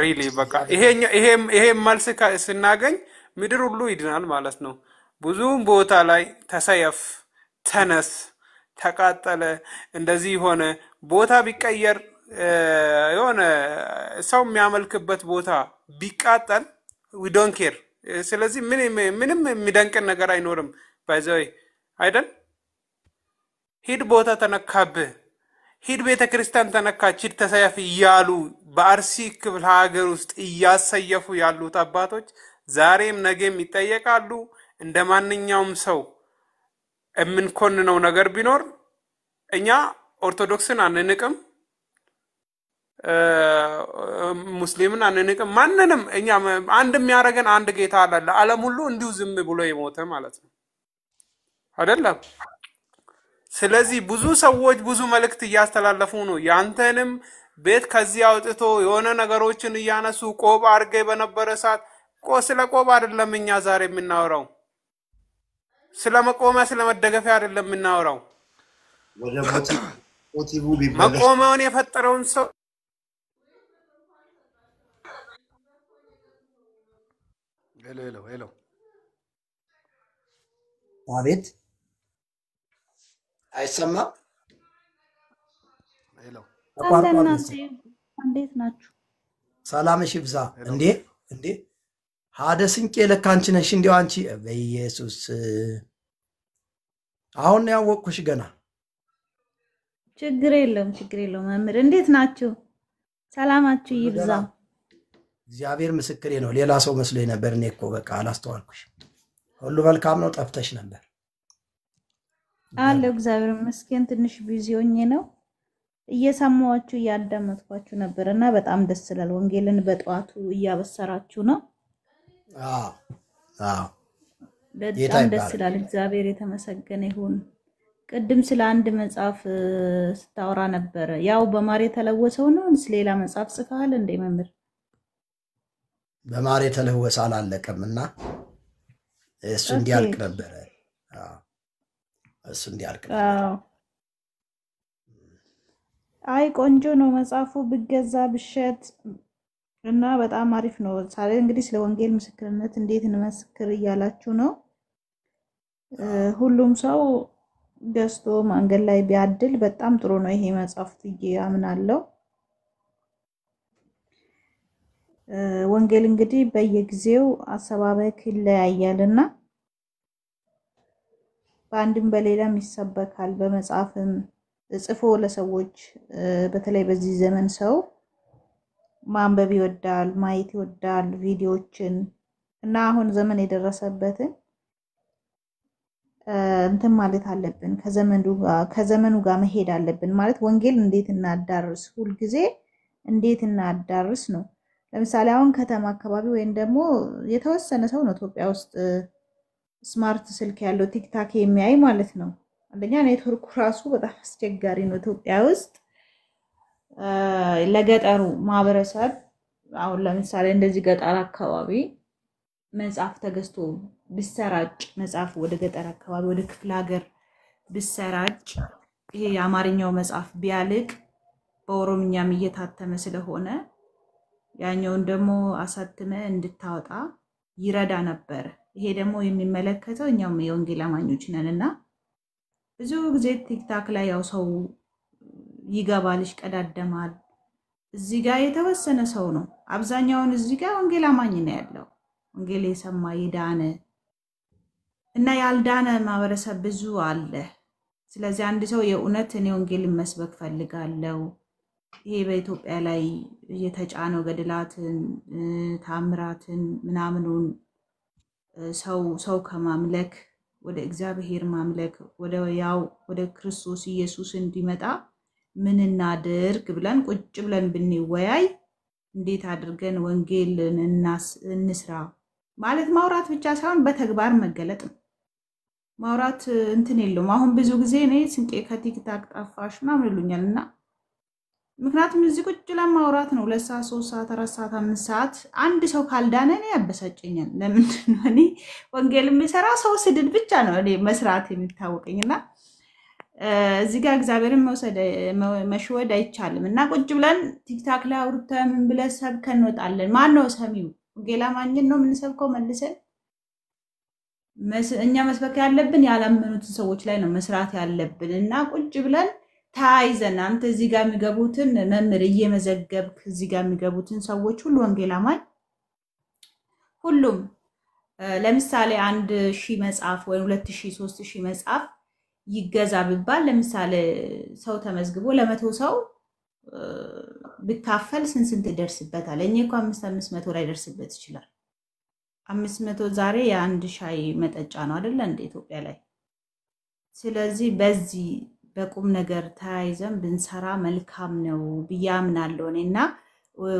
ሪሊ በቃ ይሄ መልስ ስናገኝ ምድር ሁሉ ይድናል ማለት ነው። ብዙም ቦታ ላይ ተሰየፍ ተነስ ተቃጠለ እንደዚህ ሆነ ቦታ ቢቀየር የሆነ ሰው የሚያመልክበት ቦታ ቢቃጠል we don't care ስለዚህ ምንም የሚደንቀን ነገር አይኖርም። ባይዘይ አይደል ሂድ ቦታ ተነካብህ ሂድ ቤተክርስቲያን ተነካች ሂድ ተሰየፍ እያሉ በአርሲ ክፍለ ሀገር ውስጥ እያሰየፉ ያሉት አባቶች ዛሬም ነገም ይጠየቃሉ። እንደማንኛውም ሰው የምንኮንነው ነገር ቢኖር እኛ ኦርቶዶክስን አንንቅም፣ ሙስሊምን አንንቅም፣ ማንንም እኛ አንድ የሚያደርገን አንድ ጌታ አለ። ዓለም ሁሉ እንዲሁ ዝም ብሎ የሞተ ማለት ነው አይደለም። ስለዚህ ብዙ ሰዎች ብዙ መልእክት እያስተላለፉ ነው። ያንተንም ቤት ከዚህ አውጥቶ የሆነ ነገሮችን እያነሱ ቆብ አርገ በነበረ ሰዓት ስለ ቆብ አይደለም እኛ ዛሬ የምናወራው፣ ስለ መቆሚያ ስለ መደገፊያ አይደለም የምናወራው። ወደ ሞቲቭ ቢመለስ መቆሚያውን የፈጠረውን ሰው ሄሎ አቤት አይሰማም። ሄሎ እንዴት ናችሁ? ሰላምሽ ይብዛ። እንዴ ሀደ ስንቄ ለካ አንቺ ነሽ። እንዴው አንቺ በኢየሱስ አሁን ነው ያወቅኩሽ ገና። ችግር የለውም መምህር እንዴት ናችሁ? ሰላማችሁ ይብዛ። እግዚአብሔር ምስክሬ ነው። ሌላ ሰው መስሎኝ ነበር። እኔ እኮ በቃ አላስተዋልኩሽ። ሁሉ መልካም ነው። ጠፍተሽ ነበር። አለ እግዚአብሔር ይመስገን። ትንሽ ቢዚ ሆኜ ነው እየሰማኋችሁ እያዳመጥኳችሁ ነበርና በጣም ደስ ይላል። ወንጌልን በጠዋቱ እያበሰራችሁ ነው። በጣም ደስ ይላል። እግዚአብሔር የተመሰገነ ይሁን። ቅድም ስለ አንድ መጽሐፍ ስታወራ ነበር። ያው በማር የተለወሰው ነው ሌላ መጽሐፍ ጽፈሃል እንደ መምህር? በማር የተለወሰ አላለቀምና እሱ እንዲያልቅ ነበር። እሱ እንዲያልቅ ነበር። አይ ቆንጆ ነው መጽሐፉ ብገዛ ብሸጥ እና በጣም አሪፍ ነው። ዛሬ እንግዲህ ስለ ወንጌል ምስክርነት እንዴት እንመስክር እያላችሁ ነው። ሁሉም ሰው ገዝቶ መንገድ ላይ ቢያድል በጣም ጥሩ ነው ይሄ መጽሐፍ ትዬ አምናለሁ። ወንጌል እንግዲህ በየጊዜው አሰባበክ ይለያያልና በአንድም በሌላም ይሰበካል። በመጽሐፍም ጽፎ ለሰዎች በተለይ በዚህ ዘመን ሰው ማንበብ ይወዳል፣ ማየት ይወዳል ቪዲዮዎችን እና አሁን ዘመን የደረሰበትን እንትን ማለት አለብን። ከዘመኑ ጋር መሄድ አለብን ማለት ወንጌል እንዴት እናዳርስ፣ ሁል ጊዜ እንዴት እናዳርስ ነው። ለምሳሌ አሁን ከተማ አካባቢ ወይም ደግሞ የተወሰነ ሰው ነው ኢትዮጵያ ውስጥ ስማርት ስልክ ያለው ቲክታክ የሚያይ ማለት ነው። አንደኛ ኔትወርኩ ራሱ በጣም አስቸጋሪ ነው ኢትዮጵያ ውስጥ። ለገጠሩ ማህበረሰብ አሁን ለምሳሌ እንደዚህ ገጠር አካባቢ መጽሐፍ ተገዝቶ ቢሰራጭ መጽሐፍ ወደ ገጠር አካባቢ ወደ ክፍለ ሀገር ቢሰራጭ ይሄ የአማርኛው መጽሐፍ ቢያልቅ በኦሮምኛም እየታተመ ስለሆነ ያኛውን ደግሞ አሳትመ እንድታወጣ ይረዳ ነበር። ይሄ ደግሞ የሚመለከተው እኛም የወንጌል አማኞች ነንና ብዙ ጊዜ ቲክታክ ላይ ያው ሰው ይገባል፣ ይሽቀዳደማል። እዚህ ጋር የተወሰነ ሰው ነው አብዛኛውን እዚህ ጋር ወንጌል አማኝ ነው ያለው። ወንጌል የሰማ ይዳነ እና ያልዳነ ማህበረሰብ ብዙ አለ። ስለዚህ አንድ ሰው የእውነት እኔ ወንጌልን መስበክ ፈልጋለሁ፣ ይሄ በኢትዮጵያ ላይ የተጫነው ገድላትን ታምራትን ምናምኑን ሰው ከማምለክ ወደ እግዚአብሔር ማምለክ ወደ ክርስቶስ ኢየሱስ እንዲመጣ ምን እናድርግ ብለን ቁጭ ብለን ብንወያይ እንዴት አድርገን ወንጌልን እንስራ ማለት ማውራት ብቻ ሳይሆን በተግባር መገለጥ ነው። ማውራት እንትን የለውም። አሁን ብዙ ጊዜ እኔ ስንቄ ከቲክታክ ጠፋሽ ምናምን ይሉኛልና ምክንያቱም እዚህ ቁጭ ብለን ማውራት ነው 2 ሰዓት 3 ሰዓት 4 ሰዓት 5 ሰዓት አንድ ሰው ካልዳነ እኔ ያበሳጨኛል። ለምንድን ነው እኔ ወንጌል የሚሰራ ሰው ስድድ ብቻ ነው እኔ መስራት የሚታወቀኝና እዚህ ጋር እግዚአብሔርን መሽወድ አይቻልም። እና ቁጭ ብለን ቲክታክ ላይ አውርተን ምን ብለን ሰብከን እንወጣለን። ማን ነው ሰሚው? ወንጌል አማኝን ነው የምንሰብከው መልሰን? እኛ መስበክ ያለብን ያላመኑትን ሰዎች ላይ ነው መስራት ያለብን። እና ቁጭ ብለን ታይዘን አንተ እዚህ ጋር የሚገቡትን መምህር እየመዘገብክ እዚህ ጋር የሚገቡትን ሰዎች ሁሉ ወንጌል አማኝ ሁሉም ለምሳሌ 1000 መጽሐፍ ወይ 2000 3000 መጽሐፍ ይገዛ ቢባል ለምሳሌ ሰው ተመዝግቦ ለ100 ሰው ቢካፈል ስንት ይደርስበታል? እኛ እኮ 500 ላይ ደርስበት ይችላል። 500 ዛሬ የአንድ ሻይ መጠጫ ነው አይደል እንደ ኢትዮጵያ ላይ። ስለዚህ በዚህ በቁም ነገር ተያይዘን ብንሰራ መልካም ነው ብያምናለሁ እኔና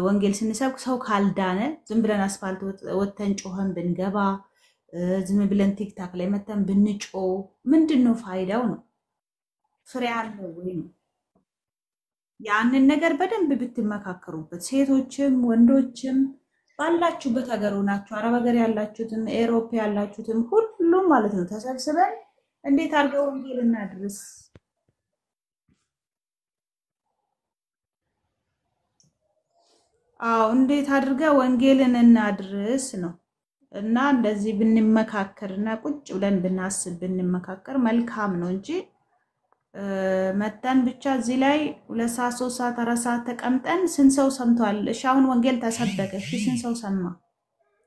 ወንጌል ስንሰብክ ሰው ካልዳነ ዝም ብለን አስፋልት ወተን ጮኸን ብንገባ ዝም ብለን ቲክታክ ላይ መተን ብንጮ ምንድነው ፋይዳው? ነው ፍሬ አለው ወይ ነው? ያንን ነገር በደንብ ብትመካከሩበት ሴቶችም ወንዶችም ባላችሁበት ሀገር ሆናችሁ አረብ ሀገር ያላችሁትም ኤሮፓ ያላችሁትም ሁሉም ማለት ነው ተሰብስበን እንዴት አድርገው ወንጌል እናድርስ? እንዴት አድርገው ወንጌልን እናድርስ ነው። እና እንደዚህ ብንመካከርና ቁጭ ብለን ብናስብ ብንመካከር መልካም ነው እንጂ መተን ብቻ እዚህ ላይ 2 ሰዓት 3 ሰዓት 4 ሰዓት ተቀምጠን ስንት ሰው ሰምቷል? እሺ አሁን ወንጌል ተሰበከ፣ እሺ ስንት ሰው ሰማ?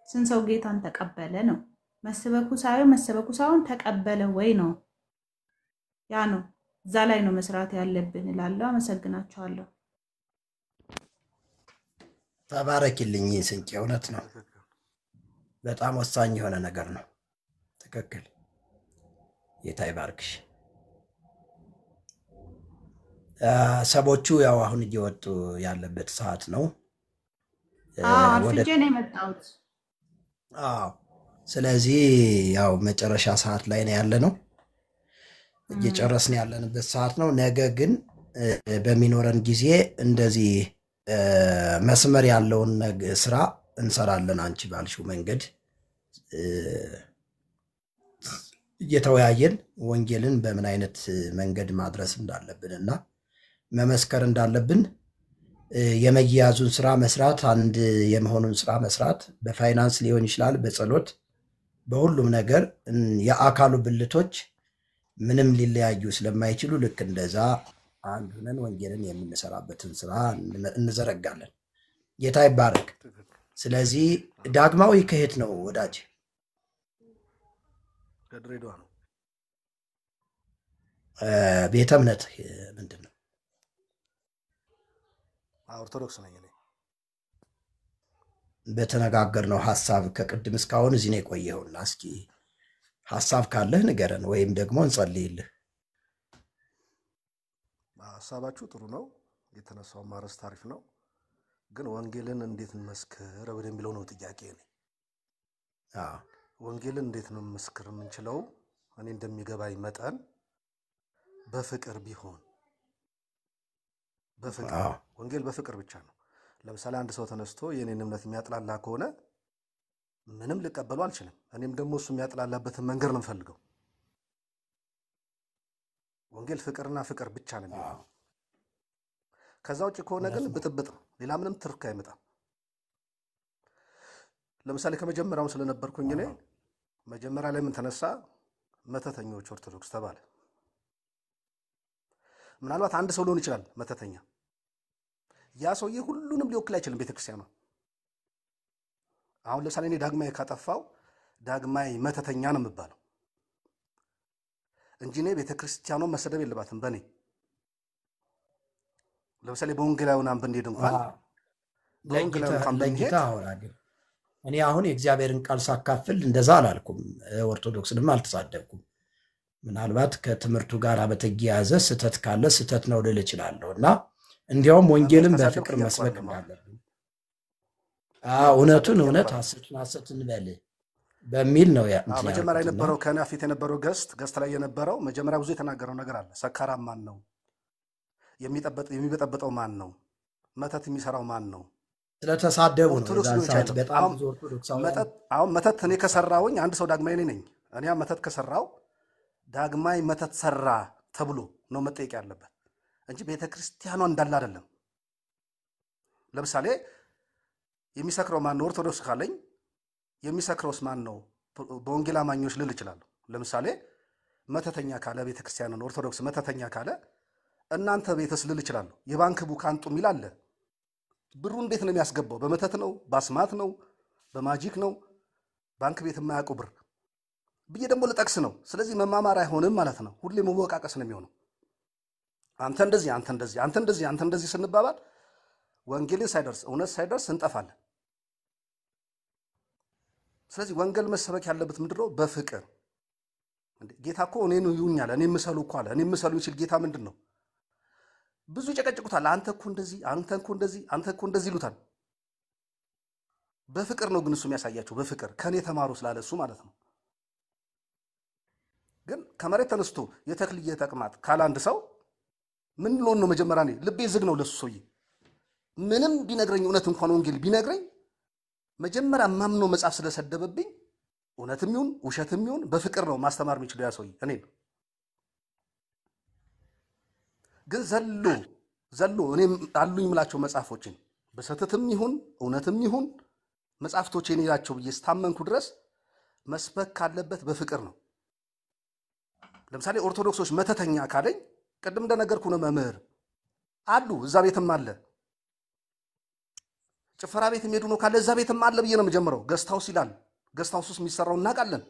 ስንት ሰው ጌታን ተቀበለ ነው? መሰበኩ ሳይሆን ተቀበለ ወይ ነው? ያ ነው እዛ ላይ ነው መስራት ያለብን እላለሁ። አመሰግናችኋለሁ። ተባረክልኝ ስንቄ፣ እውነት ነው። በጣም ወሳኝ የሆነ ነገር ነው። ትክክል። ጌታ ይባርክሽ። ሰቦቹ ያው አሁን እየወጡ ያለበት ሰዓት ነው። አርፍጄ ነው የመጣሁት። ስለዚህ ያው መጨረሻ ሰዓት ላይ ነው ያለነው፣ እየጨረስን ያለንበት ሰዓት ነው። ነገ ግን በሚኖረን ጊዜ እንደዚህ መስመር ያለውን ስራ እንሰራለን። አንቺ ባልሽው መንገድ እየተወያየን ወንጌልን በምን አይነት መንገድ ማድረስ እንዳለብንና መመስከር እንዳለብን የመያዙን ስራ መስራት፣ አንድ የመሆኑን ስራ መስራት፣ በፋይናንስ ሊሆን ይችላል፣ በጸሎት፣ በሁሉም ነገር የአካሉ ብልቶች ምንም ሊለያዩ ስለማይችሉ ልክ እንደዛ አንድ ሆነን ወንጌልን የምንሰራበትን ስራ እንዘረጋለን። ጌታ ይባረክ። ስለዚህ ዳግማዊ ከየት ነው ወዳጅ? ከድሬዳዋ ነው። ቤተ እምነት ምንድን ነው? ኦርቶዶክስ ነኝ እኔ። በተነጋገርነው ሐሳብ ከቅድም እስካሁን እዚህ ነው የቆየውና እስኪ ሐሳብ ካለህ ንገረን ወይም ደግሞ እንጸልይልህ። ሐሳባችሁ ጥሩ ነው፣ የተነሳው ማረስ ታሪፍ ነው። ግን ወንጌልን እንዴት እንመስክር ወደሚለው ነው ጥያቄ ነው። ወንጌልን እንዴት ነው መስክር የምንችለው? እኔ እንደሚገባኝ መጠን በፍቅር ቢሆን በፍቅር ወንጌል በፍቅር ብቻ ነው። ለምሳሌ አንድ ሰው ተነስቶ የኔን እምነት የሚያጥላላ ከሆነ ምንም ልቀበሉ አልችልም። እኔም ደግሞ እሱ የሚያጥላላበትን መንገድ ነው የምፈልገው። ወንጌል ፍቅርና ፍቅር ብቻ ነው የሚሆነው። ከዛ ውጭ ከሆነ ግን ብጥብጥ ነው፣ ሌላ ምንም ትርክ አይመጣም። ለምሳሌ ከመጀመሪያው ስለነበርኩኝ እኔ መጀመሪያ ላይ ምን ተነሳ? መተተኞች ኦርቶዶክስ ተባለ። ምናልባት አንድ ሰው ሊሆን ይችላል መተተኛ። ያ ሰውዬ ሁሉንም ሊወክል አይችልም ቤተክርስቲያኗ። አሁን ለምሳሌ እኔ ዳግማዊ ካጠፋው ዳግማዊ መተተኛ ነው የምባለው እንጂ እኔ ቤተክርስቲያኗን መሰደብ የለባትም በእኔ። ለምሳሌ በወንጌላውያን ብንሄድ እንኳን በወንጌላውያን ብንሄድ እኔ አሁን የእግዚአብሔርን ቃል ሳካፍል እንደዛ አላልኩም፣ ኦርቶዶክስንም አልተሳደብኩም። ምናልባት ከትምህርቱ ጋር በተያያዘ ስተት ካለ ስተት ነው ልል እችላለሁና እንዲያውም ወንጌልን በፍቅር መስበክ እንዳለብን እውነቱን እውነት ሐሰቱን ሐሰት እንበል በሚል ነው ያ እንትን መጀመሪያ የነበረው ከና ፊት የነበረው ገስት ላይ የነበረው መጀመሪያ ብዙ የተናገረው ነገር አለ። ሰካራም ማን ነው? የሚበጠበጠው ማን ነው? መተት የሚሰራው ማን ነው? ስለተሳደቡ ነው ዛንሳት በጣም ብዙ ኦርቶዶክሳውያን አሁን መተት እኔ ከሰራውኝ አንድ ሰው ዳግማይ ነኝ። እኔ መተት ከሰራው ዳግማይ መተት ሰራ ተብሎ ነው መጠየቅ ያለበት እንጂ ቤተክርስቲያኗ እንዳለ አይደለም። ለምሳሌ የሚሰክረው ማን ነው? ኦርቶዶክስ ካለኝ የሚሰክረውስ ማን ነው? በወንጌል አማኞች ልል ይችላል። ለምሳሌ መተተኛ ካለ ቤተክርስቲያንን ኦርቶዶክስ መተተኛ ካለ እናንተ ቤተስ ልል ይችላል። የባንክ ቡክ አንጡ ሚል አለ። ብሩ እንዴት ነው የሚያስገባው? በመተት ነው? በአስማት ነው? በማጂክ ነው? ባንክ ቤት የማያውቁ ብር ብዬ ደግሞ ልጠቅስ ነው። ስለዚህ መማማር አይሆንም ማለት ነው። ሁሌ መወቃቀስ ነው የሚሆነው። አንተ እንደዚህ አንተ እንደዚህ አንተ እንደዚህ አንተ እንደዚህ ስንባባል ወንጌልን ሳይደርስ እውነት ሳይደርስ እንጠፋለን። ስለዚህ ወንጌል መሰበክ ያለበት ምንድነው? በፍቅር። ጌታ እኮ እኔን ይዩኛል እኔ ምሰሉ እኮ አለ። እኔ ምሰሉ ሲል ጌታ ምንድነው? ብዙ ይጨቀጭቁታል። አንተ እኮ እንደዚህ አንተ እኮ እንደዚህ አንተ እኮ እንደዚህ ይሉታል። በፍቅር ነው ግን እሱ የሚያሳያቸው በፍቅር ከኔ ተማሩ ስላለ እሱ ማለት ነው። ግን ከመሬት ተነስቶ የተክልየ ተቅማጥ ካለ አንድ ሰው ምን ሎን ነው? መጀመሪያ ነው ልቤ ዝግ ነው ለሱ ሰውዬ። ምንም ቢነግረኝ እውነት እንኳን ወንጌል ቢነግረኝ መጀመሪያ ማምነው መጽሐፍ ስለሰደበብኝ እውነትም ይሁን ውሸትም ይሁን በፍቅር ነው ማስተማር የሚችለው ያ ሰውዬ እኔ። ግን ዘሎ እኔ አሉኝ ምላቸው መጽሐፎችን በሰተትም ይሁን እውነትም ይሁን መጽሐፍቶቼ እኔ ናቸው ብዬ ስታመንኩ ድረስ መስበክ ካለበት በፍቅር ነው። ለምሳሌ ኦርቶዶክሶች መተተኛ ካለኝ ቅድም እንደነገርኩ ነው መምህር አሉ እዛ ቤትም አለ። ጭፈራ ቤት የሚሄዱ ነው ካለ እዛ ቤትም አለ ብዬ ነው የምጀምረው። ገስታውስ ይላል። ገስታውስ ውስጥ የሚሰራው እናውቃለን።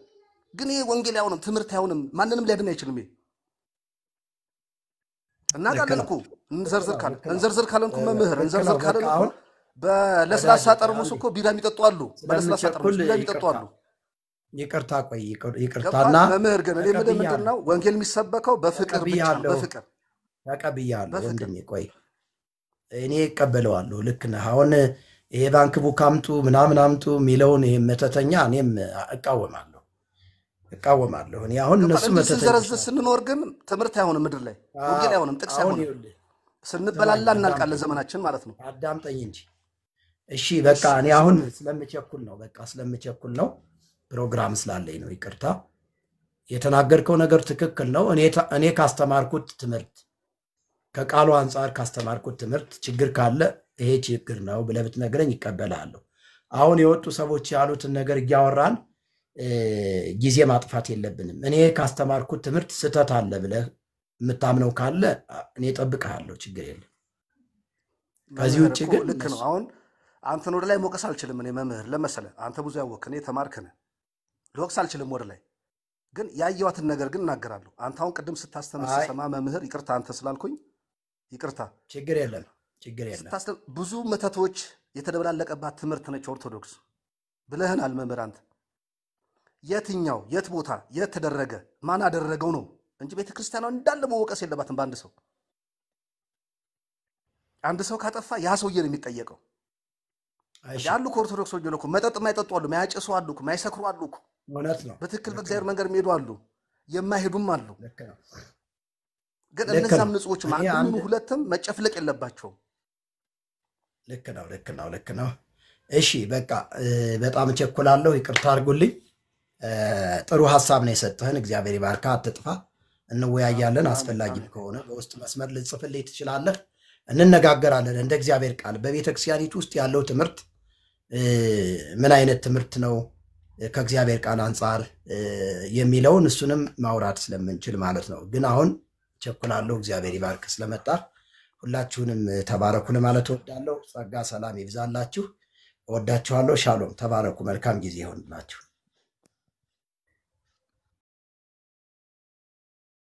ግን ይሄ ወንጌል አይሆንም፣ ትምህርት አይሆንም፣ ማንንም ሊያድን አይችልም። ይሄ እናውቃለን እኮ እንዘርዝር ካለንኩ መምህር እንዘርዝር ካለንኩ በለስላሳ ጠርሙስ እኮ ቢራ የሚጠጡ አሉ። በለስላሳ ጠርሙስ ቢራ የሚጠጡ አሉ። ይቅርታ ቆይ ይቅርታና መምህር ግን እኔ ምንድነው ወንጌል የሚሰበከው በፍቅር ብቻ ነው። በፍቅር ተቀብያለሁ ወንድሜ። ቆይ እኔ እቀበለዋለሁ። ልክ ነህ። አሁን ይሄ ባንክ ቡክ አምጡ ምናምን አምጡ የሚለውን ይሄ መተተኛ እኔም እቃወማለሁ። እኔ አሁን እነሱ መተተኛ ስንኖር ግን ትምህርት አይሆንም፣ ምድር ላይ ወንጌል አይሆንም፣ ጥቅስ አይሆንም። ስንበላላ እናልቃለን ዘመናችን ማለት ነው። አዳምጠኝ እንጂ እሺ። በቃ እኔ አሁን ስለምቸኩል ነው ፕሮግራም ስላለኝ ነው። ይቅርታ። የተናገርከው ነገር ትክክል ነው። እኔ ካስተማርኩት ትምህርት ከቃሉ አንፃር ካስተማርኩት ትምህርት ችግር ካለ ይሄ ችግር ነው ብለህ ብትነግረኝ ይቀበላለሁ። አሁን የወጡ ሰዎች ያሉትን ነገር እያወራን ጊዜ ማጥፋት የለብንም። እኔ ካስተማርኩት ትምህርት ስተት አለ ብለህ የምታምነው ካለ እኔ እጠብቅሃለሁ፣ ችግር የለም። ከዚህ ውጭ ግን ልክ ነው። አሁን አንተን ወደ ላይ ሞቀስ አልችልም። እኔ መምህር ለመሰለ አንተ ብዙ ያወቅህ እኔ ተማርክ ነህ። ልወቅስ አልችልም ወደ ላይ። ግን ያየዋትን ነገር ግን እናገራለሁ። አንተ አሁን ቅድም ስታስተምር አይ ስሰማ መምህር ይቅርታ አንተ ስላልኩኝ ይቅርታ ችግር የለም ችግር የለም። ስታስተምር ብዙ መተቶች የተደበላለቀባት ትምህርት ነች ኦርቶዶክስ ብለህናል መምህር። አንተ የትኛው የት ቦታ የት ተደረገ ማን አደረገው ነው እንጂ ቤተክርስቲያኗ እንዳለ መወቀስ የለባትም በአንድ ሰው። አንድ ሰው ካጠፋ ያ ሰውዬ ነው የሚጠየቀው። እሺ ያሉ ኦርቶዶክሶች ነው እኮ መጠጥ የማይጠጡ አሉ፣ ማያጨሱ አሉ፣ ማይሰክሩ አሉ እኮ እውነት ነው በትክክል ልክ በእግዚአብሔር ነው መንገድ የሚሄዱ አሉ፣ የማይሄዱም አሉ። ልክ ነው ግን ልክ እነዛም ነው። ንጹዎች እኔ አንድም አንድ ሁለትም መጨፍለቅ የለባቸውም። ልክ ነው ልክ ነው ልክ ነው። እሺ በቃ በጣም እቸኩላለሁ፣ ይቅርታ አድርጉልኝ። ጥሩ ሐሳብ ነው የሰጠህን፣ እግዚአብሔር ይባርካ። አትጥፋ፣ እንወያያለን። አስፈላጊም ከሆነ በውስጥ መስመር ልጽፍልኝ ትችላለህ፣ እንነጋገራለን። እንደ እግዚአብሔር ቃል በቤተክርስቲያኒቱ ውስጥ ያለው ትምህርት ምን አይነት ትምህርት ነው ከእግዚአብሔር ቃል አንጻር የሚለውን እሱንም ማውራት ስለምንችል ማለት ነው። ግን አሁን ቸኩላለሁ። እግዚአብሔር ይባርክ ስለመጣ ሁላችሁንም ተባረኩ ለማለት እወዳለሁ። ጸጋ ሰላም ይብዛላችሁ። እወዳችኋለሁ። ሻሎም። ተባረኩ። መልካም ጊዜ ይሆንላችሁ።